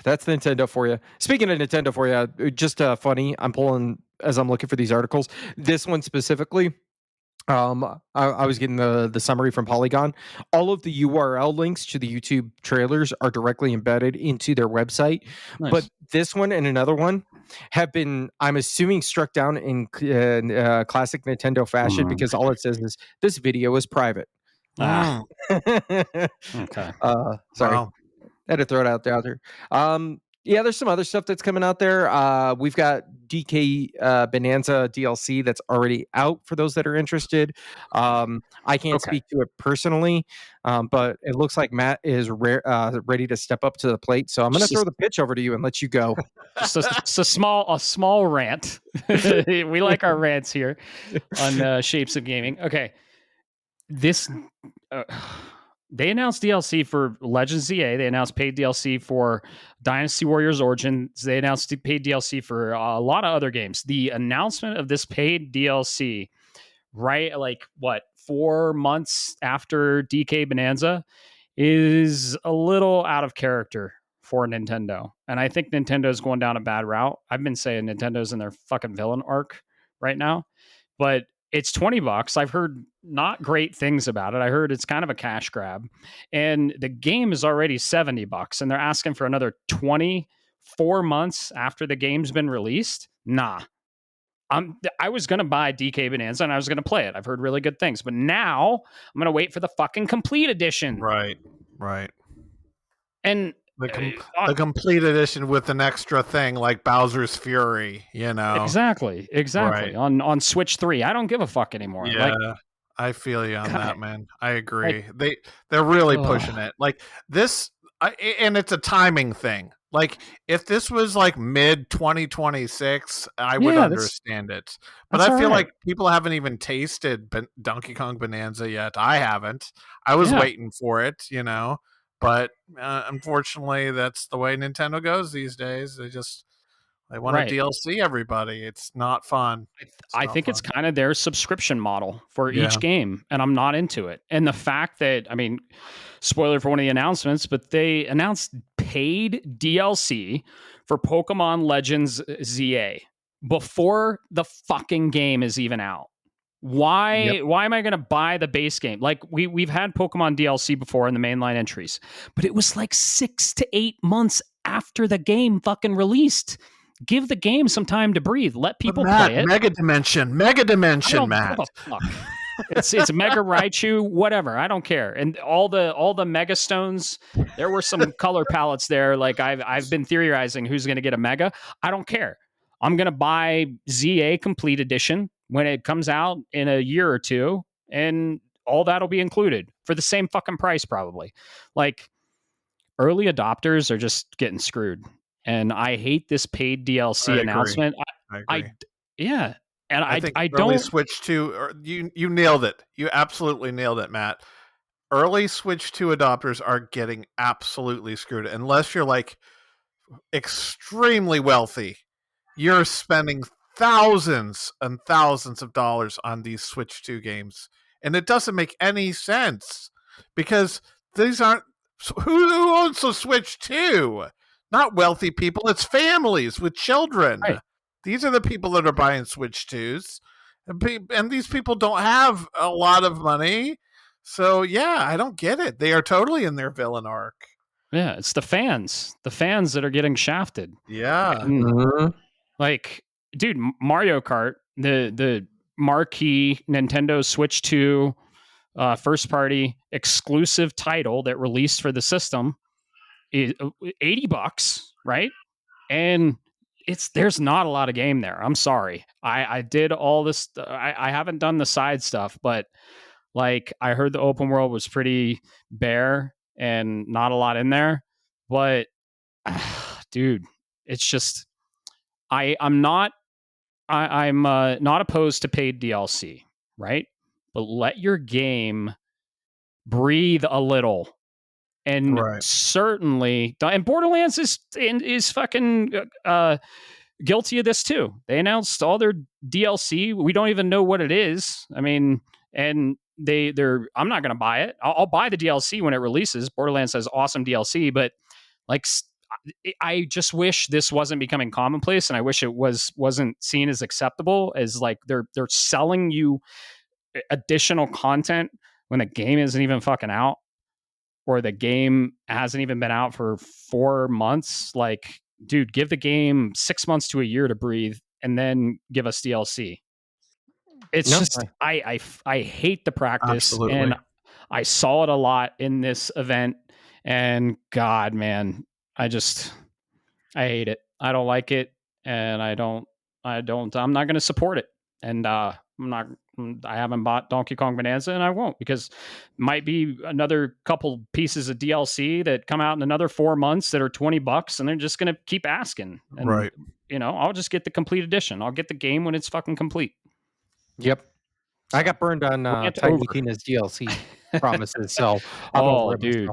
[SPEAKER 2] That's Nintendo for you. Speaking of Nintendo for you, just funny. I'm pulling as I'm looking for these articles. This one specifically. I was getting the summary from Polygon. All of the URL links to the YouTube trailers are directly embedded into their website. Nice. But this one and another one have been, I'm assuming, struck down in classic Nintendo fashion because all it says is this video is private.
[SPEAKER 1] Okay.
[SPEAKER 2] Sorry. Wow. I had to throw it out there. Yeah, there's some other stuff that's coming out there. We've got DK Bonanza DLC that's already out for those that are interested. I can't speak to it personally, but it looks like Matt is ready to step up to the plate. So I'm going to throw the pitch over to you and let you go.
[SPEAKER 1] Just a small rant. We like our rants here on Shapes of Gaming. Okay, this. They announced DLC for Legends ZA. They announced paid DLC for Dynasty Warriors Origins. They announced paid DLC for a lot of other games. The announcement of this paid DLC, right, 4 months after DK Bonanza, is a little out of character for Nintendo. And I think Nintendo is going down a bad route. I've been saying Nintendo's in their fucking villain arc right now. But it's $20. I've heard not great things about it. I heard it's kind of a cash grab, and the game is already $70, and they're asking for another 24 months after the game's been released. Nah, I was gonna buy DK Bonanza and I was gonna play it. I've heard really good things, but now I'm gonna wait for the fucking complete edition.
[SPEAKER 3] Right.
[SPEAKER 1] And
[SPEAKER 3] the complete edition with an extra thing like Bowser's Fury,
[SPEAKER 1] Exactly. Right. On Switch 3. I don't give a fuck anymore.
[SPEAKER 3] Yeah, I feel you on that, man. I agree. They're really pushing it. Like this, and it's a timing thing. Like if this was like mid 2026, I would understand it. But I feel like people haven't even tasted Donkey Kong Bonanza yet. I haven't. I was waiting for it, But unfortunately, that's the way Nintendo goes these days. They want to DLC everybody. It's not fun.
[SPEAKER 1] I think it's kind of their subscription model for each game, and I'm not into it. And the fact that, spoiler for one of the announcements, but they announced paid DLC for Pokemon Legends ZA before the fucking game is even out. Why am I going to buy the base game? Like we've had Pokemon DLC before in the mainline entries, but it was like 6 to 8 months after the game fucking released. Give the game some time to breathe. Let people play it.
[SPEAKER 3] Mega Dimension, Matt.
[SPEAKER 1] It's Mega Raichu, whatever. I don't care. And all the Mega Stones, there were some color palettes there. Like I've been theorizing who's going to get a Mega. I don't care. I'm going to buy ZA Complete Edition when it comes out in a year or two, and all that'll be included for the same fucking price, probably. Like, early adopters are just getting screwed, and I hate this paid DLC announcement.
[SPEAKER 3] I agree.
[SPEAKER 1] And
[SPEAKER 3] I think
[SPEAKER 1] I
[SPEAKER 3] early
[SPEAKER 1] don't
[SPEAKER 3] Switch 2. You nailed it. You absolutely nailed it, Matt. Early Switch 2 adopters are getting absolutely screwed unless you're like extremely wealthy. You're spending thousands and thousands of dollars on these Switch 2 games. And it doesn't make any sense because these aren't... Who owns a Switch 2? Not wealthy people. It's families with children. Right. These are the people that are buying Switch 2s. And these people don't have a lot of money. So, I don't get it. They are totally in their villain arc.
[SPEAKER 1] Yeah, it's the fans that are getting shafted.
[SPEAKER 3] Yeah.
[SPEAKER 1] And, like, dude, Mario Kart, the marquee Nintendo Switch 2 first party exclusive title that released for the system is $80, right? And there's not a lot of game there. I'm sorry. I did all this. I haven't done the side stuff, but like I heard the open world was pretty bare and not a lot in there. But dude, it's just I'm not I'm not opposed to paid DLC, right? But let your game breathe a little. And certainly, and Borderlands is fucking guilty of this too. They announced all their DLC. We don't even know what it is. I mean, and they're. I'm not going to buy it. I'll buy the DLC when it releases. Borderlands has awesome DLC, but like, I just wish this wasn't becoming commonplace, and I wish it wasn't seen as acceptable as like they're selling you additional content when the game isn't even fucking out, or the game hasn't even been out for 4 months. Like, dude, give the game 6 months to a year to breathe, and then give us DLC. It's just I hate the practice. Absolutely. And I saw it a lot in this event, and God, man, I hate it. I don't like it, and I'm not going to support it. And I haven't bought Donkey Kong Bonanza, and I won't, because might be another couple pieces of DLC that come out in another 4 months that are $20, and they're just going to keep asking. And, I'll just get the complete edition. I'll get the game when it's fucking complete.
[SPEAKER 2] Yep. I got burned on Tiny Tina's DLC promises, so I'm over it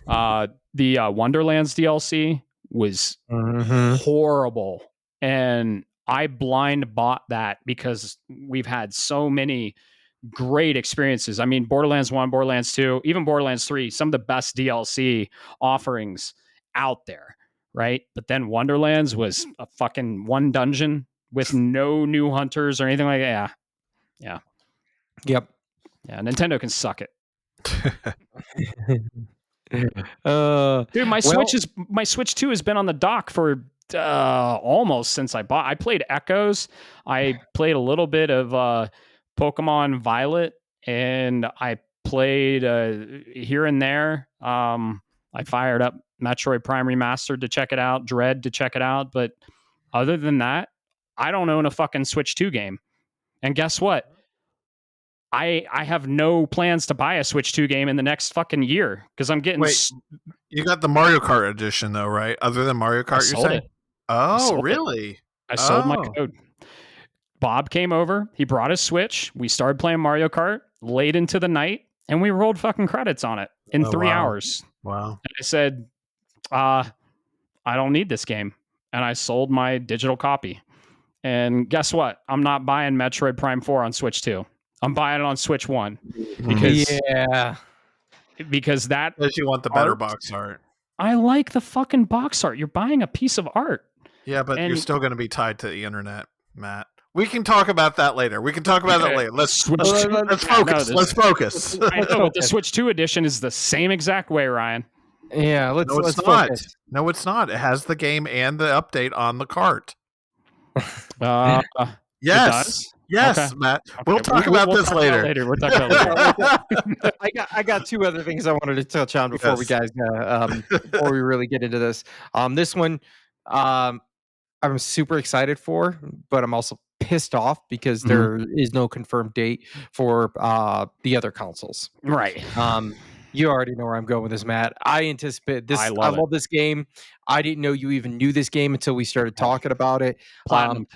[SPEAKER 2] myself.
[SPEAKER 1] The Wonderlands DLC was horrible, and I blind bought that because we've had so many great experiences. I mean, Borderlands 1, Borderlands 2, even Borderlands 3, some of the best DLC offerings out there, right? But then Wonderlands was a fucking one dungeon with no new hunters or anything like that. Yeah.
[SPEAKER 2] Yep.
[SPEAKER 1] Yeah, Nintendo can suck it. Dude, my Switch 2 has been on the dock for almost since I bought. I played Echoes. I played a little bit of Pokemon Violet, and I played here and there. I fired up Metroid Prime Remastered to check it out, Dread to check it out, but other than that, I don't own a fucking Switch 2 game. And guess what? I have no plans to buy a Switch 2 game in the next fucking year, because I'm getting...
[SPEAKER 3] Wait, you got the Mario Kart edition, though, right? Other than Mario Kart, you're saying? Oh, really?
[SPEAKER 1] I sold my code. Bob came over. He brought his Switch. We started playing Mario Kart late into the night, and we rolled fucking credits on it in 3 hours.
[SPEAKER 3] Wow.
[SPEAKER 1] And I said, I don't need this game. And I sold my digital copy. And guess what? I'm not buying Metroid Prime 4 on Switch 2. I'm buying it on Switch 1 because that...
[SPEAKER 3] Because you want the better box art.
[SPEAKER 1] I like the fucking box art. You're buying a piece of art.
[SPEAKER 3] Yeah, but you're still going to be tied to the internet, Matt. We can talk about that later. Let's focus. Let's focus.
[SPEAKER 1] I know, but the Switch 2 edition is the same exact way, Ryan.
[SPEAKER 2] Yeah, let's focus.
[SPEAKER 3] No, it's not. It has the game and the update on the cart. Yes. Yes, okay. Matt. We'll talk about this later.
[SPEAKER 1] We'll talk about later.
[SPEAKER 2] I got 2 other things I wanted to touch on before before we really get into this. This one, I'm super excited for, but I'm also pissed off because there is no confirmed date for the other consoles.
[SPEAKER 1] Right.
[SPEAKER 2] You already know where I'm going with this, Matt. I anticipate this. I love this game. I didn't know you even knew this game until we started talking about it.
[SPEAKER 1] Platinum.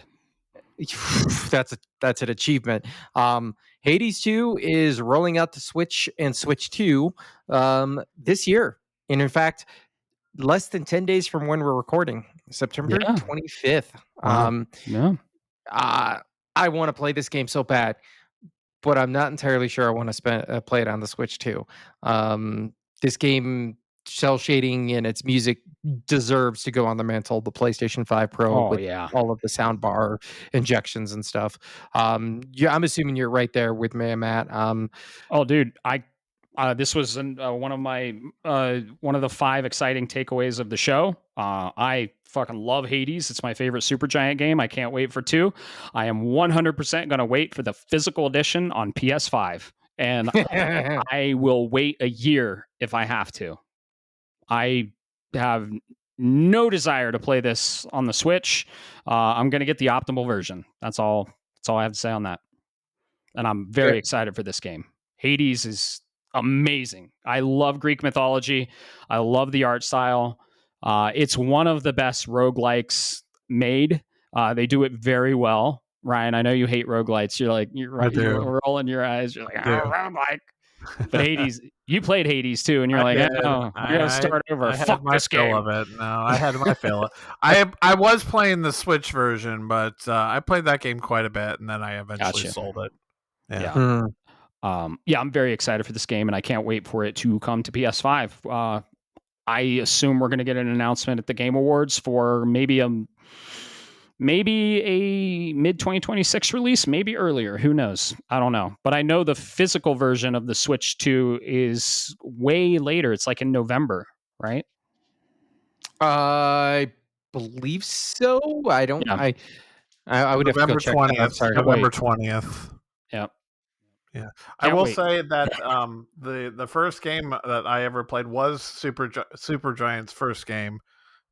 [SPEAKER 2] That's an achievement. Hades 2 is rolling out to Switch and Switch 2 this year. And in fact, less than 10 days from when we're recording, September 25th. I want to play this game so bad, but I'm not entirely sure I want to play it on the Switch 2. This game, cell shading and its music deserves to go on the mantle. The PlayStation 5 Pro all of the soundbar injections and stuff. I'm assuming you're right there with me, Matt.
[SPEAKER 1] Dude, this was one of the 5 exciting takeaways of the show. I fucking love Hades. It's my favorite Supergiant game. I can't wait for 2. I am 100% going to wait for the physical edition on PS5, and I will wait a year if I have to. I have no desire to play this on the Switch. I'm going to get the optimal version. That's all I have to say on that. And I'm very excited for this game. Hades is amazing. I love Greek mythology. I love the art style. It's one of the best roguelikes made. They do it very well. Ryan, I know you hate roguelites. You're rolling your eyes. You're like, roguelike. But Hades, you played Hades too, and you're like, oh, I'm gonna start over. Fuck this game.
[SPEAKER 3] Of it. No, I had my fill. I was playing the Switch version, but I played that game quite a bit, and then I eventually sold it.
[SPEAKER 1] Yeah. I'm very excited for this game, and I can't wait for it to come to PS5. I assume we're going to get an announcement at the Game Awards for maybe a mid 2026 release, maybe earlier. Who knows? I don't know. But I know the physical version of the Switch 2 is way later. It's like in November, right?
[SPEAKER 2] I believe so. I don't. Yeah. I would
[SPEAKER 3] November
[SPEAKER 2] have to go
[SPEAKER 3] 20th.
[SPEAKER 2] Check that. Sorry.
[SPEAKER 3] November 20th.
[SPEAKER 1] Yeah.
[SPEAKER 3] Yeah. I will say that the first game that I ever played was Supergiant's first game,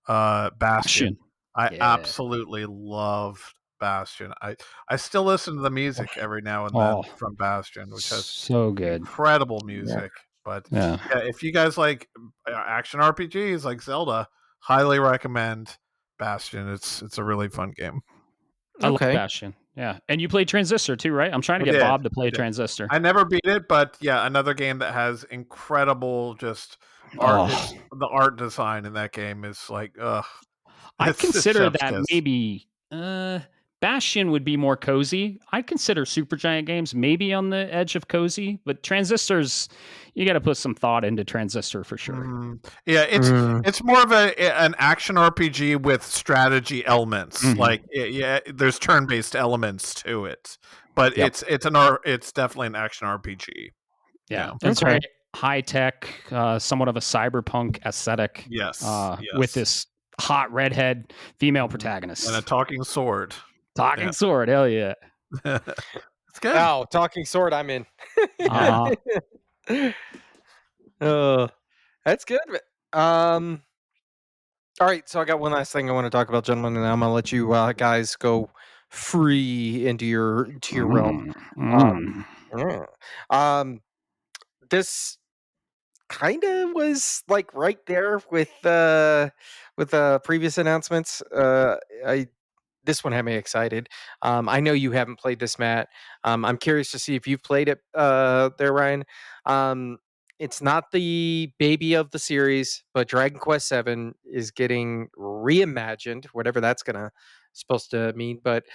[SPEAKER 3] Bastion. I absolutely loved Bastion. I still listen to the music every now and then from Bastion, which has
[SPEAKER 1] so good,
[SPEAKER 3] incredible music. But if you guys like action RPGs like Zelda, highly recommend Bastion. It's a really fun game.
[SPEAKER 1] I love Bastion. Yeah, and you played Transistor too, right? I'm trying to get Bob to play Transistor.
[SPEAKER 3] I never beat it, but another game that has incredible art. The art design in that game is like,
[SPEAKER 1] I consider that maybe Bastion would be more cozy. I'd consider Supergiant games maybe on the edge of cozy, but Transistors, you got to put some thought into Transistor for sure.
[SPEAKER 3] Yeah, it's more of an action RPG with strategy elements. Like there's turn-based elements to it, but it's definitely an action RPG.
[SPEAKER 1] Yeah, it's very high tech, somewhat of a cyberpunk aesthetic.
[SPEAKER 3] Yes.
[SPEAKER 1] With this hot redhead female protagonist
[SPEAKER 3] and a talking sword.
[SPEAKER 1] Sword, hell yeah.
[SPEAKER 3] It's good.
[SPEAKER 2] Oh, talking sword, I'm in. That's good. All right, so I got one last thing I want to talk about, gentlemen, and I'm gonna let you guys go free into your realm. This kind of was like right there with previous announcements. This one had me excited. I know you haven't played this, Matt. I'm curious to see if you've played it there, Ryan. It's not the baby of the series, but Dragon Quest VII is getting reimagined, whatever that's supposed to mean. But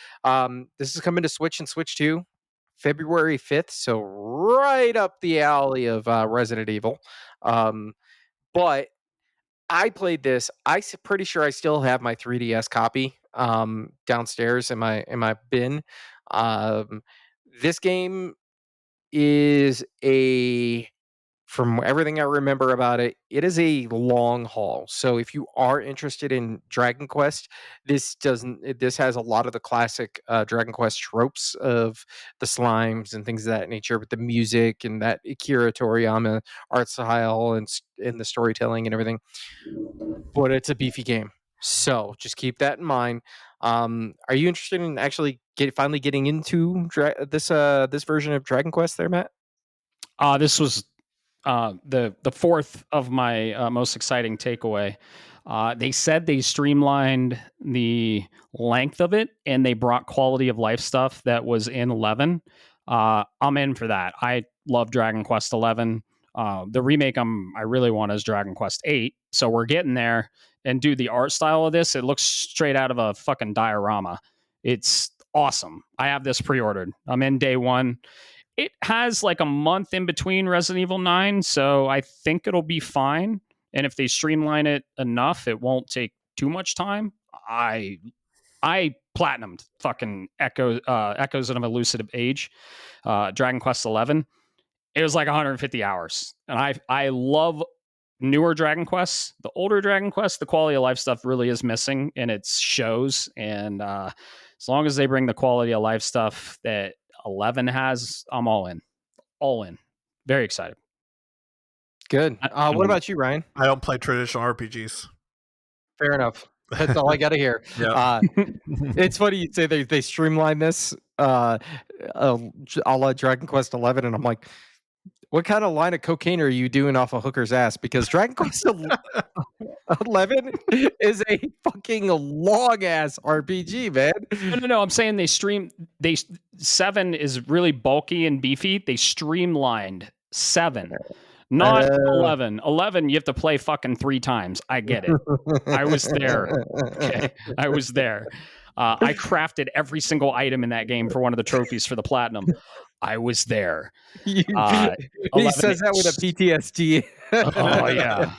[SPEAKER 2] this is coming to Switch and Switch 2, February 5th, so right up the alley of Resident Evil. But I played this. I'm pretty sure I still have my 3DS copy downstairs in my bin. This game is from everything I remember about it, it is a long haul. So if you are interested in Dragon Quest, this has a lot of the classic Dragon Quest tropes of the slimes and things of that nature, with the music and that Akira Toriyama art style and the storytelling and everything. But it's a beefy game. So just keep that in mind. Are you interested in actually finally getting into this version of Dragon Quest there, Matt?
[SPEAKER 1] This was the fourth of my most exciting takeaway. They said they streamlined the length of it and they brought quality of life stuff that was in 11. I'm in for that. I love Dragon Quest 11. The remake I really want is Dragon Quest 8. So we're getting there. And dude, the art style of this, it looks straight out of a fucking diorama. It's awesome. I have this pre-ordered. I'm in day one. It has like a month in between Resident Evil 9, so I think it'll be fine. And if they streamline it enough, it won't take too much time. I platinumed fucking Echoes of an Elusive Age, Dragon Quest 11. It was like 150 hours, and I love newer Dragon Quests. The older Dragon Quests, the quality of life stuff really is missing, and it shows. And as long as they bring the quality of life stuff that 11 has, I'm all in. Very excited.
[SPEAKER 2] Good. What about you, Ryan?
[SPEAKER 3] I don't play traditional RPGs.
[SPEAKER 2] Fair enough. That's all I got to hear. It's funny you say they streamline this a la Dragon Quest 11, and I'm like, what kind of line of cocaine are you doing off a hooker's ass? Because Dragon Quest 11 is a fucking long ass RPG, man.
[SPEAKER 1] No. I'm saying they 7 is really bulky and beefy. They streamlined 7, not 11. 11, you have to play fucking 3 times. I get it. I was there. Okay, I was there. I crafted every single item in that game for one of the trophies for the platinum. I was there.
[SPEAKER 2] He says that with a PTSD.
[SPEAKER 1] Oh yeah.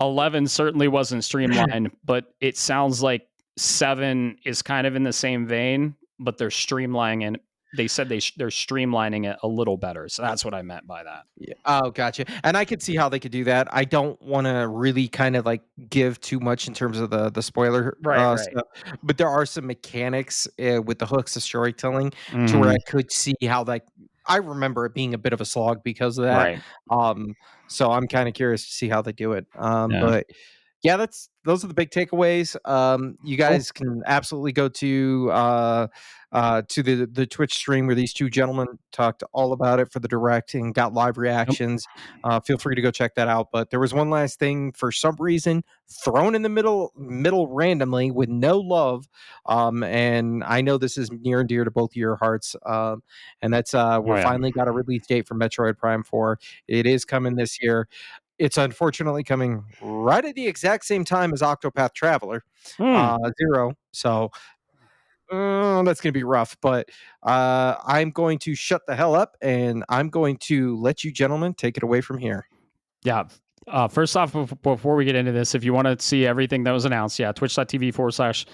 [SPEAKER 1] 11 certainly wasn't streamlined, but it sounds like 7 is kind of in the same vein, but they're streamlining and they said they're streamlining it a little better. So that's what I meant by that.
[SPEAKER 2] Yeah. Oh, gotcha. And I could see how they could do that. I don't want to really kind of like give too much in terms of the spoiler
[SPEAKER 1] right.
[SPEAKER 2] stuff, but there are some mechanics with the hooks of storytelling to where I could see how like I remember it being a bit of a slog because of that.
[SPEAKER 1] Right.
[SPEAKER 2] So I'm kind of curious to see how they do it. But yeah, those are the big takeaways. You guys can absolutely go to the Twitch stream where these two gentlemen talked all about it for the direct and got live reactions. Feel free to go check that out. But there was one last thing for some reason thrown in the middle randomly with no love. And I know this is near and dear to both of your hearts. And that's we're finally got a release date for Metroid Prime 4. It is coming this year. It's unfortunately coming right at the exact same time as Octopath Traveler 0. So that's going to be rough. But I'm going to shut the hell up and I'm going to let you gentlemen take it away from here.
[SPEAKER 1] Yeah. First off, before we get into this, if you want to see everything that was announced, twitch.tv/Metroid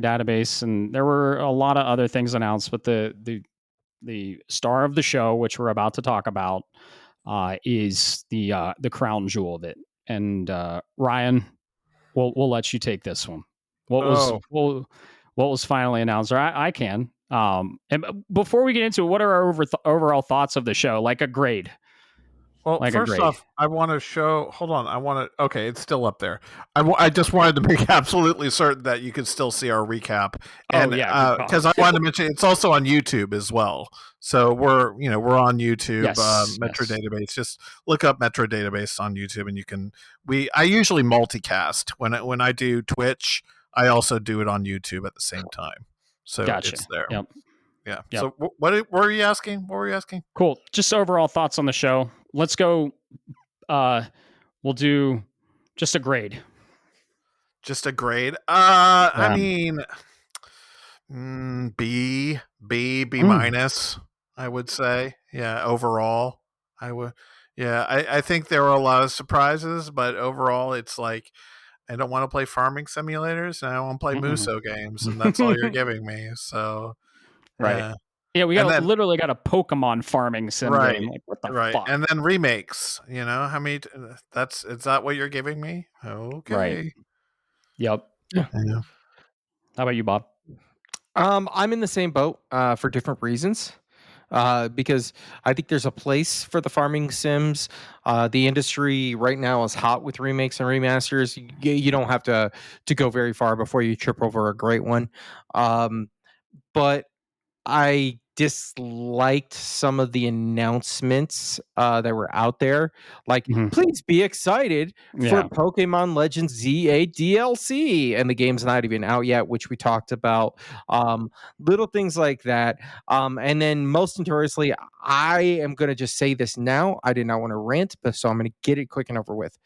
[SPEAKER 1] database. And there were a lot of other things announced, but the star of the show, which we're about to talk about, is the crown jewel of it. And Ryan, we'll let you take this one. What was finally announced? Or I can. And before we get into it, what are our overall thoughts of the show? Like a grade.
[SPEAKER 3] Well, first off, I want to show. Hold on, okay, it's still up there. I just wanted to make absolutely certain that you could still see our recap, and because I wanted to mention it's also on YouTube as well. So we're on YouTube, Metro Database. Just look up Metro Database on YouTube, and you can. I usually multicast when I do Twitch. I also do it on YouTube at the same time, so it's there.
[SPEAKER 1] Yep.
[SPEAKER 3] Yeah. Yep. So what were you asking? What were you asking?
[SPEAKER 1] Cool. Just overall thoughts on the show. Let's go. We'll do just a grade.
[SPEAKER 3] Just a grade. I mean, B minus. I would say. Yeah. Overall, I would. Yeah. I think there were a lot of surprises, but overall, it's like I don't want to play farming simulators, and I want to play Muso games, and that's all you're giving me. So.
[SPEAKER 1] Right. Yeah, we literally got a Pokemon farming sim game. Like, what the fuck?
[SPEAKER 3] And then remakes. How many? Is that what you're giving me? Okay.
[SPEAKER 1] Right. Yep. Yeah. How about you, Bob?
[SPEAKER 2] I'm in the same boat for different reasons. Because I think there's a place for the farming sims. The industry right now is hot with remakes and remasters. You don't have to go very far before you trip over a great one. But I disliked some of the announcements that were out there. Like, please be excited for Pokemon Legends ZA DLC, and the game's not even out yet, which we talked about. Little things like that. And then most notoriously, I am going to just say this now. I did not want to rant, but so I'm going to get it quick and over with.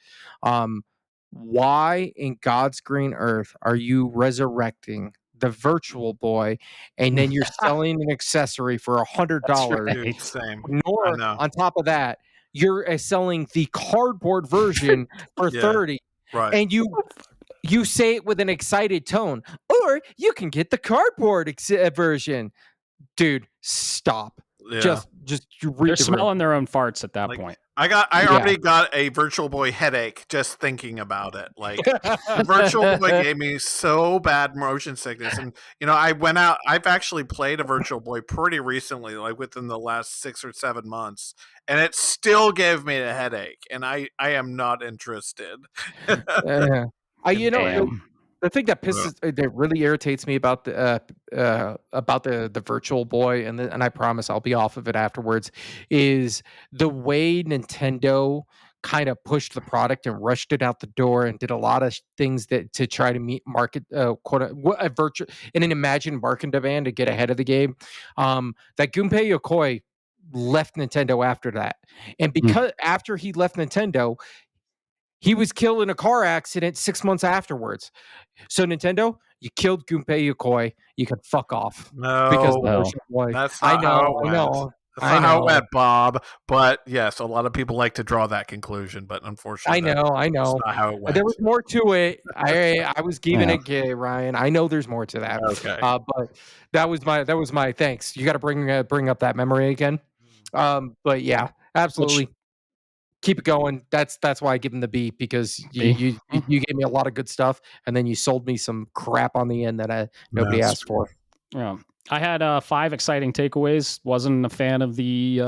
[SPEAKER 2] Why in God's green earth are you resurrecting the Virtual Boy, and then you're selling an accessory for $100?
[SPEAKER 3] Same.
[SPEAKER 2] Nor on top of that, you're selling the cardboard version for $30.
[SPEAKER 3] Right.
[SPEAKER 2] And you say it with an excited tone, or you can get the cardboard version. Dude, stop.
[SPEAKER 3] Yeah.
[SPEAKER 2] Just read.
[SPEAKER 1] They're smelling their own farts at that point.
[SPEAKER 3] I already got a Virtual Boy headache just thinking about it. Like, Virtual Boy gave me so bad motion sickness, and I've actually played a Virtual Boy pretty recently, like within the last 6 or 7 months, and it still gave me a headache, and I am not interested.
[SPEAKER 2] The thing that really irritates me about the Virtual Boy, and I promise I'll be off of it afterwards, is the way Nintendo kind of pushed the product and rushed it out the door and did a lot of things that to try to meet market a virtual in an imagined market demand to get ahead of the game. That Gunpei Yokoi left Nintendo after that, and because after he left Nintendo, he was killed in a car accident 6 months afterwards. So Nintendo, you killed Gunpei Yokoi. You can fuck off.
[SPEAKER 3] No,
[SPEAKER 2] because
[SPEAKER 3] that's not how it went. That's not how it went, Bob. But yes, a lot of people like to draw that conclusion, but unfortunately,
[SPEAKER 2] I know.
[SPEAKER 3] That's not how it went.
[SPEAKER 2] There was more to it. I was giving it gay, Ryan. I know there's more to that.
[SPEAKER 3] Okay.
[SPEAKER 2] But that was my thanks. You got to bring up that memory again. But yeah, absolutely. Keep it going. That's why I give him the B, because you gave me a lot of good stuff, and then you sold me some crap on the end that nobody asked for.
[SPEAKER 1] Yeah. I had 5 exciting takeaways. Wasn't a fan of the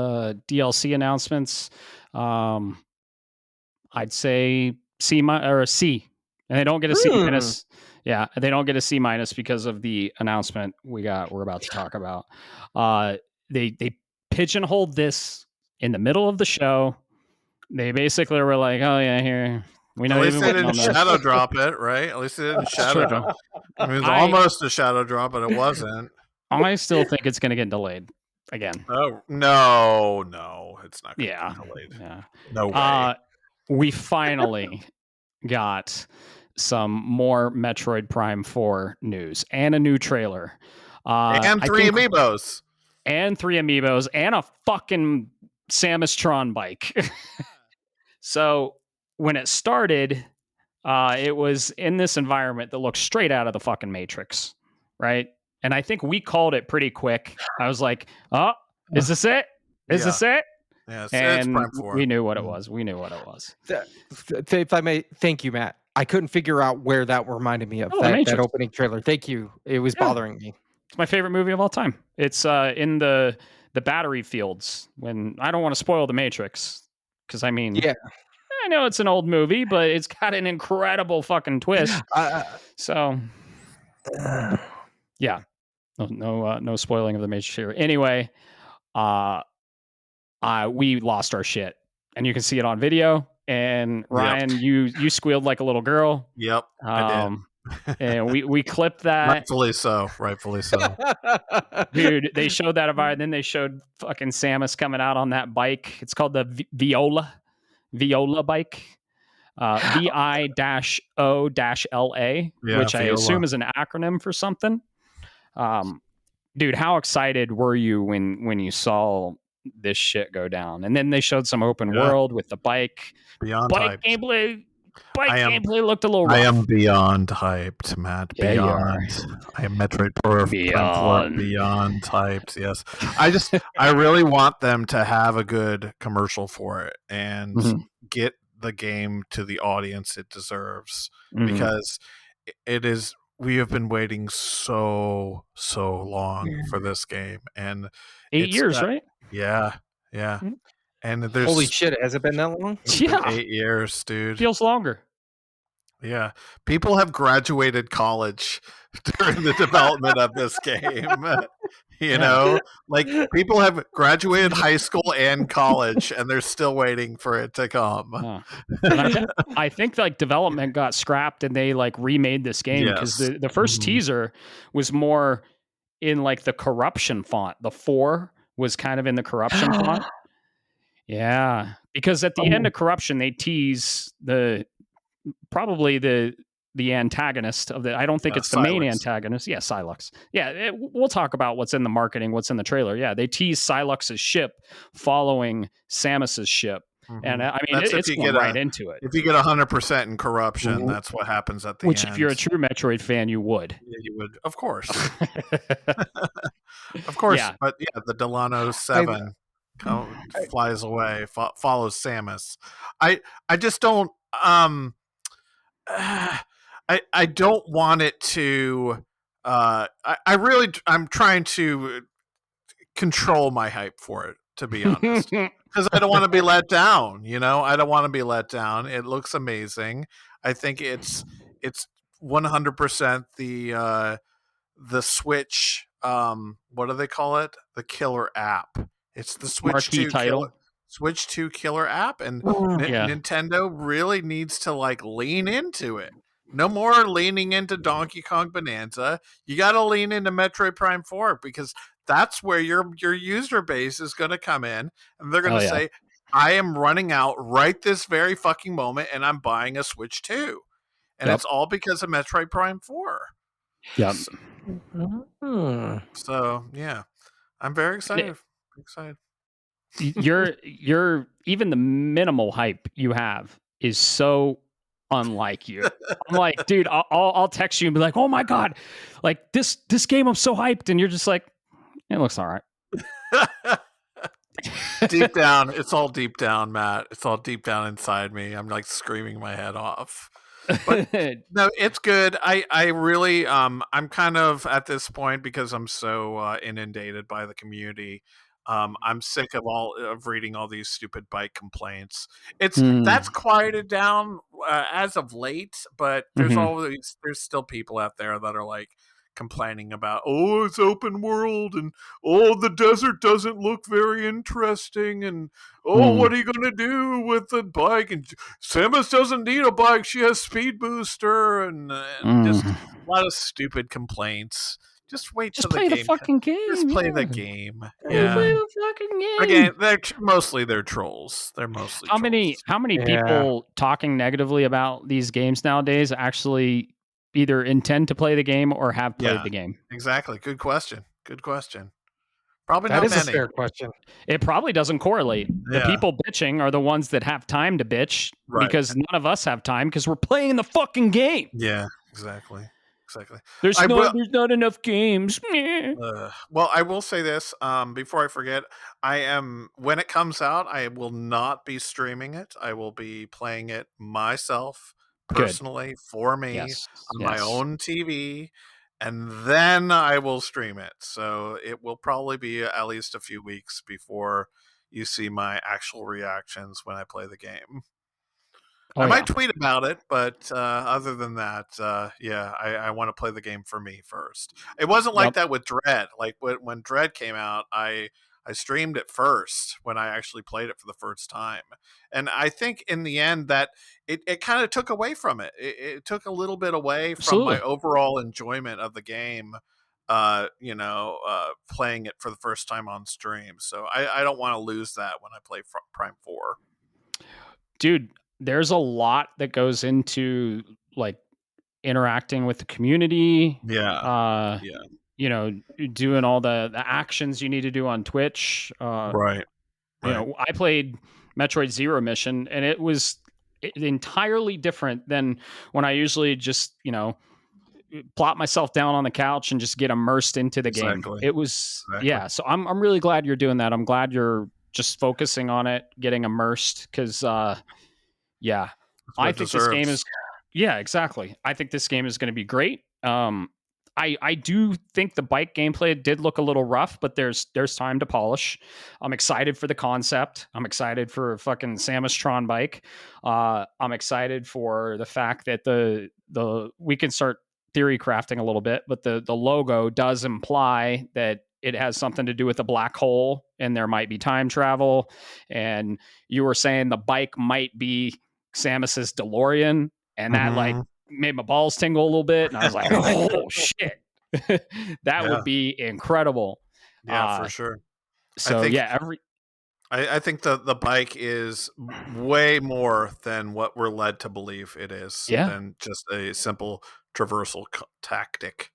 [SPEAKER 1] DLC announcements. I'd say C or a C, and they don't get a C minus. Yeah, they don't get a C minus because of the announcement we're about to talk about. They pigeonholed this in the middle of the show. They basically were like, "Oh yeah, here we know."
[SPEAKER 3] At least they didn't shadow drop it, right? At least they didn't shadow drop. I mean, it was almost a shadow drop, but it wasn't.
[SPEAKER 1] I still think it's going to get delayed again.
[SPEAKER 3] Oh no, it's not going to get delayed.
[SPEAKER 1] Yeah,
[SPEAKER 3] no way.
[SPEAKER 1] We finally got some more Metroid Prime 4 news and a new trailer,
[SPEAKER 3] and 3 amiibos,
[SPEAKER 1] and a fucking Samus Tron bike. So when it started, it was in this environment that looked straight out of the fucking Matrix, right? And I think we called it pretty quick. I was like, "Oh, is this it? Is this it?"
[SPEAKER 3] Yeah, it's
[SPEAKER 1] Prime
[SPEAKER 3] 4.
[SPEAKER 1] We knew what it was.
[SPEAKER 2] If I may, thank you, Matt. I couldn't figure out where that reminded me of that opening trailer. Thank you. It was bothering me.
[SPEAKER 1] It's my favorite movie of all time. It's in the battery fields. When I don't want to spoil the Matrix, because I mean, I know it's an old movie, but it's got an incredible fucking twist. So, yeah, no spoiling of the Matrix here. Anyway, we lost our shit, and you can see it on video. And Ryan, you squealed like a little girl.
[SPEAKER 3] Yep, I did.
[SPEAKER 1] And we clipped that.
[SPEAKER 3] Rightfully so.
[SPEAKER 1] Dude, they showed that about it. Then they showed fucking Samus coming out on that bike. It's called the Viola bike. VI-O-LA, which I assume is an acronym for something. Dude, how excited were you when you saw this shit go down? And then they showed some open world with the bike.
[SPEAKER 3] Beyond
[SPEAKER 1] bike hyped. Gameplay looked a little rough.
[SPEAKER 3] I am beyond hyped, Matt. Beyond. I am Metroid beyond hyped. Yes. I really want them to have a good commercial for it and get the game to the audience it deserves, because it is. We have been waiting so long for this game, and
[SPEAKER 1] 8 years, right?
[SPEAKER 3] Yeah. And there's
[SPEAKER 2] holy shit, has it been that long?
[SPEAKER 1] Yeah,
[SPEAKER 3] 8 years, dude.
[SPEAKER 1] Feels longer.
[SPEAKER 3] Yeah, people have graduated college during the development of this game. You know, like people have graduated high school and college, and they're still waiting for it to come.
[SPEAKER 1] I think like development got scrapped, and they like remade this game because the first teaser was more in like the corruption font. The 4 was kind of in the corruption font. Yeah, because at the end of Corruption, they tease probably the antagonist of the. I don't think it's the main antagonist. Yeah, Sylux. Yeah, we'll talk about what's in the marketing, what's in the trailer. Yeah, they tease Sylux's ship following Samus's ship, and I mean it's going right into it.
[SPEAKER 3] If you get 100% in Corruption, that's what happens at the end.
[SPEAKER 1] Which, if you're a true Metroid fan, you would.
[SPEAKER 3] Yeah, you would, of course, of course. Yeah. But yeah, the Delano 7. Flies away, follows Samus. I just don't. I don't want it to. I'm trying to control my hype for it, to be honest, because I don't want to be let down. You know, I don't want to be let down. It looks amazing. I think it's 100% the Switch. What do they call it? The killer app. It's the Switch
[SPEAKER 1] marquee
[SPEAKER 3] 2
[SPEAKER 1] title.
[SPEAKER 3] Switch 2 killer app, and Nintendo really needs to like lean into it. No more leaning into Donkey Kong Bonanza. You got to lean into Metroid Prime 4 because that's where your user base is going to come in, and they're going to say, I am running out right this very fucking moment, and I'm buying a Switch 2. And it's all because of Metroid Prime 4.
[SPEAKER 1] Yep.
[SPEAKER 3] So yeah, I'm very excited.
[SPEAKER 1] You're even the minimal hype you have is so unlike you. I'm like, dude, I'll text you and be like, oh my god, like this game I'm so hyped, and you're just like, it looks all right.
[SPEAKER 3] Deep down, it's all deep down, Matt. It's all deep down inside me. I'm like screaming my head off. But no, it's good. I really I'm kind of at this point because I'm so inundated by the community. I'm sick of reading all these stupid bike complaints. That's quieted down as of late, but there's still people out there that are like complaining about, oh, it's open world, and oh, the desert doesn't look very interesting, and oh, what are you gonna do with the bike? And Samus doesn't need a bike; she has speed booster, and just a lot of stupid complaints. Just wait till
[SPEAKER 1] play the fucking game.
[SPEAKER 3] Just play the game.
[SPEAKER 1] Yeah. Play the fucking game.
[SPEAKER 3] Again, they're trolls. They're mostly trolls.
[SPEAKER 1] How many people talking negatively about these games nowadays actually either intend to play the game or have played the game?
[SPEAKER 3] Exactly. Good question. Probably
[SPEAKER 2] that
[SPEAKER 3] not
[SPEAKER 2] is
[SPEAKER 3] many.
[SPEAKER 2] A fair question.
[SPEAKER 1] It probably doesn't correlate. The people bitching are the ones that have time to bitch because none of us have time because we're playing the fucking game.
[SPEAKER 3] Yeah, exactly.
[SPEAKER 1] There's not enough games.
[SPEAKER 3] Well, I will say this before I forget. When it comes out, I will not be streaming it. I will be playing it myself personally for me on my own TV, and then I will stream it. So it will probably be at least a few weeks before you see my actual reactions when I play the game. I might tweet about it, but other than that, I want to play the game for me first. It wasn't like that with Dread. Like when Dread came out, I streamed it first when I actually played it for the first time. And I think in the end that it kind of took away from it. It took a little bit away from my overall enjoyment of the game, playing it for the first time on stream. So I don't want to lose that when I play Prime 4.
[SPEAKER 1] Dude, there's a lot that goes into like interacting with the community. Doing all the actions you need to do on Twitch.
[SPEAKER 3] Right.
[SPEAKER 1] I played Metroid Zero Mission, and it was entirely different than when I usually just, plop myself down on the couch and just get immersed into the game. It was, so I'm really glad you're doing that. I'm glad you're just focusing on it, getting immersed, because I think this game is exactly. I think this game is going to be great. I do think the bike gameplay did look a little rough, but there's time to polish. I'm excited for the concept. I'm excited for a fucking Samus Tron bike. I'm excited for the fact that the we can start theory crafting a little bit, but the logo does imply that it has something to do with a black hole, and there might be time travel. And you were saying the bike might be Samus's DeLorean, and that like made my balls tingle a little bit, and I was like, oh shit. That would be incredible.
[SPEAKER 3] For sure.
[SPEAKER 1] So
[SPEAKER 3] I think the bike is way more than what we're led to believe it is than just a simple traversal tactic.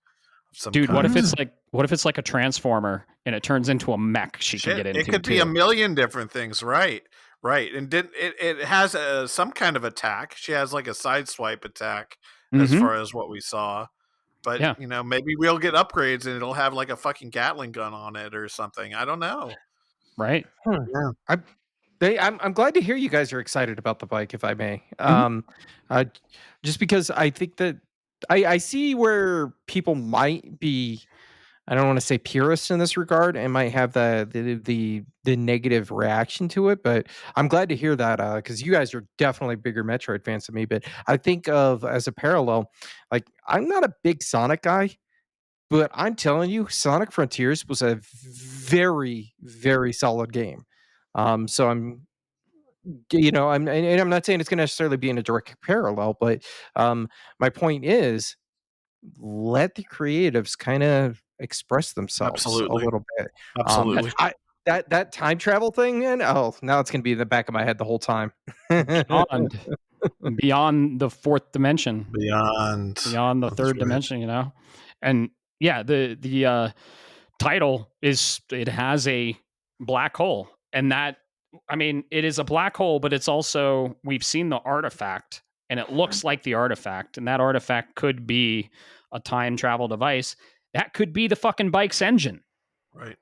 [SPEAKER 1] Dude, what if it's like a transformer and it turns into a mech she can get into?
[SPEAKER 3] It could be a million different things, right? And it has some kind of attack. She has like a side swipe attack as far as what we saw. But maybe we'll get upgrades and it'll have like a fucking Gatling gun on it or something. I don't know.
[SPEAKER 1] Right.
[SPEAKER 2] I'm glad to hear you guys are excited about the bike, if I may. Just because I think that I see where people might be, I don't want to say purists in this regard, and might have the negative reaction to it. But I'm glad to hear that because you guys are definitely bigger Metroid fans than me. But I think of as a parallel, like I'm not a big Sonic guy, but I'm telling you, Sonic Frontiers was a very, very solid game. So I'm not saying it's going to necessarily be in a direct parallel, but my point is, let the creatives kind of express themselves a little bit.
[SPEAKER 3] Absolutely.
[SPEAKER 2] That time travel thing, man. Oh, now it's going to be in the back of my head the whole time.
[SPEAKER 1] Beyond the fourth dimension,
[SPEAKER 3] beyond
[SPEAKER 1] the third dimension, and yeah, the title it has a black hole, and that, I mean, it is a black hole, but it's also, we've seen the artifact, and it looks like the artifact, and that artifact could be a time travel device. That could be the fucking bike's engine.
[SPEAKER 3] Right.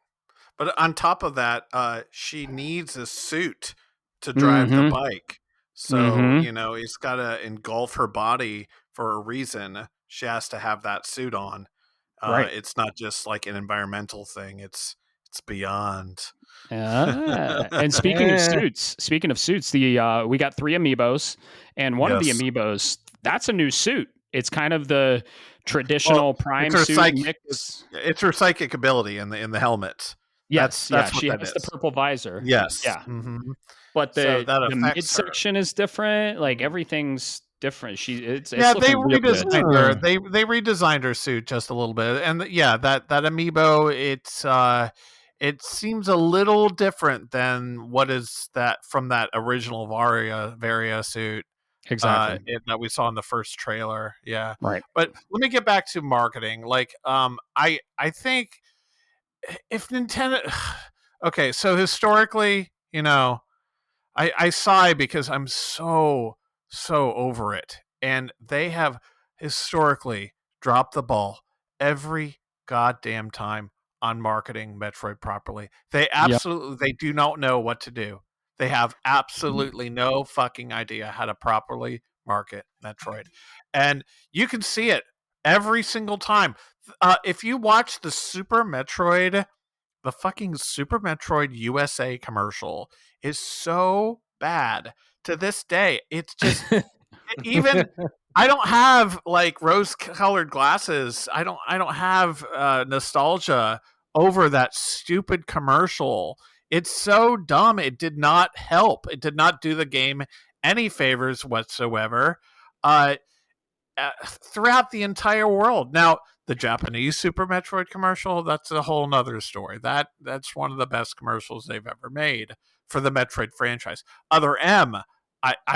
[SPEAKER 3] But on top of that, she needs a suit to drive the bike. So, it's got to engulf her body for a reason. She has to have that suit on.
[SPEAKER 1] Right.
[SPEAKER 3] It's not just like an environmental thing. It's beyond.
[SPEAKER 1] And speaking of suits, we got 3 amiibos, and one of the amiibos, that's a new suit. It's kind of the traditional Prime suit mix.
[SPEAKER 3] It's her psychic ability in the helmet.
[SPEAKER 1] Yes,
[SPEAKER 3] that's what
[SPEAKER 1] she
[SPEAKER 3] that
[SPEAKER 1] has
[SPEAKER 3] is.
[SPEAKER 1] the purple visor.
[SPEAKER 3] Yes.
[SPEAKER 1] Yeah.
[SPEAKER 3] Mm-hmm.
[SPEAKER 1] But the midsection is different. Like, everything's different. It's
[SPEAKER 3] they
[SPEAKER 1] redesigned
[SPEAKER 3] her. They redesigned her suit just a little bit, and that amiibo, it seems a little different than what is that from that original Varia suit.
[SPEAKER 1] Exactly.
[SPEAKER 3] That we saw in the first trailer. Yeah.
[SPEAKER 1] Right.
[SPEAKER 3] But let me get back to marketing. Like, I think if Nintendo, okay, so historically, I sigh because I'm so over it, and they have historically dropped the ball every goddamn time on marketing Metroid properly. They they do not know what to do. They have absolutely no fucking idea how to properly market Metroid, and you can see it every single time. If you watch the fucking Super Metroid USA commercial is so bad to this day. It's just even I don't have like rose-colored glasses. I don't have nostalgia over that stupid commercial. It's so dumb. It did not help. It did not do the game any favors whatsoever. Throughout the entire world. Now, the Japanese Super Metroid commercial, that's a whole nother story. That's one of the best commercials they've ever made for the Metroid franchise. I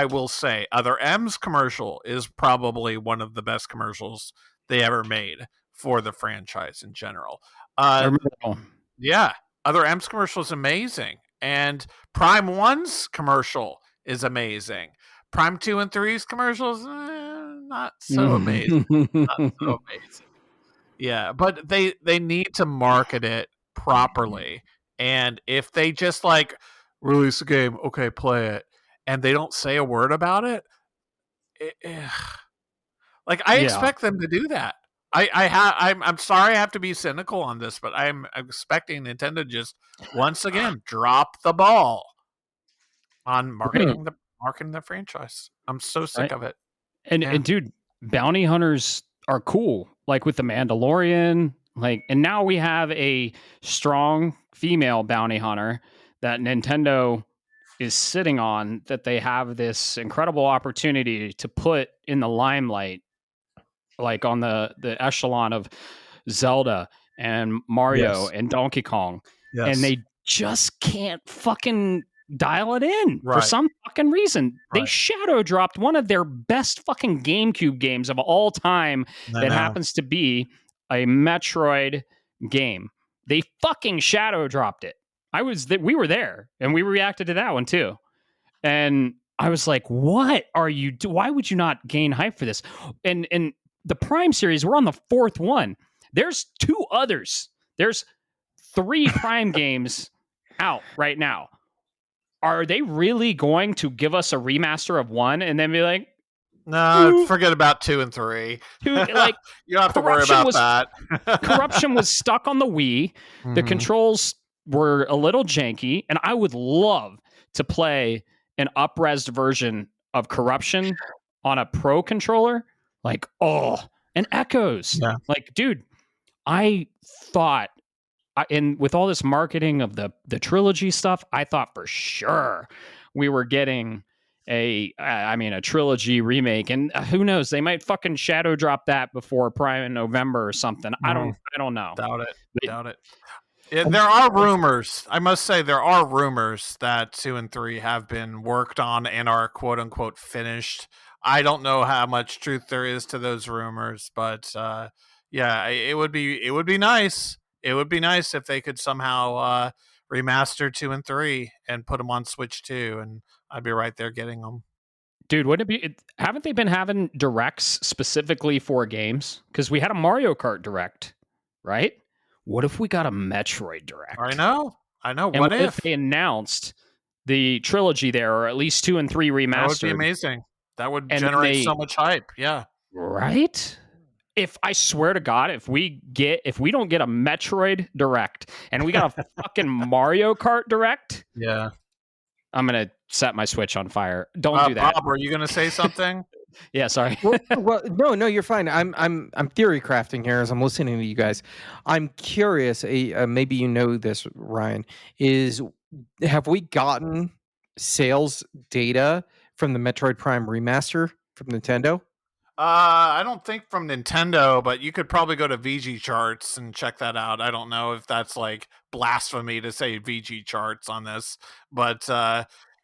[SPEAKER 3] will say, Other M's commercial is probably one of the best commercials they ever made for the franchise in general. Yeah, Other M's commercial is amazing. And Prime 1's commercial is amazing. Prime 2 and 3's commercials, not so amazing. Not so amazing. Yeah, but they need to market it properly. And if they just like release a game, okay, play it, and they don't say a word about it, like I expect them to do that. I'm sorry I have to be cynical on this, but I'm expecting Nintendo to just once again drop the ball on marketing the franchise. I'm so sick of it.
[SPEAKER 1] And dude, bounty hunters are cool. Like with the Mandalorian, and now we have a strong female bounty hunter that Nintendo is sitting on, that they have this incredible opportunity to put in the limelight, like on the echelon of Zelda and Mario and Donkey Kong.
[SPEAKER 3] Yes.
[SPEAKER 1] And they just can't fucking dial it in for some fucking reason. They shadow dropped one of their best fucking GameCube games of all time that happens to be a Metroid game. They fucking shadow dropped it. We were there, and we reacted to that one too. And I was like, what are you do? Why would you not gain hype for this? And the Prime series, we're on the 4th one. There's 2 others. There's 3 Prime games out right now. Are they really going to give us a remaster of 1 and then be like,
[SPEAKER 3] no, forget about 2 and 3.
[SPEAKER 1] You don't
[SPEAKER 3] have to worry about that.
[SPEAKER 1] Corruption was stuck on the Wii. Mm-hmm. The controls were a little janky, and I would love to play an up-resed version of Corruption on a Pro controller. And Echoes. Yeah. Dude, I thought and with all this marketing of the trilogy stuff, I thought for sure we were getting a trilogy remake, and who knows, they might fucking shadow drop that before Prime in November or something. I don't know.
[SPEAKER 3] Doubt it. There are rumors. I must say there are rumors that 2 and 3 have been worked on and are quote unquote finished. I don't know how much truth there is to those rumors, but it would be nice. It would be nice if they could somehow remaster 2 and 3 and put them on Switch 2, and I'd be right there getting them.
[SPEAKER 1] Dude, wouldn't it be? Haven't they been having directs specifically for games? Because we had a Mario Kart direct, right? What if we got a Metroid direct?
[SPEAKER 3] I know.
[SPEAKER 1] And what if they announced the trilogy there, or at least 2 and 3 remastered?
[SPEAKER 3] That would be amazing. That would generate so much hype. Yeah.
[SPEAKER 1] Right? If I swear to God, if we don't get a Metroid direct and we got a fucking Mario Kart direct,
[SPEAKER 3] yeah,
[SPEAKER 1] I'm gonna set my Switch on fire. Don't do that.
[SPEAKER 3] Bob, were you gonna say something?
[SPEAKER 1] Yeah, sorry.
[SPEAKER 2] well, no, you're fine. I'm theory crafting here as I'm listening to you guys. I'm curious. Maybe you know this, Ryan. Have we gotten sales data from the Metroid Prime remaster from Nintendo?
[SPEAKER 3] I don't think from Nintendo, but you could probably go to VG Charts and check that out. I don't know if that's like blasphemy to say VG Charts on this, but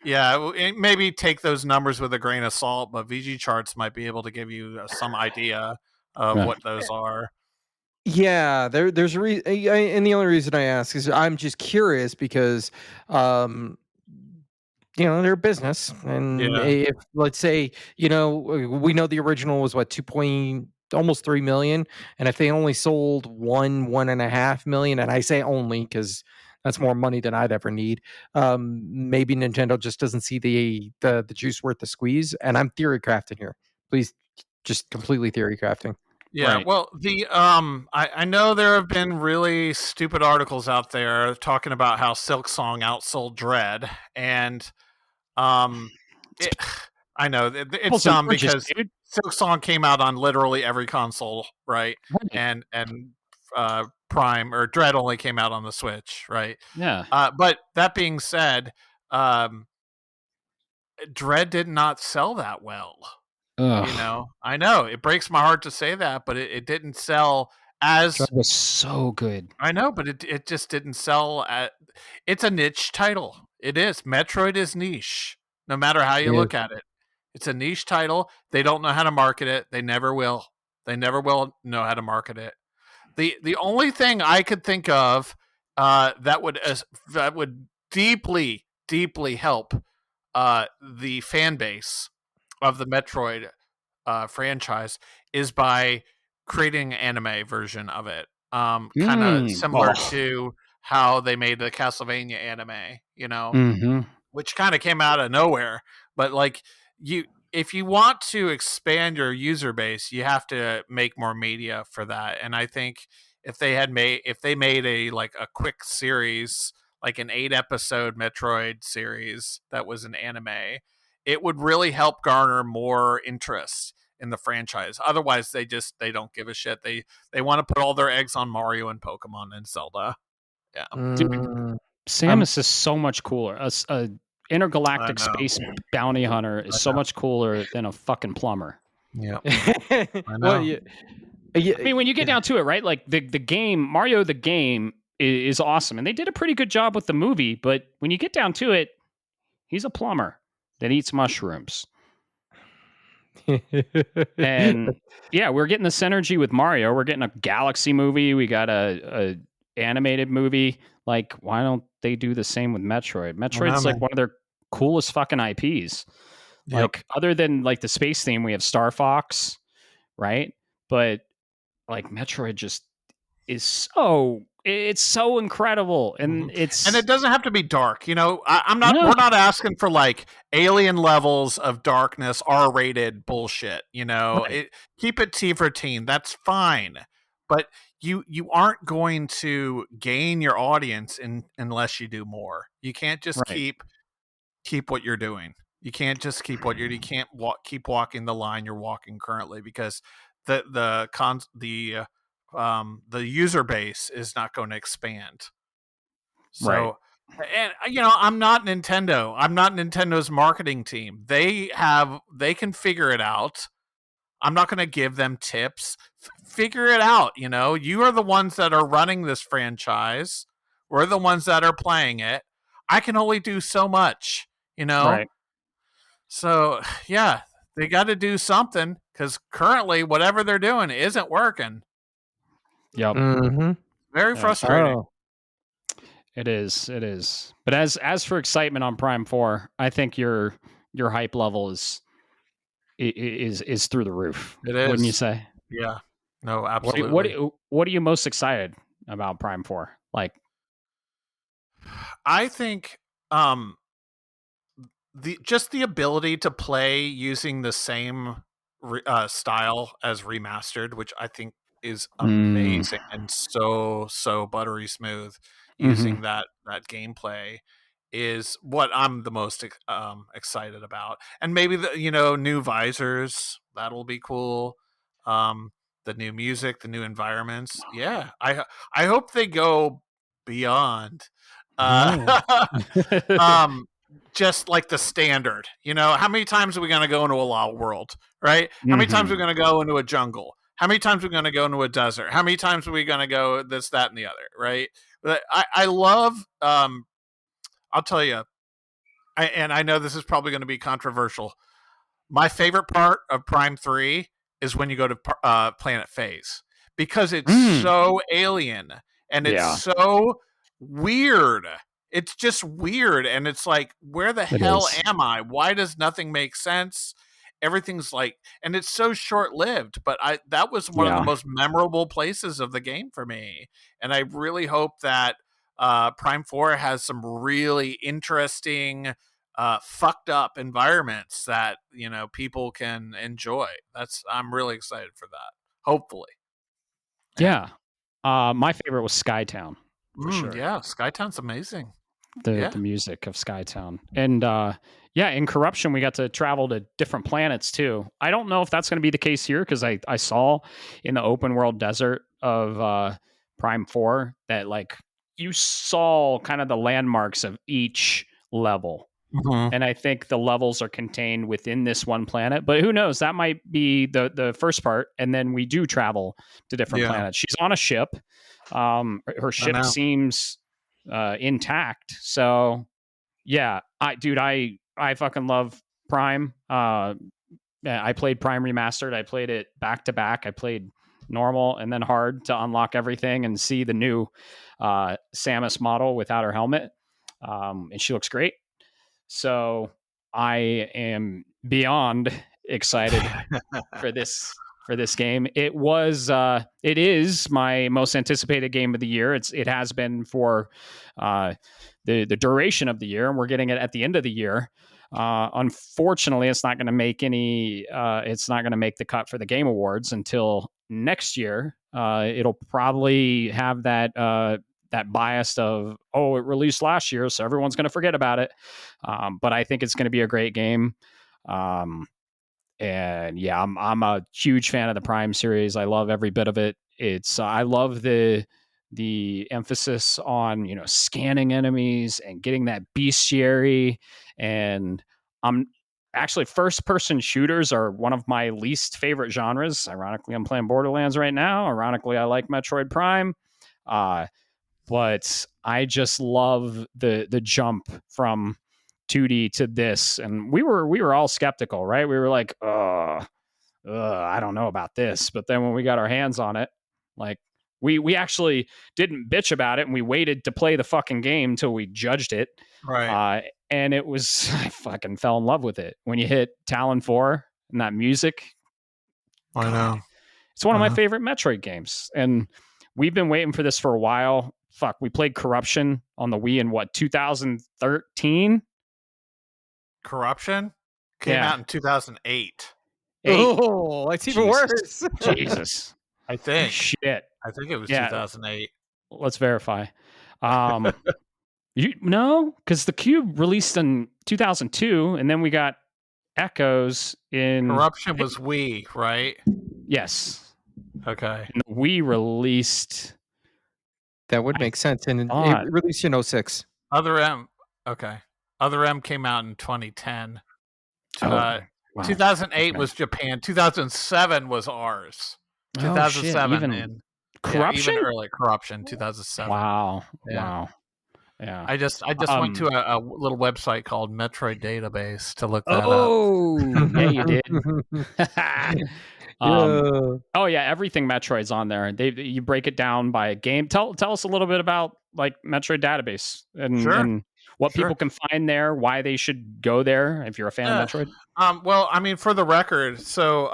[SPEAKER 3] maybe take those numbers with a grain of salt. But VG Charts might be able to give you some idea of what those are.
[SPEAKER 2] Yeah, there's a reason, and the only reason I ask is I'm just curious because they're a business, and if, let's say, we know the original was what, almost 3 million, and if they only sold 1.5 million, and I say only because that's more money than I'd ever need, maybe Nintendo just doesn't see the juice worth the squeeze. And I'm theory crafting here. Please, just completely theory crafting.
[SPEAKER 3] Yeah, right. Well, I know there have been really stupid articles out there talking about how SilksongSong outsold Dread, and I know it's dumb because SilksongSong came out on literally every console, right? And Prime or Dread only came out on the Switch, right?
[SPEAKER 1] Yeah.
[SPEAKER 3] But that being said, Dread did not sell that well.
[SPEAKER 1] Ugh.
[SPEAKER 3] I know it breaks my heart to say that, but it didn't sell as.
[SPEAKER 1] Dread was so good.
[SPEAKER 3] I know, but it just didn't sell it's a niche title. It is. Metroid is niche, no matter how you look at it. It's a niche title. They don't know how to market it. They never will. They never will know how to market it. The only thing I could think of that would deeply help the fan base of the Metroid franchise is by creating an anime version of it. Kind of similar to how they made the Castlevania anime, which kind of came out of nowhere. But like if you want to expand your user base, you have to make more media for that. And I think if they made a quick series, like an 8-episode Metroid series that was an anime, it would really help garner more interest in the franchise. Otherwise, they don't give a shit. They want to put all their eggs on Mario and Pokemon and Zelda. Yeah,
[SPEAKER 1] dude, Samus is so much cooler. A intergalactic space bounty hunter is so much cooler than a fucking plumber.
[SPEAKER 3] Yeah, I know.
[SPEAKER 1] Well, I mean, when you get down to it, right? Like the game, Mario the game is awesome, and they did a pretty good job with the movie. But when you get down to it, he's a plumber that eats mushrooms. And yeah, we're getting the synergy with Mario. We're getting a Galaxy movie. We got a animated movie. Like, why don't they do the same with Metroid? Metroid's like one of their coolest fucking IPs. Yep. Like, other than like the space theme, we have Star Fox, right? But like Metroid just is so incredible, and
[SPEAKER 3] it doesn't have to be dark. We're not asking for like alien levels of darkness, R-rated bullshit. Keep it T for teen. That's fine, but you aren't going to gain your audience unless you do more. You can't just keep what you're doing. You can't just keep what you can't keep walking the line you're walking currently, because the the user base is not going to expand.
[SPEAKER 1] Right.
[SPEAKER 3] So, and I'm not Nintendo. I'm not Nintendo's marketing team. They can figure it out. I'm not going to give them tips. Figure it out. You are the ones that are running this franchise. We're the ones that are playing it. I can only do so much.
[SPEAKER 1] Right.
[SPEAKER 3] So yeah, they got to do something because currently whatever they're doing isn't working.
[SPEAKER 1] Yep.
[SPEAKER 2] Mm-hmm.
[SPEAKER 3] Very frustrating.
[SPEAKER 2] Oh.
[SPEAKER 1] It is. But as for excitement on Prime 4, I think your hype level is through the roof.
[SPEAKER 3] It is.
[SPEAKER 1] Wouldn't you say?
[SPEAKER 3] Yeah. No, absolutely.
[SPEAKER 1] What are you most excited about Prime 4? Like,
[SPEAKER 3] I think the ability to play using the same style as remastered, which I think is amazing and so buttery smooth using that gameplay, is what I'm the most excited about. And maybe the new visors, that'll be cool. The new music, the new environments. Yeah, I hope they go beyond. Just like the standard, how many times are we going to go into a law world, right? How many times are we going to go into a jungle? How many times are we going to go into a desert? How many times are we going to go this, that, and the other, right? But I love, I'll tell you, and I know this is probably going to be controversial. My favorite part of Prime 3 is when you go to Planet Phase, because it's so alien and it's so weird. It's just weird, and it's like, where the hell am I? Why does nothing make sense? Everything's like, and it's so short-lived, but that was one of the most memorable places of the game for me. And I really hope that Prime 4 has some really interesting, fucked up environments that people can enjoy. I'm really excited for that. Hopefully.
[SPEAKER 1] Yeah. My favorite was Skytown, for sure.
[SPEAKER 3] Yeah, Skytown's amazing.
[SPEAKER 1] The music of Skytown. And in Corruption, we got to travel to different planets too. I don't know if that's going to be the case here, because I saw in the open world desert of Prime 4 that like you saw kind of the landmarks of each level. And I think the levels are contained within this one planet, but who knows? That might be the first part, and then we do travel to different planets. She's on a ship. Her ship seems intact. So yeah, I fucking love Prime. I played Prime Remastered. I played it back to back. I played normal and then hard to unlock everything and see the new Samus model without her helmet. And she looks great. So I am beyond excited for this game. It is my most anticipated game of the year. It has been for the duration of the year, and we're getting it at the end of the year. Unfortunately, it's not going to make the cut for the Game Awards until next year. It'll probably have that bias of, it released last year, so everyone's going to forget about it. But I think it's going to be a great game. And yeah, I'm a huge fan of the Prime series. I love every bit of it. I love the emphasis on scanning enemies and getting that bestiary. And I'm actually, first person shooters are one of my least favorite genres. Ironically, I'm playing Borderlands right now. Ironically, I like Metroid Prime. But I just love the jump from 2D to this, and we were all skeptical, right? We were like, I don't know about this. But then when we got our hands on it, like we actually didn't bitch about it, and we waited to play the fucking game until we judged it.
[SPEAKER 3] Right.
[SPEAKER 1] And it was, I fucking fell in love with it. When you hit Talon 4 and that music,
[SPEAKER 3] I know.
[SPEAKER 1] It's one of my favorite Metroid games, and we've been waiting for this for a while. Fuck, we played Corruption on the Wii in 2013?
[SPEAKER 3] Corruption came out in 2008.
[SPEAKER 2] Oh, it's even worse.
[SPEAKER 1] Jesus.
[SPEAKER 3] I think.
[SPEAKER 1] Shit.
[SPEAKER 3] I think it was 2008.
[SPEAKER 1] Let's verify. No, because the Cube released in 2002, and then we got Echoes in...
[SPEAKER 3] Corruption was Wii, right?
[SPEAKER 1] Yes.
[SPEAKER 3] Okay.
[SPEAKER 1] And we released.
[SPEAKER 2] That would make sense. And it released in 06.
[SPEAKER 3] Other M. Okay. Other M came out in 2010.
[SPEAKER 1] Wow.
[SPEAKER 3] 2008 was Japan. 2007 was ours.
[SPEAKER 1] Oh,
[SPEAKER 3] 2007
[SPEAKER 1] shit. Even Corruption?
[SPEAKER 3] even early. Corruption. 2007.
[SPEAKER 1] Wow.
[SPEAKER 3] Yeah.
[SPEAKER 1] Wow. Yeah.
[SPEAKER 3] I just went to a little website called Metroid Database to look that up.
[SPEAKER 1] Oh, yeah, you did.
[SPEAKER 2] Yeah.
[SPEAKER 1] Oh yeah, everything Metroid's on there. You break it down by a game. Tell us a little bit about like Metroid Database and what people can find there, why they should go there if you're a fan of Metroid.
[SPEAKER 3] Well, I mean, for the record, so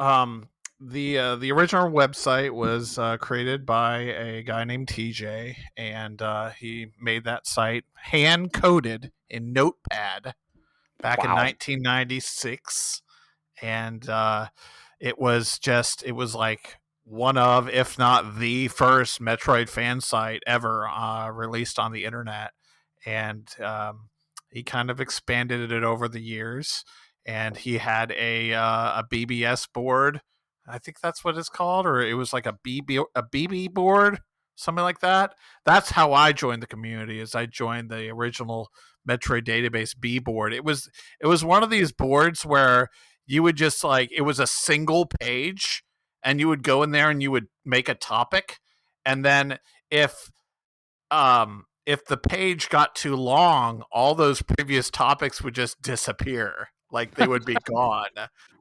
[SPEAKER 3] the original website was created by a guy named TJ, and he made that site hand coded in Notepad back in 1996, and it was like one of, if not the first Metroid fan site ever released on the internet, and he kind of expanded it over the years. And he had a BBS board. I think that's what it's called, or it was like a BB board, something like that. That's how I joined the community. Is I joined the original Metroid Database B board. It was one of these boards where you would just like, it was a single page, and you would go in there and you would make a topic, and then if the page got too long, all those previous topics would just disappear. Like they would be gone.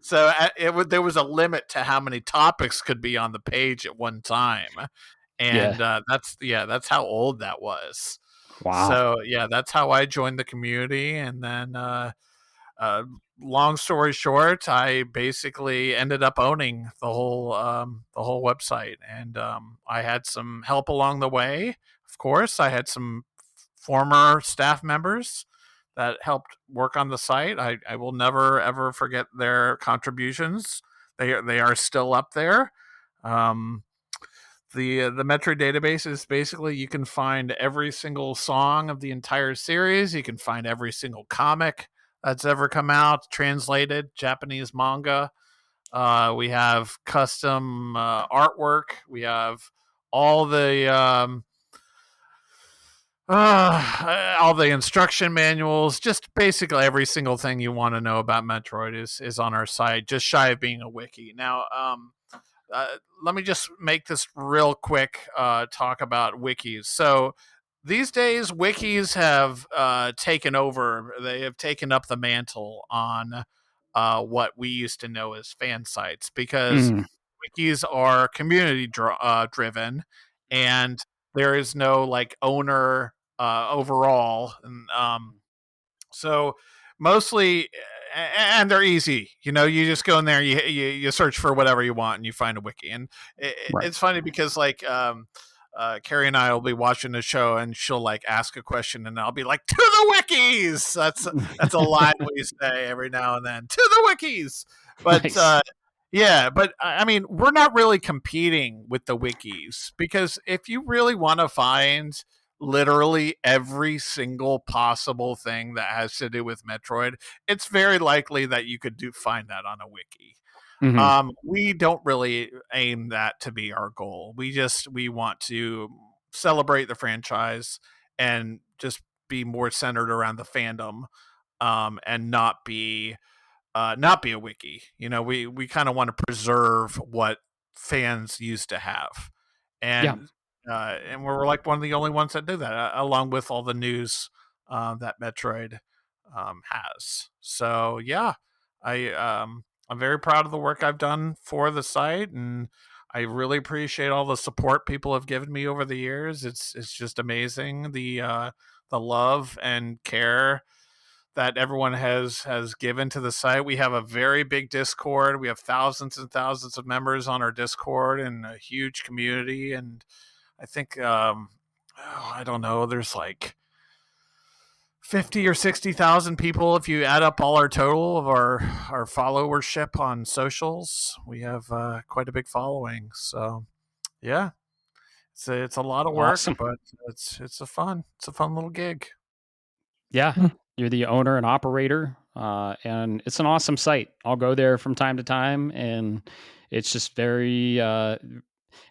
[SPEAKER 3] So there was a limit to how many topics could be on the page at one time. And that's how old that was.
[SPEAKER 1] Wow.
[SPEAKER 3] So that's how I joined the community. And then long story short, I basically ended up owning the whole website, and I had some help along the way. Of course, I had some former staff members that helped work on the site. I will never ever forget their contributions. They are still up there. The Metroid Database is basically, you can find every single song of the entire series. You can find every single comic that's ever come out, translated Japanese manga. We have custom artwork. We have all the instruction manuals. Just basically every single thing you want to know about Metroid is on our site, just shy of being a wiki. Now, let me just make this real quick, talk about wikis. So these days, wikis have taken over. They have taken up the mantle on what we used to know as fan sites, because wikis are community driven, and there is no like owner overall. And so mostly, and they're easy. You know, you just go in there, you search for whatever you want, and you find a wiki. And it's funny because like Carrie and I will be watching the show, and she'll like ask a question, and I'll be like, "To the wikis!" That's a line we say every now and then. To the wikis. But nice. But I mean, we're not really competing with the wikis, because if you really want to find literally every single possible thing that has to do with Metroid, it's very likely that you could find that on a wiki. Mm-hmm. We don't really aim that to be our goal. We want to celebrate the franchise and just be more centered around the fandom, and not be a wiki. You know, we kind of want to preserve what fans used to have, and and we're like one of the only ones that do that, along with all the news that Metroid has. So I'm very proud of the work I've done for the site, and I really appreciate all the support people have given me over the years. It's just amazing, the love and care that everyone has given to the site. We have a very big Discord. We have thousands and thousands of members on our Discord, and a huge community. And I think I don't know, there's like 50 or 60,000 people if you add up all our total of our followership on socials. We have quite a big following. So yeah, it's a lot of work, but it's a fun little gig.
[SPEAKER 1] Yeah, you're the owner and operator, and it's an awesome site. I'll go there from time to time, and it's just very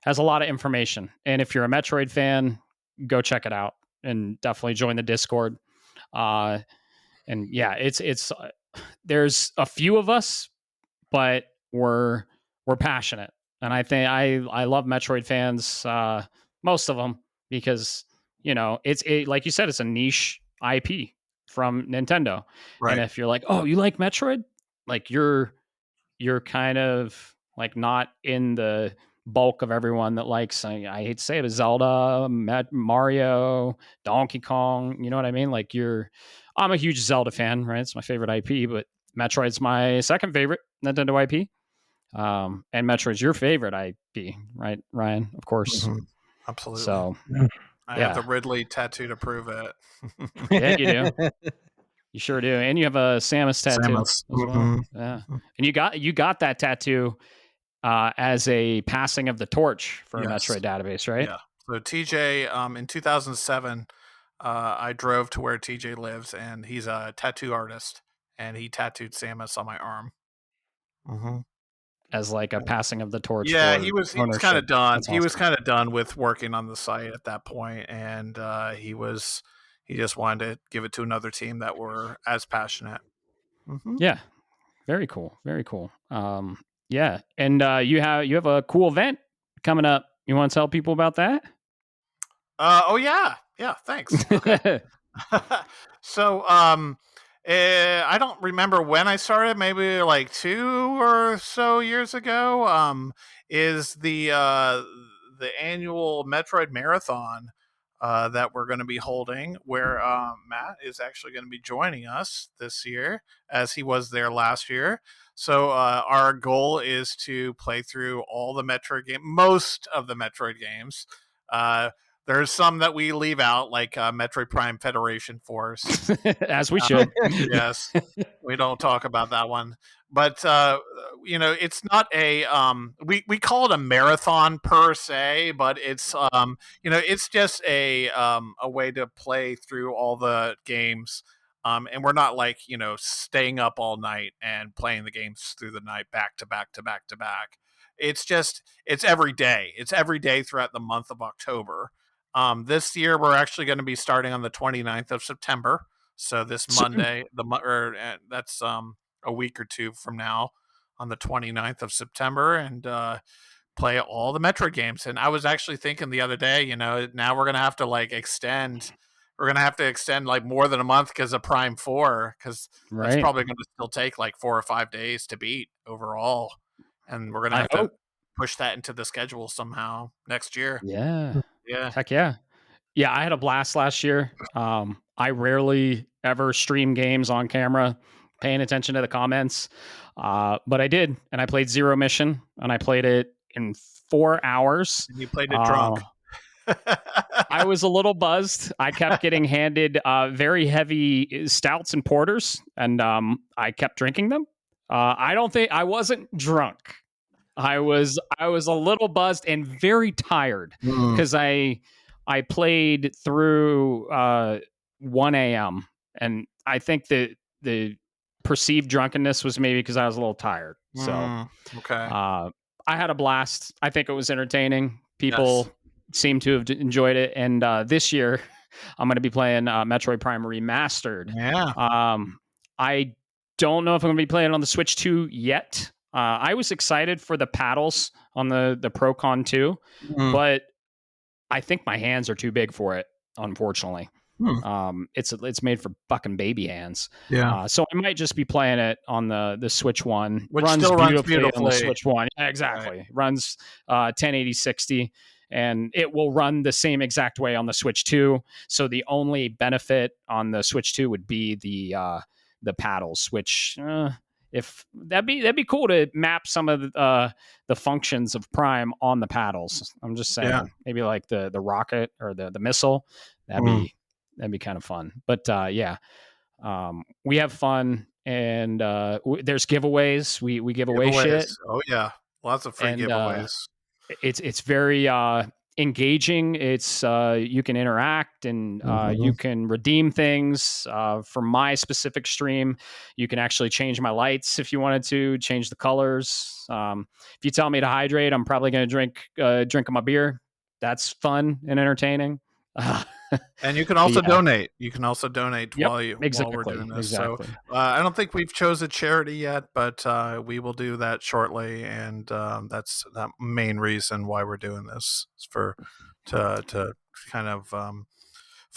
[SPEAKER 1] has a lot of information. And if you're a Metroid fan, go check it out and definitely join the Discord. And yeah, it's there's a few of us, but we're passionate, and I think I love Metroid fans, most of them, because it's like you said, it's a niche IP from Nintendo, and if you're like, oh, you like Metroid, like you're kind of like not in the bulk of everyone that likes, I hate to say it, but Zelda, Mario, Donkey Kong. You know what I mean? Like I'm a huge Zelda fan, right? It's my favorite IP, but Metroid's my second favorite Nintendo IP. And Metroid's your favorite IP, right, Ryan? Of course.
[SPEAKER 3] Mm-hmm. Absolutely.
[SPEAKER 1] So
[SPEAKER 3] I have the Ridley tattoo to prove it.
[SPEAKER 1] Yeah, you do. You sure do. And you have a Samus tattoo as well. Yeah. And you got that tattoo as a passing of the torch for a Metroid database, right?
[SPEAKER 3] Yeah. So TJ, in 2007, I drove to where TJ lives, and he's a tattoo artist, and he tattooed Samus on my arm. Mm-hmm.
[SPEAKER 1] As like a passing of the torch.
[SPEAKER 3] Yeah, he was kind of done. Awesome. He was kind of done with working on the site at that point, and he just wanted to give it to another team that were as passionate.
[SPEAKER 1] Mm-hmm. Yeah, very cool, very cool. Yeah, and you have a cool event coming up. You want to tell people about that?
[SPEAKER 3] Oh yeah, thanks. Okay. So I don't remember when I started, maybe like 2 or so years ago. Is the annual Metroid Marathon that we're going to be holding, where Matt is actually going to be joining us this year, as he was there last year. So our goal is to play through all the Metroid games, most of the Metroid games. There's some that we leave out, like Metroid Prime Federation Force.
[SPEAKER 1] As we should.
[SPEAKER 3] Yes. We don't talk about that one. But, it's not a... we call it a marathon per se, but it's, it's just a way to play through all the games. And we're not like, staying up all night and playing the games through the night back to back to back to back. It's every day. It's every day throughout the month of October. This year, we're actually going to be starting on the 29th of September. So this Monday, that's a week or two from now, on the 29th of September, and play all the Metroid games. And I was actually thinking the other day, now we're going to have to extend. We're going to have to extend like more than a month because of Prime 4, because that's probably going to still take like 4 or 5 days to beat overall. And we're going to have to push that into the schedule somehow next year.
[SPEAKER 1] Yeah. Heck yeah. Yeah, I had a blast last year. I rarely ever stream games on camera, paying attention to the comments. But I did, and I played Zero Mission, and I played it in 4 hours.
[SPEAKER 3] And you played it drunk.
[SPEAKER 1] I was a little buzzed. I kept getting handed very heavy stouts and porters, and I kept drinking them. I wasn't drunk. I was a little buzzed and very tired because I played through 1 a.m. and I think that the perceived drunkenness was maybe because I was a little tired. So
[SPEAKER 3] okay.
[SPEAKER 1] I had a blast. I think it was entertaining. People seem to have enjoyed it. And this year I'm going to be playing Metroid Prime Remastered.
[SPEAKER 3] Yeah.
[SPEAKER 1] I don't know if I'm going to be playing it on the Switch 2 yet. I was excited for the paddles on the Procon 2, but I think my hands are too big for it, unfortunately. It's made for fucking baby hands.
[SPEAKER 3] Yeah.
[SPEAKER 1] So I might just be playing it on the Switch 1.
[SPEAKER 3] Which runs beautifully
[SPEAKER 1] on the Switch 1. Yeah, exactly. Right. Runs 1080 60, and it will run the same exact way on the Switch 2. So the only benefit on the Switch 2 would be the paddles, which if that'd be cool to map some of the functions of Prime on the paddles. I'm just saying, maybe like the rocket or the missile. That'd be kind of fun. But we have fun, and there's giveaways. We give away shit.
[SPEAKER 3] Oh yeah, lots of free giveaways.
[SPEAKER 1] It's very engaging. It's you can interact and you can redeem things. For my specific stream, you can actually change my lights if you wanted to, change the colors. If you tell me to hydrate, I'm probably going to drink my beer. That's fun and entertaining.
[SPEAKER 3] And you can also donate. You can also donate while we're doing this.
[SPEAKER 1] Exactly.
[SPEAKER 3] So I don't think we've chose a charity yet, but we will do that shortly. And that's the main reason why we're doing this, is to kind of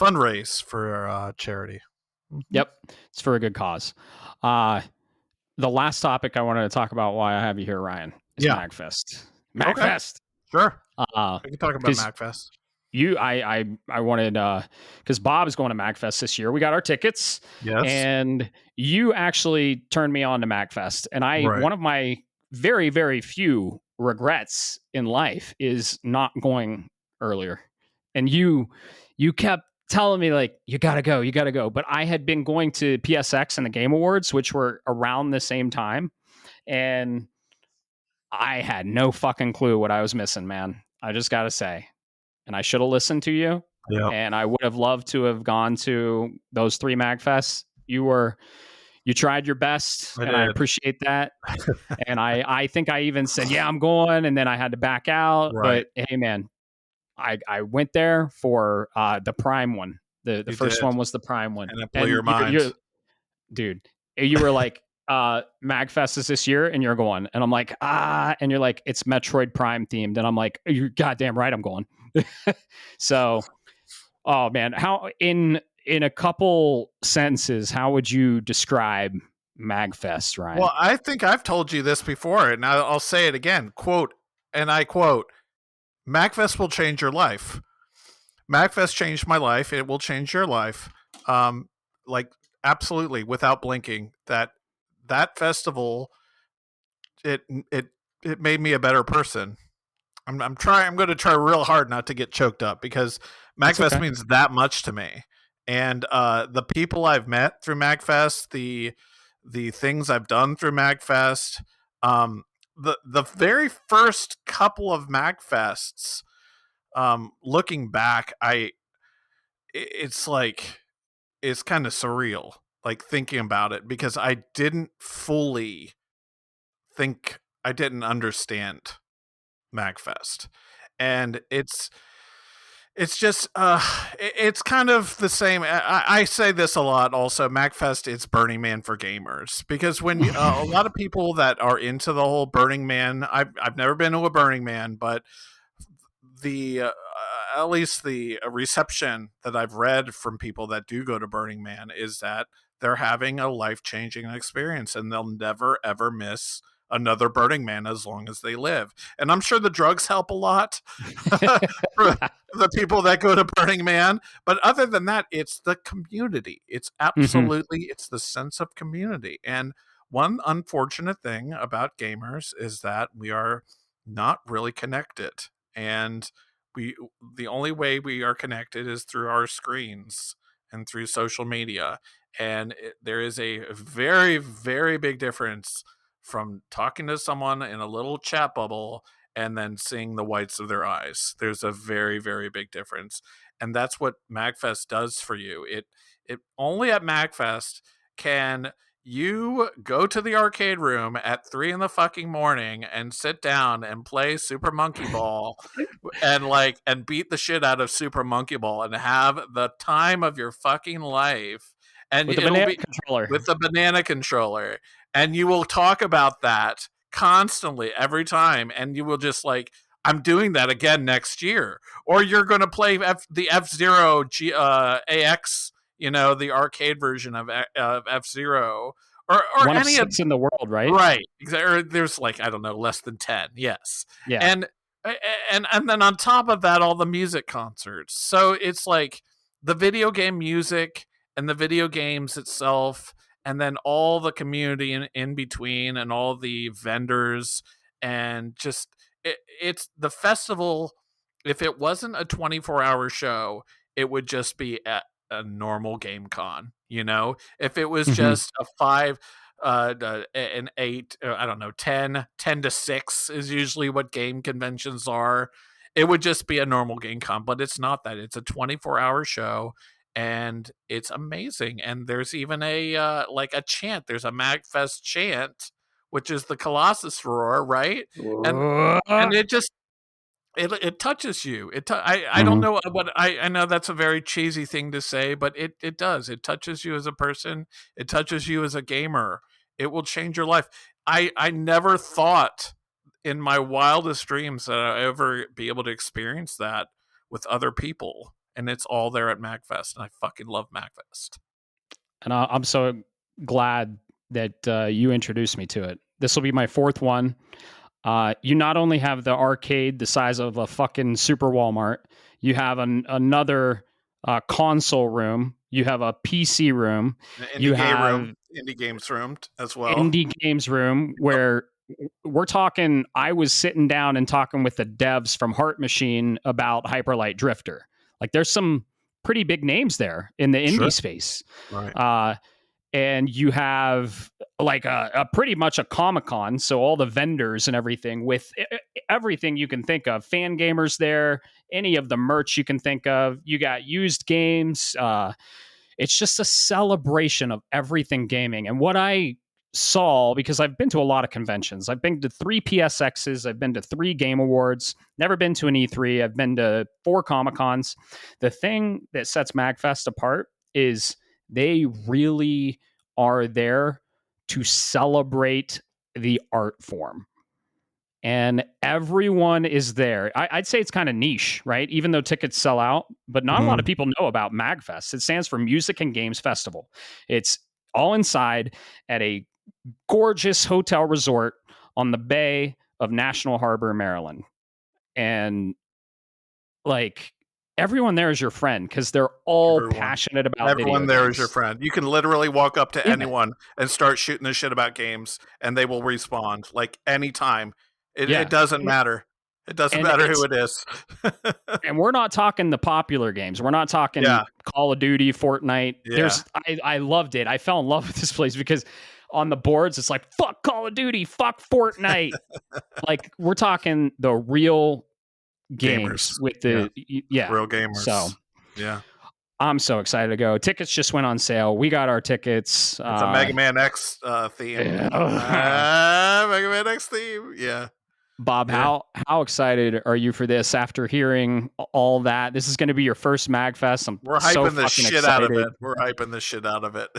[SPEAKER 3] fundraise for charity.
[SPEAKER 1] Yep, it's for a good cause. The last topic I wanted to talk about, why I have you here, Ryan, is MAGFest. MAGFest.
[SPEAKER 3] Okay. Sure. We can talk about MAGFest.
[SPEAKER 1] I wanted because Bob is going to MAGFest this year. We got our tickets, and you actually turned me on to MAGFest. And one of my very, very few regrets in life is not going earlier. And you kept telling me, like, you gotta go. But I had been going to PSX and the Game Awards, which were around the same time, and I had no fucking clue what I was missing, man. I just gotta say. And I should have listened to you. And I would have loved to have gone to those 3 MAGFests. You tried your best, and I appreciate that. And I think I even said, I'm going, and then I had to back out. Right. But hey, man, I went there for the Prime one. The first one was the Prime one.
[SPEAKER 3] And it blew your mind.
[SPEAKER 1] Dude, you were like, MAGFest is this year, and you're going. And I'm like, and you're like, it's Metroid Prime themed. And I'm like, you're goddamn right, I'm going. So, oh man, how in a couple sentences, how would you describe MAGFest, Ryan?
[SPEAKER 3] Well, I think I've told you this before, and I'll say it again. Quote, and I quote, MAGFest will change your life. MAGFest changed my life. It will change your life. Like, absolutely, without blinking. That festival, it made me a better person. I'm going to try real hard not to get choked up, because MAGFest means that much to me. And the people I've met through MAGFest, the things I've done through MAGFest, the very first couple of MAGFests, looking back, it's kind of surreal, like, thinking about it, because I didn't fully think, I didn't understand MAGFest. And it's just it's kind of the same. I say this a lot also. MAGFest, it's Burning Man for gamers, because when a lot of people that are into the whole Burning Man, I've never been to a Burning Man, but the at least the reception that I've read from people that do go to Burning Man is that they're having a life-changing experience, and they'll never ever miss another Burning Man as long as they live. And I'm sure the drugs help a lot for the people that go to Burning Man. But other than that, it's the community. It's absolutely, it's the sense of community. And one unfortunate thing about gamers is that we are not really connected. And the only way we are connected is through our screens and through social media. And there is a very, very big difference from talking to someone in a little chat bubble and then seeing the whites of their eyes. There's a very, very big difference. And that's what MAGFest does for you. It only at MAGFest can you go to the arcade room at 3 a.m. and sit down and play Super Monkey Ball and beat the shit out of Super Monkey Ball and have the time of your fucking life. And
[SPEAKER 1] with the banana controller.
[SPEAKER 3] With the banana controller. And you will talk about that constantly every time. And you will just like, I'm doing that again next year. Or you're going to play the F-Zero AX, the arcade version of F-Zero. Or
[SPEAKER 1] one of 6 in the world, right?
[SPEAKER 3] Right. Or there's like, I don't know, less than 10. Yes.
[SPEAKER 1] Yeah.
[SPEAKER 3] And then on top of that, all the music concerts. So it's like the video game music and the video games itself, and then all the community in between, and all the vendors, and just it's the festival. If it wasn't a 24-hour show, it would just be a normal game con. If it was just a 5, an 8, I don't know, 10 to 6 is usually what game conventions are. it would just be a normal game con, but it's not that. It's a 24-hour show, and it's amazing. And there's even a like a chant. There's a MAGFest chant, which is the Colossus roar, right? And it just it touches you. I don't know what I know that's a very cheesy thing to say, but it does. It touches you as a person. It touches you as a gamer. It will change your life. I never thought in my wildest dreams that I'd ever be able to experience that with other people. And it's all there at MAGFest, and I fucking love MAGFest.
[SPEAKER 1] And I'm so glad that you introduced me to it. This will be my fourth one. You not only have the arcade the size of a fucking super Walmart, you have another console room, you have a PC room, you have
[SPEAKER 3] indie games room as well.
[SPEAKER 1] Indie games room where we're talking. I was sitting down and talking with the devs from Heart Machine about Hyperlight Drifter. Like, there's some pretty big names there in the indie space.
[SPEAKER 3] Right.
[SPEAKER 1] And you have like a pretty much a Comic-Con, so all the vendors and everything with everything you can think of, fan gamers there, any of the merch you can think of. You got used games. It's just a celebration of everything gaming. And what I saw, because I've been to a lot of conventions, I've been to 3 PSXs, I've been to 3 Game Awards, never been to an E3, I've been to 4 Comic-Cons. The thing that sets MAGFest apart is they really are there to celebrate the art form. And everyone is there. I'd say it's kind of niche, right? Even though tickets sell out, but not a lot of people know about MAGFest. It stands for Music and Games Festival. It's all inside at a gorgeous hotel resort on the bay of National Harbor, Maryland. And like, everyone there is your friend because they're all passionate about
[SPEAKER 3] everyone there games. Is your friend. You can literally walk up to anyone and start shooting the shit about games, and they will respond like anytime. It doesn't matter. It doesn't matter who it is.
[SPEAKER 1] And we're not talking the popular games. We're not talking Call of Duty, Fortnite. I loved it. I fell in love with this place because on the boards it's like, fuck Call of Duty, fuck Fortnite. Like, we're talking the real games with the
[SPEAKER 3] real gamers.
[SPEAKER 1] So I'm so excited to go. Tickets just went on sale. We got our tickets.
[SPEAKER 3] It's a Mega Man X theme. Mega Man X theme. Yeah.
[SPEAKER 1] Bob, how excited are you for this after hearing all that? This is going to be your first MAGFest.
[SPEAKER 3] We're hyping the shit out of it. We're hyping the shit out of it.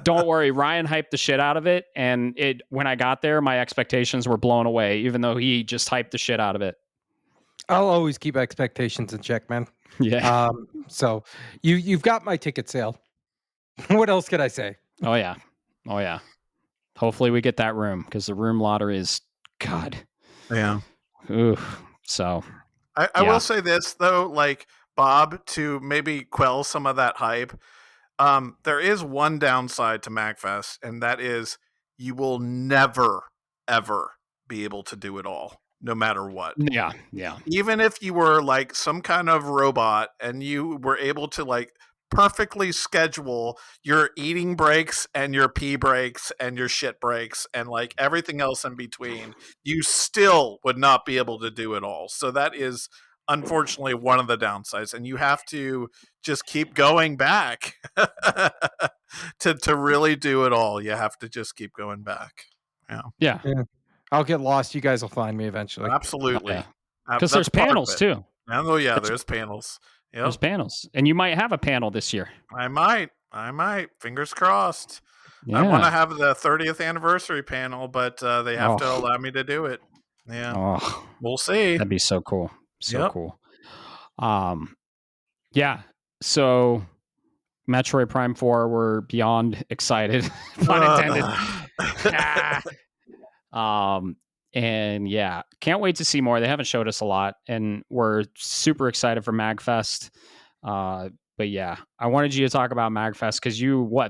[SPEAKER 1] Don't worry, Ryan hyped the shit out of it, and when I got there, my expectations were blown away, even though he just hyped the shit out of it.
[SPEAKER 2] I'll always keep expectations in check, man.
[SPEAKER 1] Yeah.
[SPEAKER 2] So you've got my ticket sale. What else could I say?
[SPEAKER 1] Oh yeah. Hopefully we get that room because the room lottery is God.
[SPEAKER 3] Yeah.
[SPEAKER 1] Ooh. So
[SPEAKER 3] I will say this though, like, Bob, to maybe quell some of that hype. There is one downside to MAGFest, and that is you will never ever be able to do it all. No matter what.
[SPEAKER 1] Yeah.
[SPEAKER 3] Even if you were like some kind of robot and you were able to like perfectly schedule your eating breaks and your pee breaks and your shit breaks and like everything else in between, you still would not be able to do it all. So that is unfortunately one of the downsides. And you have to just keep going back to really do it all. You have to just keep going back.
[SPEAKER 1] Yeah.
[SPEAKER 2] I'll get lost. You guys will find me eventually.
[SPEAKER 3] Absolutely.
[SPEAKER 1] Because there's panels too.
[SPEAKER 3] Oh yeah, there's panels. Yep.
[SPEAKER 1] There's panels. And you might have a panel this year.
[SPEAKER 3] I might. Fingers crossed. Yeah. I want to have the 30th anniversary panel, but they have to allow me to do it. Yeah. We'll see.
[SPEAKER 1] That'd be so cool. Cool. Yeah. So Metroid Prime 4, we're beyond excited. Pun intended. And yeah, can't wait to see more. They haven't showed us a lot, and we're super excited for MAGFest. But yeah, I wanted you to talk about MAGFest because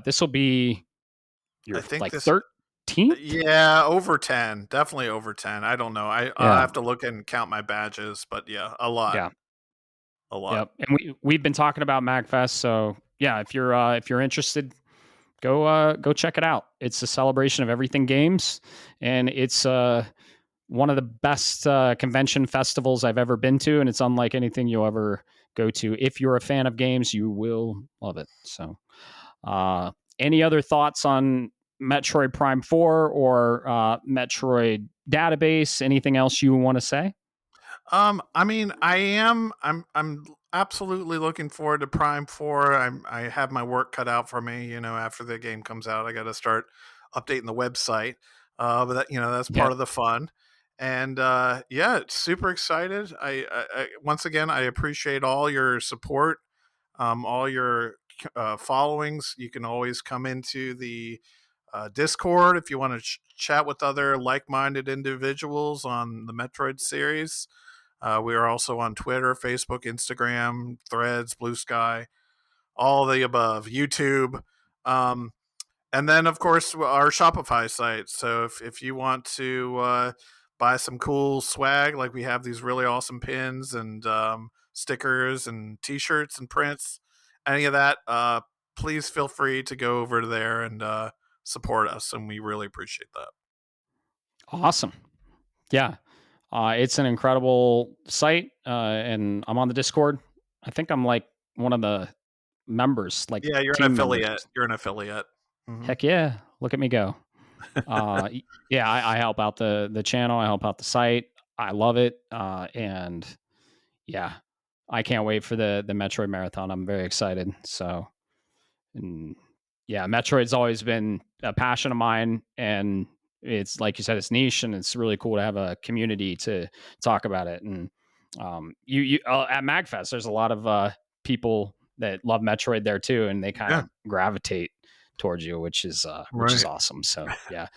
[SPEAKER 1] this will be your, I think, like 13th?
[SPEAKER 3] Yeah, over 10. Definitely over 10. I don't know. I'll have to look and count my badges, but yeah, a lot.
[SPEAKER 1] Yeah.
[SPEAKER 3] A lot.
[SPEAKER 1] Yep. And we've been talking about MAGFest, so yeah, if you're interested, go check it out. It's a celebration of everything games, and it's one of the best convention festivals I've ever been to, and it's unlike anything you'll ever go to. If you're a fan of games, you will love it. So, any other thoughts on Metroid Prime 4 or Metroid Database? Anything else you want to say?
[SPEAKER 3] I mean, I'm absolutely looking forward to Prime 4. I have my work cut out for me. You know, after the game comes out, I got to start updating the website. But that, that's part of the fun. And yeah, super excited. I once again, I appreciate all your support, all your followings. You can always come into the Discord if you want to chat with other like-minded individuals on the Metroid series. We are also on Twitter, Facebook, Instagram, Threads, Blue Sky, all the above, YouTube. And then, of course, our Shopify site. So if you want to buy some cool swag, like we have these really awesome pins and stickers and T-shirts and prints, any of that, please feel free to go over there and support us. And we really appreciate that.
[SPEAKER 1] Awesome. Yeah. It's an incredible site, and I'm on the Discord. I think I'm like one of the members. Like,
[SPEAKER 3] yeah, you're an affiliate. Members. You're an affiliate.
[SPEAKER 1] Mm-hmm. Heck yeah! Look at me go. Yeah, I help out the channel. I help out the site. I love it, and yeah, I can't wait for the Metroid Marathon. I'm very excited. So, and yeah, Metroid's always been a passion of mine, and it's like you said, it's niche, and it's really cool to have a community to talk about it. And you at MAGFest, there's a lot of people that love Metroid there too, and they kind of gravitate towards you, which is awesome. So yeah.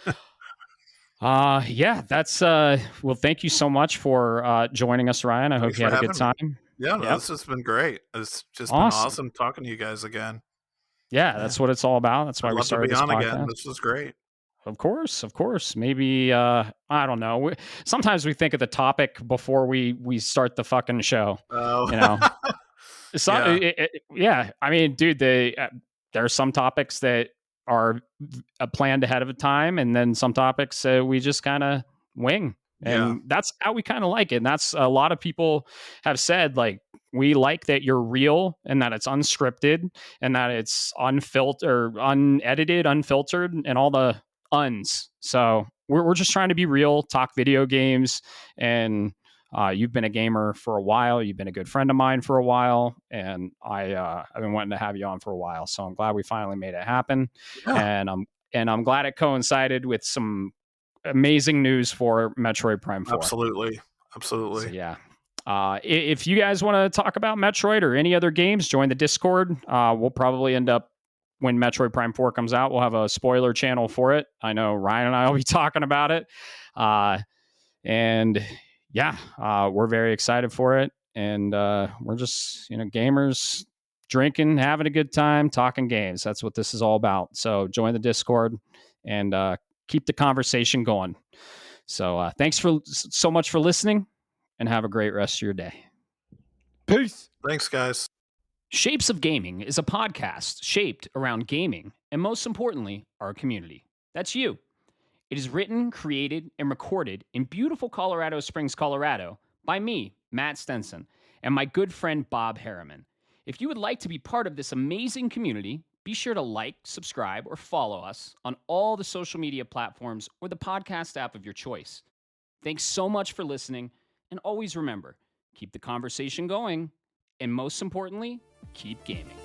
[SPEAKER 1] Yeah, that's well, thank you so much for joining us, Ryan. I hope you had a good time.
[SPEAKER 3] Yeah, no, this has been great. It's just been awesome talking to you guys again.
[SPEAKER 1] Yeah, that's what it's all about. That's why we started this podcast. Again.
[SPEAKER 3] This was great.
[SPEAKER 1] Of course. Maybe I don't know. Sometimes we think of the topic before we start the fucking show.
[SPEAKER 3] Oh,
[SPEAKER 1] you know. Yeah. I mean, dude, there are some topics that are planned ahead of time, and then some topics we just kind of wing, and that's how we kind of like it. And that's a lot of people have said, like, we like that you're real and that it's unscripted and that it's unfiltered, unedited, unfiltered, and all the uns. So we're just trying to be real, talk video games, and you've been a gamer for a while. You've been a good friend of mine for a while, and I've been wanting to have you on for a while. So I'm glad we finally made it happen, and I'm glad it coincided with some amazing news for Metroid Prime 4.
[SPEAKER 3] Absolutely.
[SPEAKER 1] So, yeah. If you guys want to talk about Metroid or any other games, join the Discord. We'll probably end up, when Metroid Prime 4 comes out, we'll have a spoiler channel for it. I know Ryan and I will be talking about it. And yeah, we're very excited for it. And we're just, gamers drinking, having a good time, talking games. That's what this is all about. So join the Discord and keep the conversation going. So thanks so much for listening, and have a great rest of your day.
[SPEAKER 2] Peace.
[SPEAKER 3] Thanks, guys.
[SPEAKER 1] Shapes of Gaming is a podcast shaped around gaming and, most importantly, our community. That's you. It is written, created, and recorded in beautiful Colorado Springs, Colorado, by me, Matt Stenson, and my good friend Bob Harriman. If you would like to be part of this amazing community, be sure to like, subscribe, or follow us on all the social media platforms or the podcast app of your choice. Thanks so much for listening, and always remember, keep the conversation going, and most importantly, keep gaming.